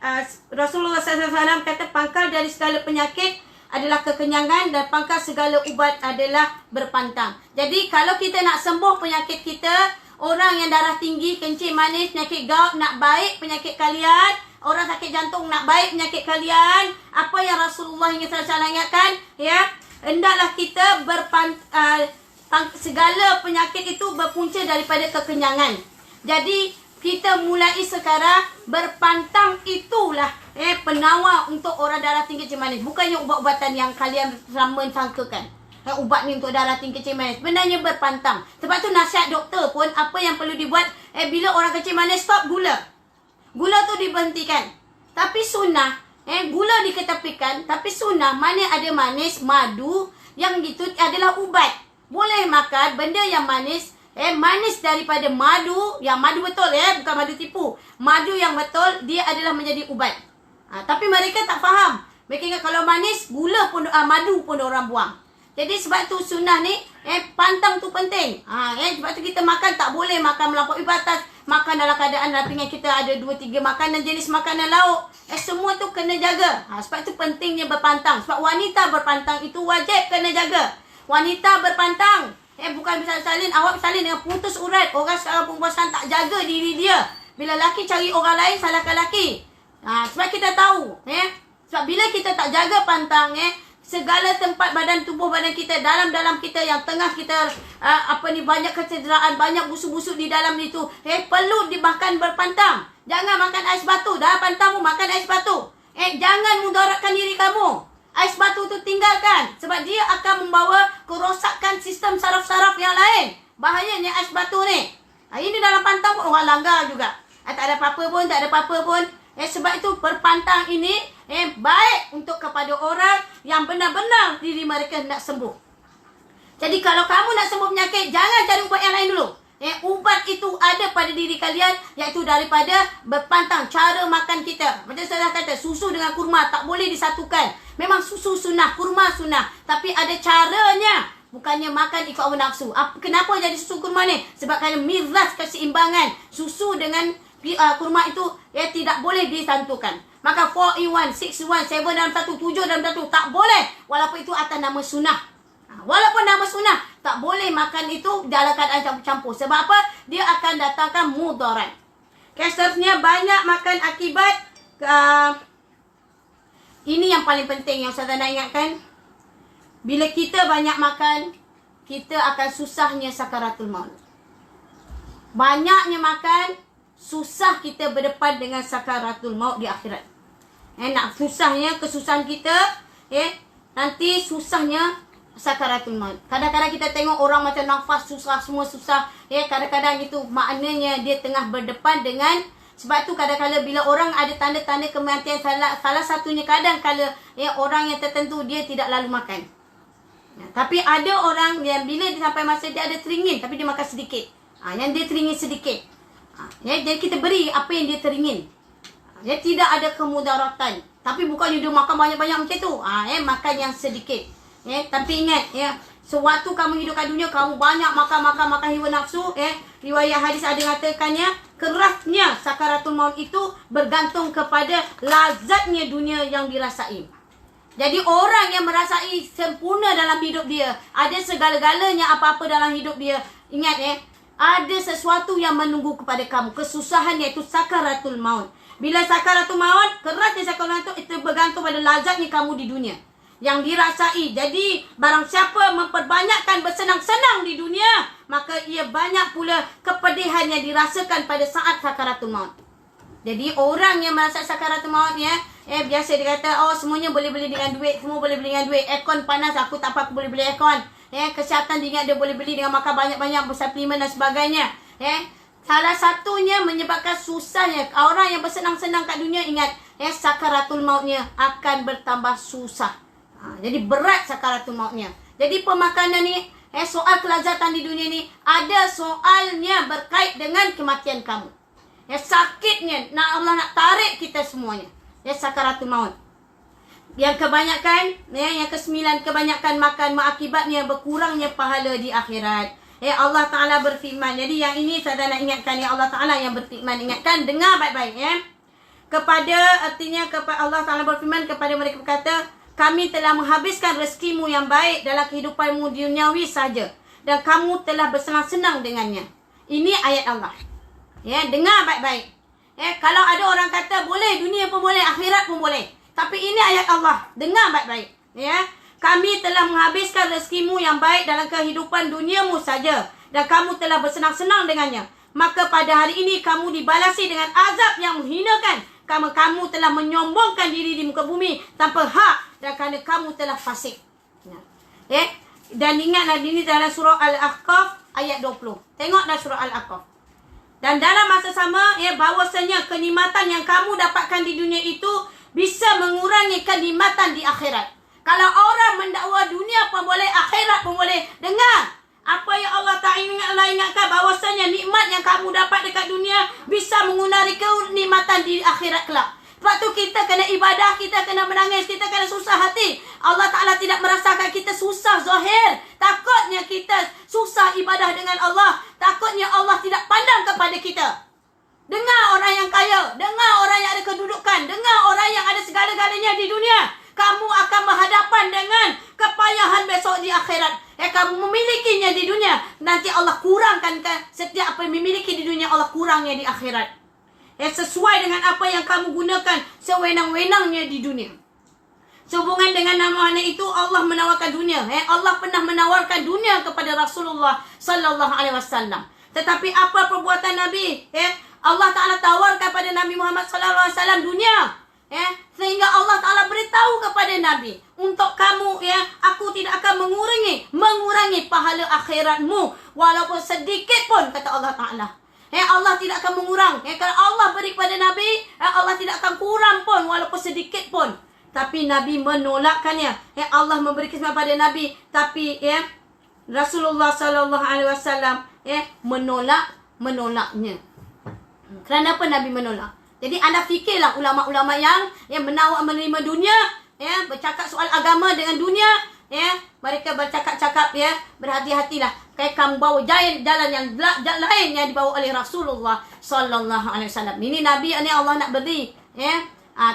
Speaker 1: Rasulullah SAW kata pangkal dari segala penyakit adalah kekenyangan, dan pangkal segala ubat adalah berpantang. Jadi kalau kita nak sembuh penyakit kita, orang yang darah tinggi, kencing manis, penyakit gout nak baik penyakit kalian, orang sakit jantung nak baik penyakit kalian, apa yang Rasulullah SAW ingatkan, hendaklah kita segala penyakit itu berpunca daripada kekenyangan. Jadi kita mulai sekarang berpantang, itulah penawar untuk orang darah tinggi kencing manis. Bukannya ubat-ubatan yang kalian selama sangkakan. Ubat ni untuk darah tinggi kencing manis. Sebenarnya berpantang. Sebab tu nasihat doktor pun apa yang perlu dibuat, bila orang kencing manis, stop gula. Gula tu diberhentikan. Tapi sunnah, gula diketepikan. Tapi sunnah, mana ada manis, madu, yang itu adalah ubat. Boleh makan benda yang manis, manis daripada madu, yang madu betul bukan madu tipu. Madu yang betul, dia adalah menjadi ubat. Tapi mereka tak faham. Mereka ingat kalau manis, gula pun madu pun orang buang. Jadi sebab tu sunnah ni pantang tu penting. Sebab tu kita makan tak boleh makan melampaui batas. Makan dalam keadaan pinggan kita ada 2-3 makanan, jenis makanan lauk. Semua tu kena jaga. Sebab tu pentingnya berpantang. Sebab wanita berpantang itu wajib kena jaga. Wanita berpantang, bukan bersalin. Awak bersalin dengan putus urat. Orang sekarang perempuan sekarang tak jaga diri dia. Bila laki cari orang lain, salahkan laki. Sebab kita tahu, sebab bila kita tak jaga pantang, segala tempat tubuh badan kita, dalam kita, yang tengah kita banyak kecederaan, banyak busuk-busuk di dalam itu, perlu bahkan berpantang. Jangan makan ais batu. Dah pantangmu makan ais batu. Jangan mudaratkan diri kamu. Ais batu tu tinggalkan, sebab dia akan membawa kerosakan sistem saraf-saraf yang lain. Bahayanya ais batu ni. Ini dalam pantang pun orang langgar juga. Tak ada apa-apa pun, tak ada apa-apa pun. Sebab itu berpantang ini baik untuk kepada orang yang benar-benar diri mereka nak sembuh. Jadi kalau kamu nak sembuh penyakit, jangan cari ubat yang lain dulu. Ubat itu ada pada diri kalian, iaitu daripada berpantang. Cara makan kita, macam saya kata, susu dengan kurma tak boleh disatukan. Memang susu sunnah, kurma sunnah, tapi ada caranya. Bukannya makan ikut hawa nafsu. Kenapa jadi susu kurma ni? Sebab kerana miras keseimbangan. Susu dengan kurma itu tidak boleh disatukan. Maka 4 in 1, 6 in 1, 7 dalam 1, 7 dalam 1 tak boleh. Walaupun itu atas nama sunnah. Walaupun nama sunnah, tak boleh makan itu dalam keadaan campur-campur. Sebab apa? Dia akan datangkan mudarat. Seterusnya, banyak makan akibat ini yang paling penting yang Ustazah nak ingatkan. Bila kita banyak makan, kita akan susahnya sakaratul maut. Banyaknya makan, susah kita berdepan dengan sakaratul maut di akhirat. Nak susahnya kesusahan kita, nanti susahnya sakaratul maut. Kadang-kadang kita tengok orang macam nafas susah, semua susah. Kadang-kadang itu maknanya dia tengah berdepan dengan. Sebab tu kadang-kadang bila orang ada tanda-tanda kematian, salah satunya kadang-kadang orang yang tertentu dia tidak lalu makan. Tapi ada orang yang bila dia sampai masa dia ada teringin tapi dia makan sedikit. Yang dia teringin sedikit. Jadi kita beri apa yang dia teringin. Dia tidak ada kemudaratan. Tapi bukannya dia makan banyak-banyak macam tu. Makan yang sedikit. Tapi ingat, sewaktu kamu hidup kat dunia, kamu banyak makan hawa nafsu. Riwayat hadis ada mengatakannya, kerasnya sakaratul maut itu bergantung kepada lazatnya dunia yang dirasai. Jadi orang yang merasai sempurna dalam hidup dia, ada segala-galanya apa-apa dalam hidup dia. Ingat ada sesuatu yang menunggu kepada kamu. Kesusahan iaitu sakaratul maut. Bila sakaratul maut, kerasnya sakaratul maut itu bergantung pada lazatnya kamu di dunia yang dirasai. Jadi barang siapa memperbanyakkan bersenang-senang di dunia, maka ia banyak pula kepedihan yang dirasakan pada saat sakaratul maut. Jadi orang yang merasa sakaratul maut biasa dia kata, semuanya boleh beli dengan duit, semua boleh beli dengan duit. Aircon panas, aku tak apa, aku boleh beli aircon. Kesihatan dia ingat dia boleh beli dengan makan banyak-banyak, bersuplemen dan sebagainya. Salah satunya menyebabkan susahnya orang yang bersenang-senang kat dunia, ingat sakaratul mautnya akan bertambah susah. Jadi berat sakaratul mautnya. Jadi pemakanan ni, soal kelazatan di dunia ni, ada soalnya berkait dengan kematian kamu. Sakitnya, Allah nak tarik kita semuanya. Sakaratul maut. Yang kebanyakan, yang ke-9, kebanyakan makan mengakibatnya berkurangnya pahala di akhirat. Allah Ta'ala berfirman. Jadi yang ini saya nak ingatkan, Allah Ta'ala yang berfirman. Ingatkan, dengar baik-baik. Artinya Allah Ta'ala berfirman kepada mereka berkata, kami telah menghabiskan rezekimu yang baik dalam kehidupanmu duniawi saja, dan kamu telah bersenang-senang dengannya. Ini ayat Allah. Dengar baik-baik. Kalau ada orang kata boleh, dunia pun boleh, akhirat pun boleh. Tapi ini ayat Allah. Dengar baik-baik. Kami telah menghabiskan rezekimu yang baik dalam kehidupan duniamu saja, dan kamu telah bersenang-senang dengannya. Maka pada hari ini kamu dibalasi dengan azab yang menghinakan, kerana kamu telah menyombongkan diri di muka bumi tanpa hak, dan kerana kamu telah fasik. Dan ingatlah ini dalam surah Al-Ahqaf ayat 20. Tengok dalam surah Al-Ahqaf. Dan dalam masa sama, bahawasanya kenikmatan yang kamu dapatkan di dunia itu bisa mengurangi kenikmatan di akhirat. Kalau orang mendakwa dunia pun boleh, akhirat pun boleh. Dengar apa yang Allah Ta'ala ingatkan, bahawasanya nikmat yang kamu dapat dekat dunia bisa mengurangi kenikmatan di akhirat kelak. Sebab tu kita kena ibadah, kita kena menangis, kita kena susah hati. Allah Ta'ala tidak merasakan kita susah zahir. Takutnya kita susah ibadah dengan Allah. Takutnya Allah tidak pandang kepada kita. Dengar orang yang kaya, dengar orang yang ada kedudukan, dengar orang yang ada segala-galanya di dunia. Kamu akan berhadapan dengan kepayahan besok di akhirat. Kamu memilikinya di dunia, nanti Allah kurangkan setiap apa yang memiliki di dunia, Allah kurangnya di akhirat. Sesuai dengan apa yang kamu gunakan sewenang-wenangnya di dunia. Sehubungan dengan nama itu, Allah menawarkan dunia. Allah pernah menawarkan dunia kepada Rasulullah sallallahu alaihi wasallam. Tetapi apa perbuatan Nabi? Allah Ta'ala tawarkan kepada Nabi Muhammad sallallahu alaihi wasallam dunia. Sehingga Allah Ta'ala beritahu kepada Nabi, untuk kamu, aku tidak akan mengurangi pahala akhiratmu walaupun sedikit pun, kata Allah Ta'ala. Allah tidak akan mengurang. Kalau Allah beri kepada Nabi, Allah tidak akan kurang pun walaupun sedikit pun. Tapi Nabi menolakkannya. Allah memberi kismat pada Nabi, tapi Rasulullah sallallahu alaihi wasallam menolaknya. Kenapa Nabi menolak? Jadi anda fikirlah ulama-ulama yang menawar menerima dunia, bercakap soal agama dengan dunia, mereka bercakap-cakap, berhati-hatilah. Kamu bawa jalan yang lain yang dibawa oleh Rasulullah sallallahu alaihi wasallam. Ini Nabi ini Allah nak beri,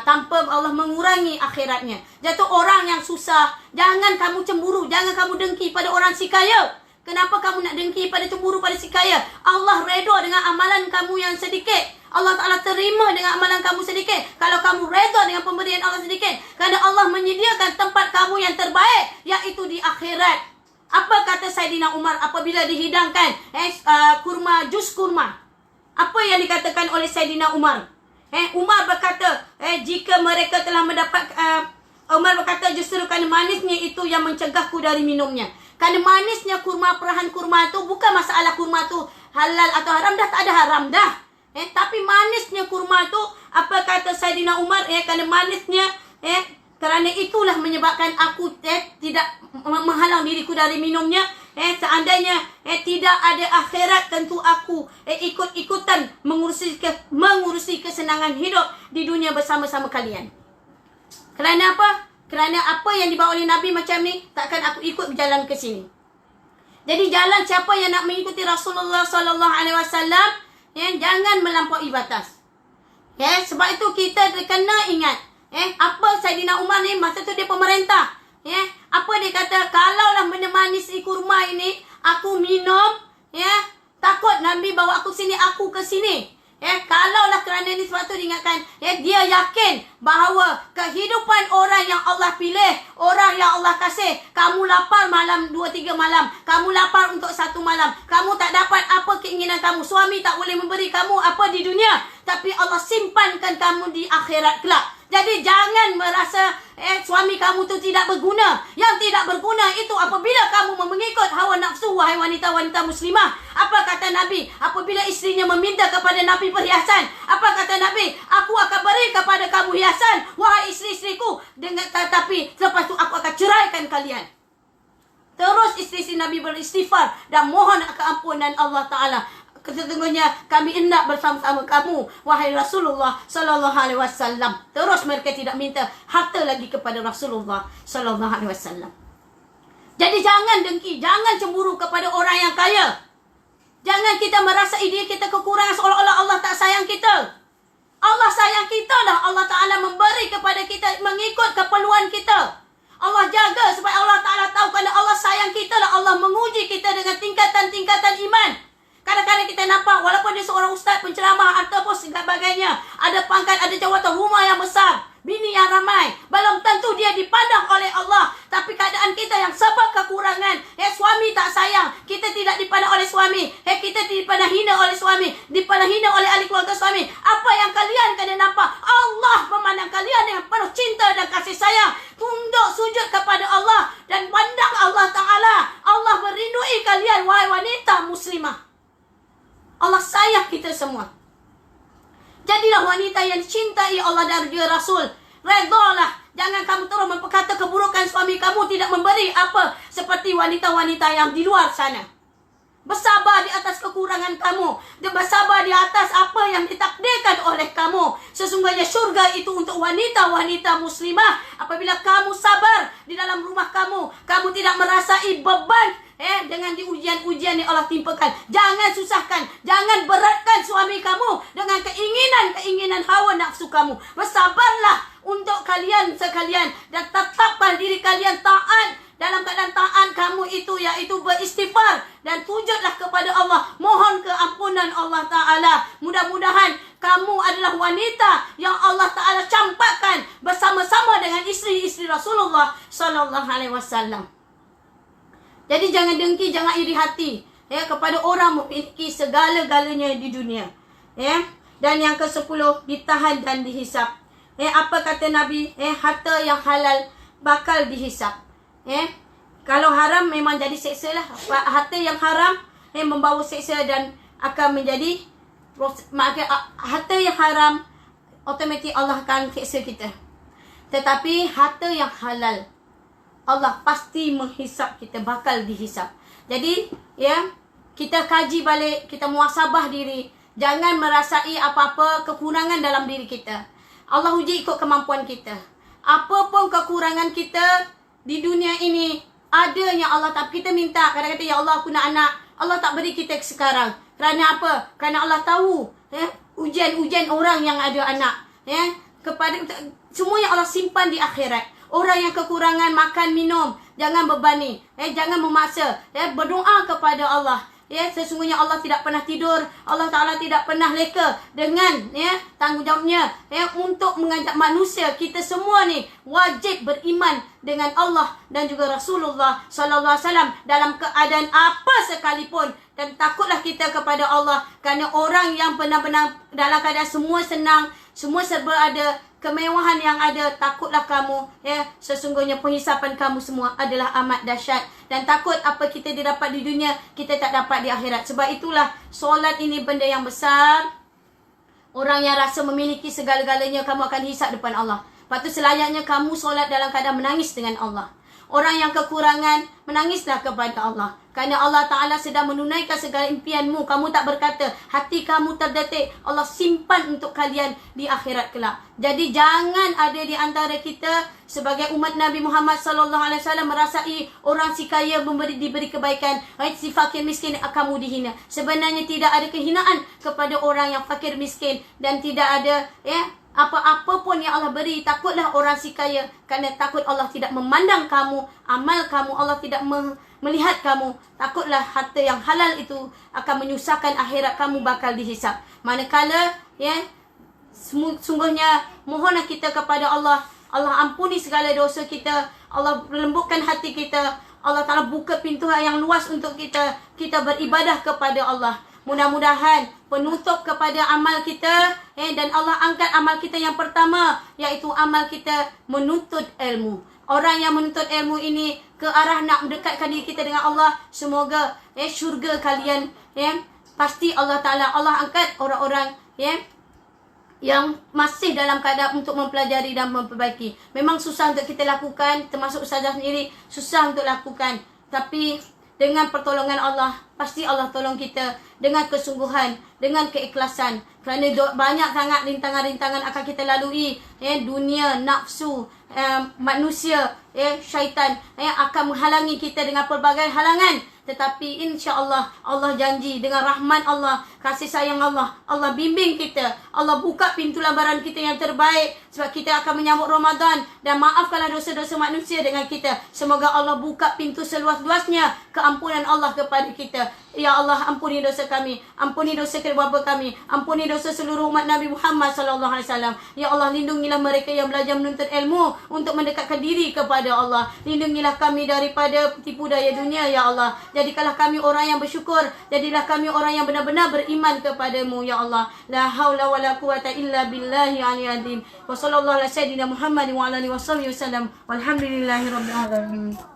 Speaker 1: tanpa Allah mengurangi akhiratnya. Jatuh orang yang susah, jangan kamu cemburu, jangan kamu dengki pada orang si kaya. Kenapa kamu nak dengki pada cemburu pada si kaya? Allah redha dengan amalan kamu yang sedikit. Allah Ta'ala terima dengan amalan kamu sedikit. Kalau kamu redha dengan pemberian Allah sedikit, kerana Allah menyediakan tempat kamu yang terbaik, iaitu di akhirat. Apa kata Saidina Umar apabila dihidangkan jus kurma? Apa yang dikatakan oleh Saidina Umar? Umar berkata, jika mereka telah mendapat Umar berkata, justru kerana manisnya itu yang mencegahku dari minumnya. Kerana manisnya kurma, perahan kurma tu bukan masalah kurma tu halal atau haram, dah tak ada haram dah. Tapi manisnya kurma tu, apa kata Saidina Umar? Kerana manisnya, kerana itulah menyebabkan aku tidak menghalang diriku dari minumnya. Seandainya tidak ada akhirat, tentu aku ikut-ikutan mengurusi kesenangan hidup di dunia bersama-sama kalian. Kerana apa? Kerana apa yang dibawa oleh Nabi macam ni, takkan aku ikut berjalan ke sini. Jadi jalan siapa yang nak mengikuti Rasulullah SAW, jangan melampaui batas. Sebab itu kita kena ingat, apa Saidina Umar ni masa tu dia pemerintah. Apa dia kata, kalaulah benda manis kurma ini aku minum, takut Nabi bawa aku sini, aku ke sini. Kalaulah kerana ini, sebab tu diingatkan, dia yakin bahawa kehidupan orang yang Allah pilih, orang yang Allah kasih, kamu lapar malam 2-3 malam, kamu lapar untuk 1 malam, kamu tak dapat apa keinginan kamu, suami tak boleh memberi kamu apa di dunia, tapi Allah simpankan kamu di akhirat kelak. Jadi jangan merasa suami kamu tu tidak berguna. Yang tidak berguna itu apabila kamu mengikut hawa nafsu, wahai wanita-wanita muslimah. Apa kata Nabi? Apabila isterinya meminta kepada Nabi perhiasan, apa kata Nabi? Aku akan beri kepada kamu hiasan, wahai isteri-isteriku. Tetapi selepas tu aku akan ceraikan kalian. Terus isteri Nabi beristighfar dan mohon keampunan Allah Ta'ala. Sesungguhnya kami hendak bersama-sama kamu, wahai Rasulullah sallallahu alaihi wasallam. Terus mereka tidak minta harta lagi kepada Rasulullah sallallahu alaihi wasallam. Jadi jangan dengki, jangan cemburu kepada orang yang kaya. Jangan kita merasa dia kita kekurangan seolah-olah Allah tak sayang kita. Allah sayang kita dah. Allah Ta'ala memberi kepada kita mengikut keperluan kita. Allah jaga sebab Allah Ta'ala tahu kerana Allah sayang kita dah. Allah menguji kita dengan tingkatan-tingkatan iman. Kadang-kadang kita nampak walaupun dia seorang ustaz, penceramah ataupun sebagainya, ada pangkat, ada jawatan, rumah yang besar, bini yang ramai, belum tentu dia dipandang oleh Allah. Tapi keadaan kita yang sebab kekurangan, suami tak sayang, kita tidak dipandang oleh suami, kita dipandang hina oleh suami, dipandang hina oleh ahli keluarga suami. Apa yang kalian kena nampak? Allah memandang kalian dengan penuh cinta dan kasih sayang. Tunduk sujud kepada Allah dan pandang Allah Ta'ala. Allah merindui kalian, wahai wanita muslimah. Allah sayang kita semua. Jadilah wanita yang cintai Allah dan dia Rasul. Redalah. Jangan kamu terus memperkata keburukan suami kamu tidak memberi apa seperti wanita-wanita yang di luar sana. Bersabar di atas kekurangan kamu. Dan bersabar di atas apa yang ditakdirkan oleh kamu. Sesungguhnya syurga itu untuk wanita-wanita muslimah. Apabila kamu sabar di dalam rumah kamu, kamu tidak merasai beban dengan ujian-ujian yang Allah timpakan. Jangan susahkan, jangan beratkan suami kamu dengan keinginan hawa nafsu kamu. Bersabarlah untuk kalian sekalian dan tetapkan diri kalian taat. Dalam keadaan taat kamu itu iaitu beristighfar dan sujudlah kepada Allah, mohon keampunan Allah Ta'ala. Mudah-mudahan kamu adalah wanita yang Allah Ta'ala campakkan bersama-sama dengan isteri-isteri Rasulullah sallallahu alaihi wasallam. Jadi jangan dengki, jangan iri hati kepada orang memiliki segala-galanya di dunia. Dan yang ke-10, ditahan dan dihisap. Apa kata Nabi? Harta yang halal bakal dihisap. Kalau haram memang jadi seksa lah. Harta yang haram membawa seksa dan akan menjadi harta yang haram, otomatik Allah akan seksa kita. Tetapi harta yang halal, Allah pasti menghisap kita, bakal dihisap. Jadi, kita kaji balik, kita muhasabah diri. Jangan merasai apa-apa kekurangan dalam diri kita. Allah uji ikut kemampuan kita. Apapun kekurangan kita di dunia ini, ada yang Allah tak. Kita minta, kadang-kadang, ya Allah aku nak anak. Allah tak beri kita sekarang. Kerana apa? Kerana Allah tahu ujian-ujian orang yang ada anak. Kepada semua yang Allah simpan di akhirat. Orang yang kekurangan makan, minum, jangan bebani. Jangan memaksa. Berdoa kepada Allah. Ya, sesungguhnya Allah tidak pernah tidur. Allah Ta'ala tidak pernah leka dengan tanggungjawabnya untuk mengajak manusia. Kita semua ni wajib beriman dengan Allah dan juga Rasulullah sallallahu alaihi wasallam dalam keadaan apa sekalipun. Dan takutlah kita kepada Allah, kerana orang yang benar-benar dalam keadaan semua senang, semua serba ada, kemewahan yang ada, takutlah kamu sesungguhnya penghisapan kamu semua adalah amat dahsyat. Dan takut apa kita didapat di dunia, kita tak dapat di akhirat. Sebab itulah solat ini benda yang besar. Orang yang rasa memiliki segala-galanya, kamu akan hisap depan Allah. Lepas tu selayaknya kamu solat dalam keadaan menangis dengan Allah. Orang yang kekurangan, menangislah kepada Allah. Kerana Allah Ta'ala sedang menunaikan segala impianmu. Kamu tak berkata, hati kamu terdetik, Allah simpan untuk kalian di akhirat kelak. Jadi jangan ada di antara kita sebagai umat Nabi Muhammad SAW merasai orang si kaya diberi kebaikan, si fakir miskin kamu dihina. Sebenarnya tidak ada kehinaan kepada orang yang fakir miskin, dan tidak ada apa-apa pun yang Allah beri. Takutlah orang si kaya, kerana takut Allah tidak memandang kamu, amal kamu, Allah tidak melihat kamu. Takutlah harta yang halal itu akan menyusahkan akhirat kamu, bakal dihisap. Manakala sungguhnya mohonlah kita kepada Allah. Allah ampuni segala dosa kita, Allah lembutkan hati kita, Allah Ta'ala buka pintu yang luas untuk kita beribadah kepada Allah. Mudah-mudahan penutup kepada amal kita dan Allah angkat amal kita yang pertama, iaitu amal kita menuntut ilmu. Orang yang menuntut ilmu ini ke arah nak mendekatkan diri kita dengan Allah. Semoga syurga kalian pasti Allah Ta'ala, Allah angkat orang-orang yang masih dalam keadaan untuk mempelajari dan memperbaiki. Memang susah untuk kita lakukan, termasuk ustazah sendiri susah untuk lakukan. Tapi dengan pertolongan Allah, pasti Allah tolong kita dengan kesungguhan, dengan keikhlasan. Kerana banyak sangat rintangan-rintangan akan kita lalui. Dunia, nafsu, manusia, syaitan akan menghalangi kita dengan pelbagai halangan. Tetapi insya-Allah, Allah janji dengan rahmat Allah, kasih sayang Allah, Allah bimbing kita, Allah buka pintu lambaran kita yang terbaik. Sebab kita akan menyambut Ramadan, dan maafkanlah dosa-dosa manusia dengan kita. Semoga Allah buka pintu seluas-luasnya keampunan Allah kepada kita. Ya Allah, ampuni dosa kami, ampuni dosa kedua bapa kami, ampuni dosa seluruh umat Nabi Muhammad SAW. Ya Allah, lindungilah mereka yang belajar menuntut ilmu untuk mendekatkan diri kepada Allah. Lindungilah kami daripada tipu daya dunia, Ya Allah. Jadikanlah kami orang yang bersyukur, jadilah kami orang yang benar-benar beriman kepadamu, Ya Allah. La haula wa la quwata illa billahi aliyil azim. Wa sallallahu ala sayyidina Muhammad wa ala alihi wasallam. Walhamdulillahi rabbil alamin.